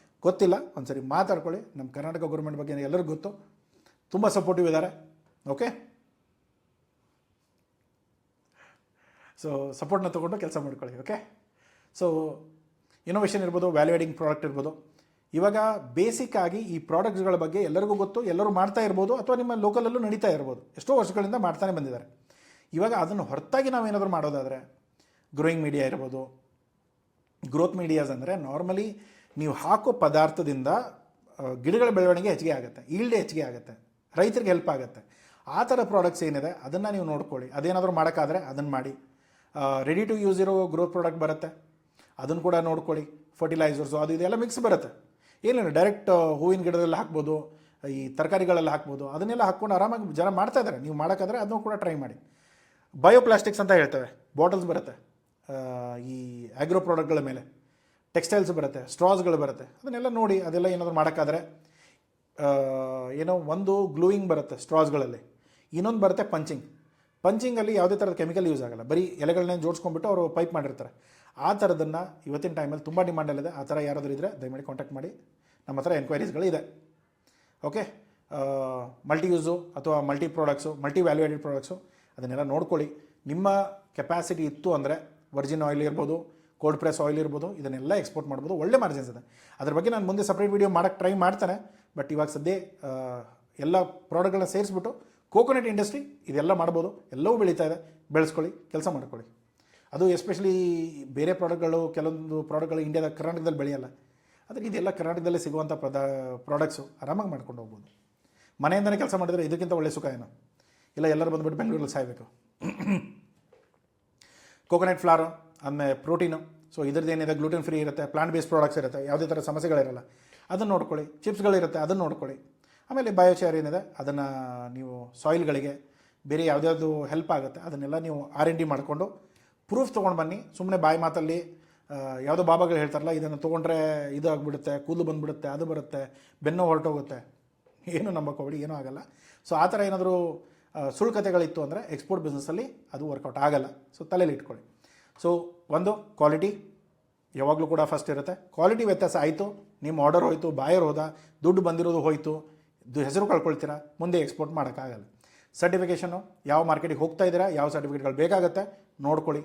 ಗೊತ್ತಿಲ್ಲ. ಒಂದು ಸರಿ ಮಾತಾಡ್ಕೊಳ್ಳಿ. ನಮ್ಮ ಕರ್ನಾಟಕ ಗೌರ್ಮೆಂಟ್ ಬಗ್ಗೆ ಎಲ್ಲರಿಗೂ ಗೊತ್ತು, ತುಂಬ ಸಪೋರ್ಟಿವ್ ಇದ್ದಾರೆ. ಓಕೆ, ಸೊ ಸಪೋರ್ಟ್ನ ತೊಗೊಂಡು ಕೆಲಸ ಮಾಡ್ಕೊಳ್ಳಿ. ಓಕೆ, ಸೊ ಇನೋವೇಷನ್ ಇರ್ಬೋದು, ವ್ಯಾಲ್ಯೂ ಆಡಿಂಗ್ ಪ್ರಾಡಕ್ಟ್ ಇರ್ಬೋದು. ಇವಾಗ ಬೇಸಿಕ್ ಆಗಿ ಈ ಪ್ರಾಡಕ್ಟ್ಸ್ಗಳ ಬಗ್ಗೆ ಎಲ್ಲರಿಗೂ ಗೊತ್ತು, ಎಲ್ಲರೂ ಮಾಡ್ತಾ ಇರ್ಬೋದು, ಅಥವಾ ನಿಮ್ಮ ಲೋಕಲಲ್ಲೂ ನಡೀತಾ ಇರ್ಬೋದು, ಎಷ್ಟೋ ವರ್ಷಗಳಿಂದ ಮಾಡ್ತಾನೆ ಬಂದಿದ್ದಾರೆ. ಇವಾಗ ಅದನ್ನು ಹೊರತಾಗಿ ನಾವೇನಾದರೂ ಮಾಡೋದಾದರೆ ಗ್ರೋಯಿಂಗ್ ಮೀಡಿಯಾ ಇರ್ಬೋದು. ಗ್ರೋತ್ ಮೀಡಿಯಾಸ್ ಅಂದರೆ ನಾರ್ಮಲಿ ನೀವು ಹಾಕೋ ಪದಾರ್ಥದಿಂದ ಗಿಡಗಳ ಬೆಳವಣಿಗೆ ಹೆಚ್ಚಿಗೆ ಆಗುತ್ತೆ, ಈಲ್ಡ್ ಹೆಚ್ಚಿಗೆ ಆಗುತ್ತೆ, ರೈತರಿಗೆ ಹೆಲ್ಪ್ ಆಗುತ್ತೆ. ಆ ಥರ ಪ್ರಾಡಕ್ಟ್ಸ್ ಏನಿದೆ ಅದನ್ನು ನೀವು ನೋಡ್ಕೊಳ್ಳಿ. ಅದೇನಾದರೂ ಮಾಡೋಕ್ಕಾದರೆ ಅದನ್ನು ಮಾಡಿ. ರೆಡಿ ಟು ಯೂಸ್ ಇರೋ ಗ್ರೋತ್ ಪ್ರಾಡಕ್ಟ್ ಬರುತ್ತೆ, ಅದನ್ನು ಕೂಡ ನೋಡ್ಕೊಳ್ಳಿ. ಫರ್ಟಿಲೈಸರ್ಸು ಅದು ಇದೆಲ್ಲ ಮಿಕ್ಸ್ ಬರುತ್ತೆ. ಏನಿಲ್ಲ, ಡೈರೆಕ್ಟ್ ಹೂವಿನ ಗಿಡದಲ್ಲಿ ಹಾಕ್ಬೋದು, ಈ ತರಕಾರಿಗಳೆಲ್ಲ ಹಾಕ್ಬೋದು. ಅದನ್ನೆಲ್ಲ ಹಾಕ್ಕೊಂಡು ಆರಾಮಾಗಿ ಜನ ಮಾಡ್ತಾ ಇದ್ದಾರೆ. ನೀವು ಮಾಡೋಕ್ಕಾದ್ರೆ ಅದನ್ನು ಕೂಡ ಟ್ರೈ ಮಾಡಿ. ಬಯೋಪ್ಲಾಸ್ಟಿಕ್ಸ್ ಅಂತ ಹೇಳ್ತೇವೆ, ಬಾಟಲ್ಸ್ ಬರುತ್ತೆ ಈ ಆಗ್ರೋ ಪ್ರಾಡಕ್ಟ್ಗಳ ಮೇಲೆ, ಟೆಕ್ಸ್ಟೈಲ್ಸ್ ಬರುತ್ತೆ, ಸ್ಟ್ರಾಸ್ಗಳು ಬರುತ್ತೆ. ಅದನ್ನೆಲ್ಲ ನೋಡಿ, ಅದೆಲ್ಲ ಏನಾದರೂ ಮಾಡೋಕ್ಕಾದರೆ ಏನೋ ಒಂದು ಗ್ಲೂಯಿಂಗ್ ಬರುತ್ತೆ ಸ್ಟ್ರಾಸ್ಗಳಲ್ಲಿ, ಇನ್ನೊಂದು ಬರುತ್ತೆ ಪಂಚಿಂಗಲ್ಲಿ ಯಾವುದೇ ಥರದ ಕೆಮಿಕಲ್ ಯೂಸ್ ಆಗೋಲ್ಲ, ಬರೀ ಎಲೆಗಳನ್ನೇ ಜೋಡಿಸ್ಕೊಂಡ್ಬಿಟ್ಟು ಅವರು ಪೈಪ್ ಮಾಡಿರ್ತಾರೆ. ಆ ಥರದನ್ನು ಇವತ್ತಿನ ಟೈಮಲ್ಲಿ ತುಂಬ ಡಿಮಾಂಡಲ್ಲಿದೆ. ಆ ಥರ ಯಾರಾದರೂ ಇದ್ದರೆ ದಯಮಾಡಿ ಕಾಂಟ್ಯಾಕ್ಟ್ ಮಾಡಿ, ನಮ್ಮ ಹತ್ರ ಎನ್ಕ್ವೈರೀಸ್ಗಳು ಇದೆ. ಓಕೆ, ಮಲ್ಟಿ ಯೂಸು ಅಥವಾ multi products, multi value added products ಅದನ್ನೆಲ್ಲ ನೋಡ್ಕೊಳ್ಳಿ. ನಿಮ್ಮ ಕೆಪಾಸಿಟಿ ಇತ್ತು ಅಂದರೆ ವರ್ಜಿನ್ ಆಯಿಲ್ ಇರ್ಬೋದು, ಕೋಲ್ಡ್ ಪ್ರೆಸ್ ಆಯಿಲ್ ಇರ್ಬೋದು, ಇದನ್ನೆಲ್ಲ ಎಕ್ಸ್ಪೋರ್ಟ್ ಮಾಡ್ಬೋದು. ಒಳ್ಳೆ ಮಾರ್ಜಿನ್ಸ್ ಇದೆ. ಅದ್ರ ಬಗ್ಗೆ ನಾನು ಮುಂದೆ ಸಪ್ರೇಟ್ ವೀಡಿಯೋ ಮಾಡೋಕ್ಕೆ ಟ್ರೈ ಮಾಡ್ತಾನೆ. ಬಟ್ ಇವಾಗ ಸದ್ಯ ಎಲ್ಲ ಪ್ರಾಡಕ್ಟ್ಗಳನ್ನ ಸೇರಿಸ್ಬಿಟ್ಟು ಕೋಕೋನಟ್ ಇಂಡಸ್ಟ್ರಿ ಇದೆಲ್ಲ ಮಾಡ್ಬೋದು. ಎಲ್ಲವೂ ಬೆಳೀತಾ ಇದೆ, ಬೆಳೆಸ್ಕೊಳ್ಳಿ, ಕೆಲಸ ಮಾಡ್ಕೊಳ್ಳಿ. ಅದು ಎಸ್ಪೆಷಲಿ ಬೇರೆ ಪ್ರಾಡಕ್ಟ್ಗಳು, ಕೆಲವೊಂದು ಪ್ರಾಡಕ್ಟ್ಗಳು ಇಂಡಿಯಾದ ಕರ್ನಾಟಕದಲ್ಲಿ ಬೆಳೆಯಲ್ಲ. ಆದರೆ ಇದೆಲ್ಲ ಕರ್ನಾಟಕದಲ್ಲೇ ಸಿಗುವಂಥ ಪ್ರಾಡಕ್ಟ್ಸು ಆರಾಮಾಗಿ ಮಾಡ್ಕೊಂಡು ಹೋಗ್ಬೋದು. ಮನೆಯಿಂದಲೇ ಕೆಲಸ ಮಾಡಿದರೆ ಇದಕ್ಕಿಂತ ಒಳ್ಳೆ ಸುಖ ಏನು ಇಲ್ಲ. ಎಲ್ಲರೂ ಬಂದುಬಿಟ್ಟು ಬೆಂಗಳೂರಲ್ಲಿ ಸಾಯಬೇಕು. ಕೋಕೋನಟ್ ಫ್ಲಾರು, ಆಮೇಲೆ ಪ್ರೋಟೀನು, ಸೊ ಇದ್ರದ್ದು ಏನಿದೆ ಗ್ಲೂಟೆನ್ ಫ್ರೀ ಇರುತ್ತೆ, ಪ್ಲಾಂಟ್ ಬೇಸ್ಡ್ ಪ್ರಾಡಕ್ಟ್ಸ್ ಇರುತ್ತೆ, ಯಾವುದೇ ಥರ ಸಮಸ್ಯೆಗಳಿರಲ್ಲ. ಅದನ್ನು ನೋಡ್ಕೊಳ್ಳಿ. ಚಿಪ್ಸ್ಗಳಿರುತ್ತೆ, ಅದನ್ನು ನೋಡ್ಕೊಳ್ಳಿ. ಆಮೇಲೆ ಬಯೋಚಾರ್ ಏನಿದೆ ಅದನ್ನು ನೀವು ಸಾಯಿಲ್ಗಳಿಗೆ, ಬೇರೆ ಯಾವುದ್ಯಾವುದು ಹೆಲ್ಪ್ ಆಗುತ್ತೆ ಅದನ್ನೆಲ್ಲ ನೀವು R&D ಮಾಡಿಕೊಂಡು ಪ್ರೂಫ್ ತೊಗೊಂಡು ಬನ್ನಿ. ಸುಮ್ಮನೆ ಬಾಯಿ ಮಾತಲ್ಲಿ ಯಾವುದೋ ಬಾಬಾಗಳು ಹೇಳ್ತಾರಲ್ಲ, ಇದನ್ನು ತೊಗೊಂಡ್ರೆ ಇದು ಆಗಿಬಿಡುತ್ತೆ, ಕೂದಲು ಬಂದುಬಿಡುತ್ತೆ, ಅದು ಬರುತ್ತೆ, ಬೆನ್ನು ಹೊರಟೋಗುತ್ತೆ, ಏನು ನಂಬಕೋಬೇಡಿ, ಏನೂ ಆಗಲ್ಲ. ಸೊ ಆ ಥರ ಏನಾದರೂ ಸುಳ್ಳು ಕಥೆಗಳಿತ್ತು ಅಂದರೆ ಎಕ್ಸ್ಪೋರ್ಟ್ ಬಿಸ್ನೆಸ್ಸಲ್ಲಿ ಅದು ವರ್ಕೌಟ್ ಆಗಲ್ಲ. ಸೊ ತಲೆಯಲ್ಲಿ ಇಟ್ಕೊಳ್ಳಿ. ಸೊ ಒಂದು ಕ್ವಾಲಿಟಿ ಯಾವಾಗಲೂ ಕೂಡ ಫಸ್ಟ್ ಇರುತ್ತೆ. ಕ್ವಾಲಿಟಿ ವ್ಯತ್ಯಾಸ ಆಯಿತು, ನಿಮ್ಮ ಆರ್ಡರ್ ಹೋಯಿತು, ಬಾಯರ್ ಹೋದ, ದುಡ್ಡು ಬಂದಿರೋದು ಹೋಯಿತು, ಹೆಸರು ಕಳ್ಕೊಳ್ತೀರಾ, ಮುಂದೆ ಎಕ್ಸ್ಪೋರ್ಟ್ ಮಾಡೋಕ್ಕಾಗಲ್ಲ. ಸರ್ಟಿಫಿಕೇಷನು, ಯಾವ ಮಾರ್ಕೆಟಿಗೆ ಹೋಗ್ತಾ ಇದ್ದೀರಾ, ಯಾವ ಸರ್ಟಿಫಿಕೇಟ್ಗಳು ಬೇಕಾಗುತ್ತೆ ನೋಡ್ಕೊಳ್ಳಿ.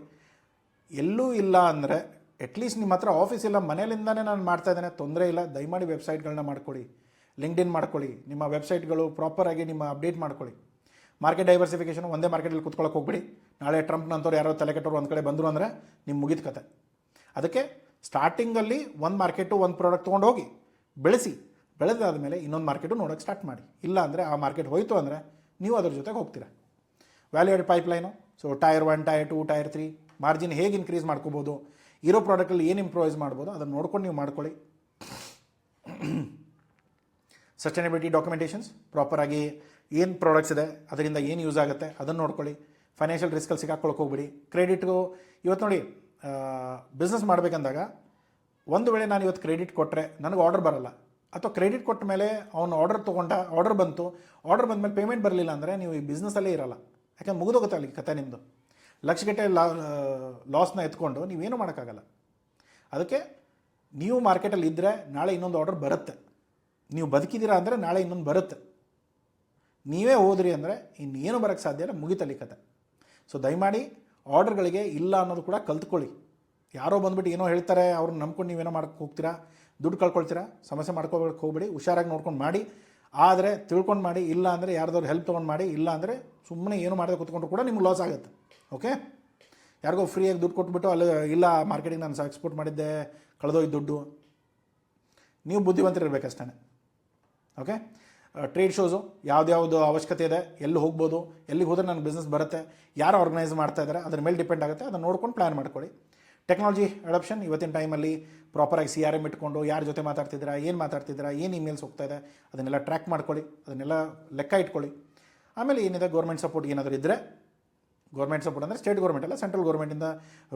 ಎಲ್ಲೂ ಇಲ್ಲ ಅಂದರೆ ಅಟ್ಲೀಸ್ಟ್ ನಿಮ್ಮ ಹತ್ರ ಆಫೀಸ್ ಇಲ್ಲ, ಮನೆಯಲ್ಲಿಂದನೇ ನಾನು ಮಾಡ್ತಾ ಇದ್ದೇನೆ, ತೊಂದರೆ ಇಲ್ಲ, ದಯಮಾಡಿ ವೆಬ್ಸೈಟ್ಗಳನ್ನ ಮಾಡ್ಕೊಳ್ಳಿ, ಲಿಂಕ್ಡ್ಇನ್ ಮಾಡ್ಕೊಳ್ಳಿ, ನಿಮ್ಮ ವೆಬ್ಸೈಟ್ಗಳು ಪ್ರಾಪರಾಗಿ ನಿಮ್ಮ ಅಪ್ಡೇಟ್ ಮಾಡ್ಕೊಳ್ಳಿ. ಮಾರ್ಕೆಟ್ ಡೈವರ್ಸಿಫಿಕೇಷನ್, ಒಂದೇ ಮಾರ್ಕೆಟಲ್ಲಿ ಕೂತ್ಕೊಳ್ಳೋಕೆ ಹೋಗ್ಬಿಡಿ. ನಾಳೆ ಟ್ರಂಪ್ನಂತವ್ರು ಯಾರೋ ತಲೆ ಕೆಟ್ಟವ್ರು ಒಂದು ಕಡೆ ಬಂದರು ಅಂದರೆ ನಿಮ್ಮ ಮುಗಿದ ಕತೆ. ಅದಕ್ಕೆ ಸ್ಟಾರ್ಟಿಂಗಲ್ಲಿ ಒಂದು ಮಾರ್ಕೆಟು ಒಂದು ಪ್ರಾಡಕ್ಟ್ ತೊಗೊಂಡು ಹೋಗಿ ಬೆಳೆದಾದ ಮೇಲೆ ಇನ್ನೊಂದು ಮಾರ್ಕೆಟು ನೋಡೋಕ್ಕೆ ಸ್ಟಾರ್ಟ್ ಮಾಡಿ. ಇಲ್ಲ ಅಂದರೆ ಆ ಮಾರ್ಕೆಟ್ ಹೋಯಿತು ಅಂದರೆ ನೀವು ಅದ್ರ ಜೊತೆಗೆ ಹೋಗ್ತೀರಾ. Valued pipeline, so tyre 1, tyre 2, tyre 3 margin ಹೇಗೆ ಇನ್ಕ್ರೀಸ್ ಮಾಡ್ಕೋಬೋದು, ಇರೋ ಪ್ರಾಡಕ್ಟಲ್ಲಿ ಏನು ಇಂಪ್ರೂವೈಸ್ ಮಾಡ್ಬೋದು ಅದನ್ನು ನೋಡ್ಕೊಂಡು ನೀವು ಮಾಡ್ಕೊಳ್ಳಿ. ಸಸ್ಟೈನಬಿಲಿಟಿ ಡಾಕ್ಯುಮೆಂಟೇಷನ್ಸ್ ಪ್ರಾಪರಾಗಿ ಏನು ಪ್ರಾಡಕ್ಟ್ಸ್ ಇದೆ, ಅದರಿಂದ ಏನು ಯೂಸ್ ಆಗುತ್ತೆ ಅದನ್ನು ನೋಡ್ಕೊಳ್ಳಿ. ಫೈನಾನ್ಷಿಯಲ್ ರಿಸ್ಕಲ್ಲಿ ಸಿಕ್ಕಾಕೊಳ್ಳೋಕೆ ಹೋಗ್ಬಿಡಿ. ಕ್ರೆಡಿಟ್ಗೂ ಇವತ್ತು ನೋಡಿ, ಬಿಸ್ನೆಸ್ ಮಾಡಬೇಕಂದಾಗ ಒಂದು ವೇಳೆ ನಾನು ಇವತ್ತು ಕ್ರೆಡಿಟ್ ಕೊಟ್ಟರೆ ನನಗೆ ಆರ್ಡರ್ ಬರಲ್ಲ, ಅಥವಾ ಕ್ರೆಡಿಟ್ ಕೊಟ್ಟ ಮೇಲೆ ಅವನು ಆರ್ಡರ್ ಬಂತು, ಆರ್ಡರ್ ಬಂದಮೇಲೆ ಪೇಮೆಂಟ್ ಬರಲಿಲ್ಲ ಅಂದರೆ ನೀವು ಈ ಬಿಸ್ನೆಸ್ಸಲ್ಲೇ ಇರಲ್ಲ. ಯಾಕಂದ್ರೆ ಮುಗಿದೋಗುತ್ತೆ ಅಲ್ಲಿ ಕತೆ ನಿಮ್ಮದು. ಲಕ್ಷಗಟ್ಟಲೆ ಲಾಸ್ನ ಎತ್ಕೊಂಡು ನೀವೇನು ಮಾಡೋಕ್ಕಾಗಲ್ಲ. ಅದಕ್ಕೆ ನೀವು ಮಾರ್ಕೆಟಲ್ಲಿ ಇದ್ದರೆ ನಾಳೆ ಇನ್ನೊಂದು ಆರ್ಡರ್ ಬರುತ್ತೆ, ನೀವು ಬದುಕಿದ್ದೀರಾ ಅಂದರೆ ನಾಳೆ ಇನ್ನೊಂದು ಬರುತ್ತೆ. ನೀವೇ ಹೋದ್ರಿ ಅಂದರೆ ಇನ್ನೇನು ಬರೋಕ್ಕೆ ಸಾಧ್ಯ ಇಲ್ಲ, ಮುಗಿತಲ್ಲಿ ಕತೆ. ಸೊ ದಯಮಾಡಿ ಆರ್ಡರ್ಗಳಿಗೆ ಇಲ್ಲ ಅನ್ನೋದು ಕೂಡ ಕಲ್ತ್ಕೊಳ್ಳಿ. ಯಾರೋ ಬಂದುಬಿಟ್ಟು ಏನೋ ಹೇಳ್ತಾರೆ, ಅವ್ರನ್ನ ನಂಬ್ಕೊಂಡು ನೀವೇನೋ ಮಾಡೋಕ್ಕೆ ಹೋಗ್ತೀರಾ, ದುಡ್ಡು ಕಳ್ಕೊಳ್ತೀರಾ, ಸಮಸ್ಯೆ ಮಾಡ್ಕೋಬೇಕು ಹೋಗ್ಬೇಡಿ. ಹುಷಾರಾಗಿ ನೋಡ್ಕೊಂಡು ಮಾಡಿ, ಆದರೆ ತಿಳ್ಕೊಂಡು ಮಾಡಿ. ಇಲ್ಲ ಅಂದರೆ ಯಾರ್ದಾದ್ರು ಹೆಲ್ಪ್ ತೊಗೊಂಡು ಮಾಡಿ. ಇಲ್ಲ ಅಂದರೆ ಸುಮ್ಮನೆ ಏನು ಮಾಡದೆ ಕೂತ್ಕೊಂಡ್ರು ಕೂಡ ನಿಮ್ಗೆ ಲಾಸ್ ಆಗುತ್ತೆ. ಓಕೆ, ಯಾರಿಗೋ ಫ್ರೀಯಾಗಿ ದುಡ್ಡು ಕೊಟ್ಬಿಟ್ಟು ಅಲ್ಲಿ ಇಲ್ಲ ಮಾರ್ಕೆಟಿಂಗ್ ನಾನು ಎಕ್ಸ್ಪೋರ್ಟ್ ಮಾಡಿದ್ದೆ, ಕಳೆದೋಯ್ತು ದುಡ್ಡು. ನೀವು ಬುದ್ಧಿವಂತರಿರ್ಬೇಕಷ್ಟೇ. ಓಕೆ, ಟ್ರೇಡ್ ಶೋಸು ಯಾವ್ದು ಅವಶ್ಯಕತೆ ಇದೆ, ಎಲ್ಲಿ ಹೋಗ್ಬೋದು, ಎಲ್ಲಿಗೆ ಹೋದರೆ ನನ್ನ ಬಿಸ್ನೆಸ್ ಬರುತ್ತೆ, ಯಾರು ಆರ್ಗನೈಸ್ ಮಾಡ್ತಾ ಇದ್ದಾರೆ ಅದ್ರ ಮೇಲೆ ಡಿಪೆಂಡ್ ಆಗುತ್ತೆ. ಅದನ್ನು ನೋಡ್ಕೊಂಡು ಪ್ಲ್ಯಾನ್ ಮಾಡ್ಕೊಳ್ಳಿ. ಟೆಕ್ನಾಲಜಿ ಅಡಾಪ್ಷನ್ ಇವತ್ತಿನ ಟೈಮಲ್ಲಿ ಪ್ರಾಪರಾಗಿ CRM ಇಟ್ಕೊಂಡು ಯಾರ ಜೊತೆ ಮಾತಾಡ್ತಿದ್ದೀರಾ, ಏನು ಇಮೇಲ್ಸ್ ಹೋಗ್ತಾ ಇದೆ ಅದನ್ನೆಲ್ಲ ಟ್ರ್ಯಾಕ್ ಮಾಡ್ಕೊಳ್ಳಿ, ಅದನ್ನೆಲ್ಲ ಲೆಕ್ಕ ಇಟ್ಕೊಳ್ಳಿ. ಆಮೇಲೆ ಏನಿದೆ ಗೌರ್ಮೆಂಟ್ ಸಪೋರ್ಟ್ ಏನಾದರೂ ಇದ್ದರೆ, ಗೌರ್ಮೆಂಟ್ ಸಪೋರ್ಟ್ ಅಂದರೆ ಸ್ಟೇಟ್ ಗೌರ್ಮೆಂಟ್ ಅಲ್ಲ, ಸೆಂಟ್ರಲ್ ಗೌರ್ಮೆಂಟಿಂದ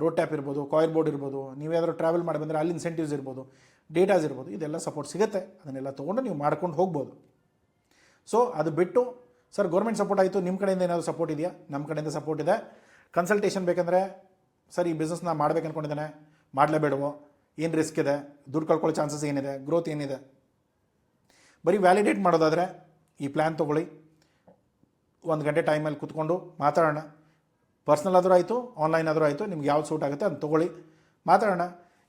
ರೋಡ್ ಟ್ಯಾಪ್ ಇರ್ಬೋದು, ಕಾಯಿರ್ ಬೋರ್ಡ್ ಇರ್ಬೋದು, ನೀವೇನಾದರೂ ಟ್ರಾವೆಲ್ ಮಾಡಿ ಬಂದರೆ ಅಲ್ಲಿ ಇನ್ಸೆಂಟಿವ್ಸ್ ಇರ್ಬೋದು, ಡೇಟಾಸ್ ಇರ್ಬೋದು, ಇದೆಲ್ಲ ಸಪೋರ್ಟ್ ಸಿಗುತ್ತೆ. ಅದನ್ನೆಲ್ಲ ತೊಗೊಂಡು ನೀವು ಮಾಡ್ಕೊಂಡು ಹೋಗ್ಬೋದು. ಸೊ ಅದು ಬಿಟ್ಟು ಸರ್ ಗೌರ್ಮೆಂಟ್ ಸಪೋರ್ಟ್ ಆಯಿತು, ನಿಮ್ಮ ಕಡೆಯಿಂದ ಏನಾದರೂ ಸಪೋರ್ಟ್ ಇದೆಯಾ? ನಮ್ಮ ಕಡೆಯಿಂದ ಸಪೋರ್ಟ್ ಇದೆ. ಕನ್ಸಲ್ಟೇಷನ್ ಬೇಕಂದರೆ ಸರ್ ಈ ಬಿಸ್ನೆಸ್ನ ಮಾಡ್ಬೇಕು ಅಂದ್ಕೊಂಡಿದ್ದಾನೆ, ಮಾಡಲೇಬೇಡವೋ, ಏನು ರಿಸ್ಕ್ ಇದೆ, ದುಡ್ಡು ಕಳ್ಕೊಳ್ಳೋ ಚಾನ್ಸಸ್ ಏನಿದೆ, ಗ್ರೋತ್ ಏನಿದೆ, ಬರೀ ವ್ಯಾಲಿಡೇಟ್ ಮಾಡೋದಾದರೆ ಈ ಪ್ಲ್ಯಾನ್ ತೊಗೊಳ್ಳಿ. 1 ಗಂಟೆ ಟೈಮಲ್ಲಿ ಕೂತ್ಕೊಂಡು ಮಾತಾಡೋಣ. ಪರ್ಸ್ನಲ್ ಆದರೂ ಆಯಿತು, ಆನ್ಲೈನ್ ಆದರೂ ಆಯಿತು, ನಿಮ್ಗೆ ಯಾವ್ದು ಸೂಟ್ ಆಗುತ್ತೆ ಅದನ್ನು ತೊಗೊಳ್ಳಿ, ಮಾತಾಡೋಣ.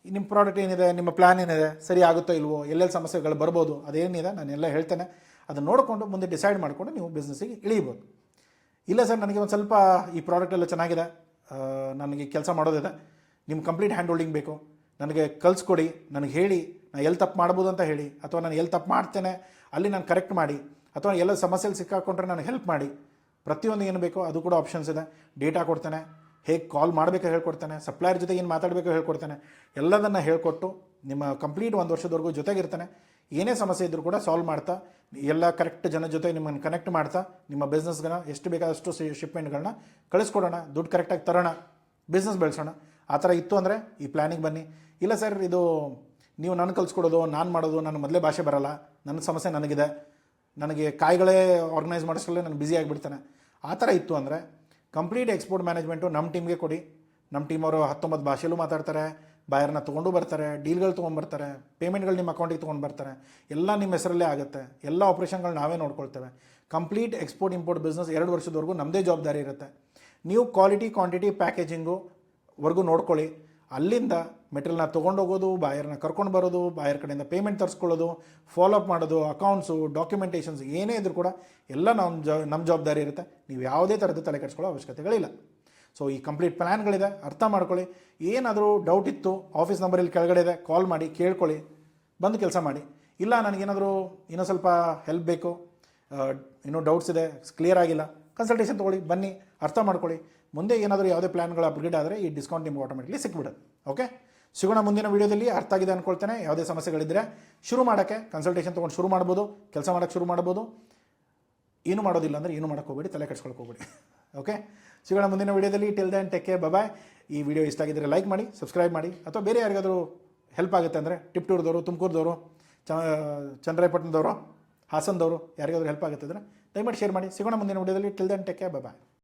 ನಿಮ್ಮ ಪ್ರಾಡಕ್ಟ್ ಏನಿದೆ, ನಿಮ್ಮ ಪ್ಲ್ಯಾನ್ ಏನಿದೆ, ಸರಿ ಆಗುತ್ತೋ ಇಲ್ವೋ, ಎಲ್ಲೆಲ್ಲಿ ಸಮಸ್ಯೆಗಳು ಬರ್ಬೋದು, ಅದೇನಿದೆ ನಾನೆಲ್ಲ ಹೇಳ್ತೇನೆ. ಅದನ್ನು ನೋಡಿಕೊಂಡು ಮುಂದೆ ಡಿಸೈಡ್ ಮಾಡಿಕೊಂಡು ನೀವು ಬಿಸ್ನೆಸ್ಸಿಗೆ ಇಳಿಬೋದು. ಇಲ್ಲ ಸರ್ ನನಗೆ ಒಂದು ಸ್ವಲ್ಪ ಈ ಪ್ರಾಡಕ್ಟ್ ಎಲ್ಲ ಚೆನ್ನಾಗಿದೆ, ನನಗೆ ಕೆಲಸ ಮಾಡೋದಿದೆ, ನಿಮ್ಮ ಕಂಪ್ಲೀಟ್ ಹ್ಯಾಂಡ್ ಹೋಲ್ಡಿಂಗ್ ಬೇಕು, ನನಗೆ ಕಲಿಸ್ಕೊಡಿ, ನನಗೆ ಹೇಳಿ ನಾನು ಎಲ್ಲಿ ತಪ್ಪು ಮಾಡ್ಬೋದು ಅಂತ ಹೇಳಿ, ಅಥವಾ ನಾನು ಎಲ್ಲಿ ತಪ್ಪು ಮಾಡ್ತೇನೆ ಅಲ್ಲಿ ನಾನು ಕರೆಕ್ಟ್ ಮಾಡಿ, ಅಥವಾ ಎಲ್ಲ ಸಮಸ್ಯೆಯಲ್ಲಿ ಸಿಕ್ಕಾಕೊಂಡ್ರೆ ನನಗೆ ಹೆಲ್ಪ್ ಮಾಡಿ. ಪ್ರತಿಯೊಂದು ಏನು ಬೇಕೋ ಅದು ಕೂಡ ಆಪ್ಷನ್ಸ್ ಇದೆ. ಡೇಟಾ ಕೊಡ್ತೇನೆ, ಹೇಗೆ ಕಾಲ್ ಮಾಡಬೇಕು ಹೇಳ್ಕೊಡ್ತೇನೆ, ಸಪ್ಲೈಯರ್ ಜೊತೆ ಏನು ಮಾತಾಡಬೇಕು ಹೇಳ್ಕೊಡ್ತೇನೆ, ಎಲ್ಲದನ್ನು ಹೇಳ್ಕೊಟ್ಟು ನಿಮ್ಮ ಕಂಪ್ಲೀಟ್ 1 ವರ್ಷದವರೆಗೂ ಜೊತೆಗಿರ್ತಾನೆ. ಏನೇ ಸಮಸ್ಯೆ ಇದ್ದರೂ ಕೂಡ ಸಾಲ್ವ್ ಮಾಡ್ತಾ, ಎಲ್ಲ ಕರೆಕ್ಟ್ ಜನ ಜೊತೆ ನಿಮ್ಮನ್ನು ಕನೆಕ್ಟ್ ಮಾಡ್ತಾ, ನಿಮ್ಮ ಬಿಸ್ನೆಸ್ಗಳನ್ನ ಎಷ್ಟು ಬೇಕಾದಷ್ಟು ಶಿಪ್ಮೆಂಟ್ಗಳನ್ನ ಕಳಿಸ್ಕೊಡೋಣ, ದುಡ್ಡು ಕರೆಕ್ಟಾಗಿ ತರೋಣ, ಬಿಸ್ನೆಸ್ ಬೆಳೆಸೋಣ. ಆ ಥರ ಇತ್ತು ಅಂದರೆ ಈ ಪ್ಲ್ಯಾನಿಗೆ ಬನ್ನಿ. ಇಲ್ಲ ಸರ್ ಇದು ನೀವು ನನಗೆ ಕಲಿಸ್ಕೊಡೋದು, ನಾನು ಮಾಡೋದು, ನನ್ನ ಮೊದಲೇ ಭಾಷೆ ಬರೋಲ್ಲ, ನನ್ನ ಸಮಸ್ಯೆ ನನಗಿದೆ, ನನಗೆ ಕಾಯಿಗಳೇ ಆರ್ಗನೈಸ್ ಮಾಡಿಸಲೇ ನಾನು ಬ್ಯುಸಿ ಆಗಿಬಿಡ್ತಾನೆ, ಆ ಥರ ಇತ್ತು ಅಂದರೆ ಕಂಪ್ಲೀಟ್ ಎಕ್ಸ್ಪೋರ್ಟ್ ಮ್ಯಾನೇಜ್ಮೆಂಟು ನಮ್ಮ ಟೀಮ್ಗೆ ಕೊಡಿ. ನಮ್ಮ ಟೀಮವರು 19 ಭಾಷೆಯಲ್ಲೂ ಮಾತಾಡ್ತಾರೆ, ಬಾಯರ್ನ ತೊಗೊಂಡು ಬರ್ತಾರೆ, ಡೀಲ್ಗಳು ತೊಗೊಂಡ್ಬರ್ತಾರೆ, ಪೇಮೆಂಟ್ಗಳು ನಿಮ್ಮ ಅಕೌಂಟಿಗೆ ತೊಗೊಂಡು ಬರ್ತಾರೆ, ಎಲ್ಲ ನಿಮ್ಮ ಹೆಸರಲ್ಲೇ ಆಗುತ್ತೆ, ಎಲ್ಲ ಆಪ್ರೇಷನ್ಗಳು ನಾವೇ ನೋಡ್ಕೊಳ್ತೇವೆ. ಕಂಪ್ಲೀಟ್ ಎಕ್ಸ್ಪೋರ್ಟ್ ಇಂಪೋರ್ಟ್ ಬಿಸ್ನೆಸ್ 2 ವರ್ಷದವರೆಗೂ ನಮ್ಮದೇ ಜವಾಬ್ದಾರಿ ಇರುತ್ತೆ. ನೀವು ಕ್ವಾಲಿಟಿ, ಕ್ವಾಂಟಿಟಿ, ಪ್ಯಾಕೇಜಿಂಗು ವರ್ಗೂ ನೋಡ್ಕೊಳ್ಳಿ. ಅಲ್ಲಿಂದ ಮೆಟೀರಿಯಲ್ನ ತೊಗೊಂಡೋಗೋದು, ಬಾಯರ್ನ ಕರ್ಕೊಂಡು ಬರೋದು, ಬಾಯರ್ ಕಡೆಯಿಂದ ಪೇಮೆಂಟ್ ತರಿಸ್ಕೊಳ್ಳೋದು, ಫಾಲೋಅಪ್ ಮಾಡೋದು, ಅಕೌಂಟ್ಸು, ಡಾಕ್ಯುಮೆಂಟೇಷನ್ಸ್ ಏನೇ ಇದ್ರೂ ಕೂಡ ಎಲ್ಲ ನಮ್ಮ ಜವಾಬ್ದಾರಿ ಇರುತ್ತೆ. ನೀವು ಯಾವುದೇ ಥರದ ತಲೆ ಕೆಡಿಸ್ಕೊಳ್ಳೋ ಅವಶ್ಯಕತೆಗಳಿಲ್ಲ. ಸೊ ಈ ಕಂಪ್ಲೀಟ್ ಪ್ಲ್ಯಾನ್ಗಳಿದೆ, ಅರ್ಥ ಮಾಡ್ಕೊಳ್ಳಿ. ಏನಾದರೂ ಡೌಟ್ ಇತ್ತು, ಆಫೀಸ್ ನಂಬರ್ ಇಲ್ಲಿ ಕೆಳಗಡೆ ಇದೆ, ಕಾಲ್ ಮಾಡಿ ಕೇಳ್ಕೊಳ್ಳಿ, ಬಂದು ಕೆಲಸ ಮಾಡಿ. ಇಲ್ಲ ನನಗೇನಾದರೂ ಇನ್ನೂ ಸ್ವಲ್ಪ ಹೆಲ್ಪ್ ಬೇಕು, ಇನ್ನೂ ಡೌಟ್ಸ್ ಇದೆ, ಕ್ಲಿಯರ್ ಆಗಿಲ್ಲ, ಕನ್ಸಲ್ಟೇಷನ್ ತೊಗೊಳ್ಳಿ, ಬನ್ನಿ, ಅರ್ಥ ಮಾಡ್ಕೊಳ್ಳಿ. ಮುಂದೆ ಏನಾದರೂ ಯಾವುದೇ ಪ್ಲ್ಯಾನ್ಗಳು ಅಪ್ಗ್ರೇಡ್ ಆದರೆ ಈ ಡಿಸ್ಕೌಂಟ್ ನಿಮ್ಗೆ ಆಟೋಮೆಟಿಕ್ಲಿ ಸಿಕ್ಬಿಡುತ್ತೆ. ಓಕೆ, ಸಿಗೋಣ ಮುಂದಿನ ವೀಡಿಯೋದಲ್ಲಿ. ಅರ್ಥ ಆಗಿದೆ ಅಂದ್ಕೊಳ್ತೇನೆ. ಯಾವುದೇ ಸಮಸ್ಯೆಗಳಿದ್ದರೆ ಶುರು ಮಾಡೋಕ್ಕೆ ಕನ್ಸಲ್ಟೇಷನ್ ತೊಗೊಂಡು ಶುರು ಮಾಡ್ಬೋದು, ಕೆಲಸ ಮಾಡೋಕ್ಕೆ ಶುರು ಮಾಡ್ಬೋದು. ಏನು ಮಾಡೋದಿಲ್ಲ ಅಂದರೆ ಏನು ಮಾಡೋಕ್ಕೆ ಹೋಗ್ಬೇಡಿ, ತಲೆ ಕೆಡ್ಸ್ಕೊಳಕ್ಕೆ ಹೋಗ್ಬೇಡಿ. ಓಕೆ, ಸಿಗೋಣ ಮುಂದಿನ ವೀಡಿಯೋದಲ್ಲಿ. ಟಿಲ್ ದೆನ್ ಟೇಕ್ ಕೇರ್, ಬಾಯ್. ಈ ವಿಡಿಯೋ ಇಷ್ಟ ಆಗಿದ್ದರೆ ಲೈಕ್ ಮಾಡಿ, ಸಬ್ಸ್ಕ್ರೈಬ್ ಮಾಡಿ, ಅಥವಾ ಬೇರೆ ಯಾರಿಗಾದರೂ ಹೆಲ್ಪ್ ಆಗುತ್ತೆ ಅಂದರೆ ಟಿಪ್ಟೂರ್ದವರು, ತುಮಕೂರ್ದವರು, ಚನ್ನರಾಯಪಟ್ಟಣದವರು, ಹಾಸನದವರು ಯಾರಿಗಾದರೂ ಹೆಲ್ಪ್ ಆಗುತ್ತೆ ಅಂದರೆ ದಯಮಾಡಿ ಶೇರ್ ಮಾಡಿ. ಸಿಗೋಣ ಮುಂದಿನ ವಿಡಿಯೋದಲ್ಲಿ. ಟಿಲ್ ದೆನ್ ಟೇಕ್ ಕೇರ್, ಬಾಯ್.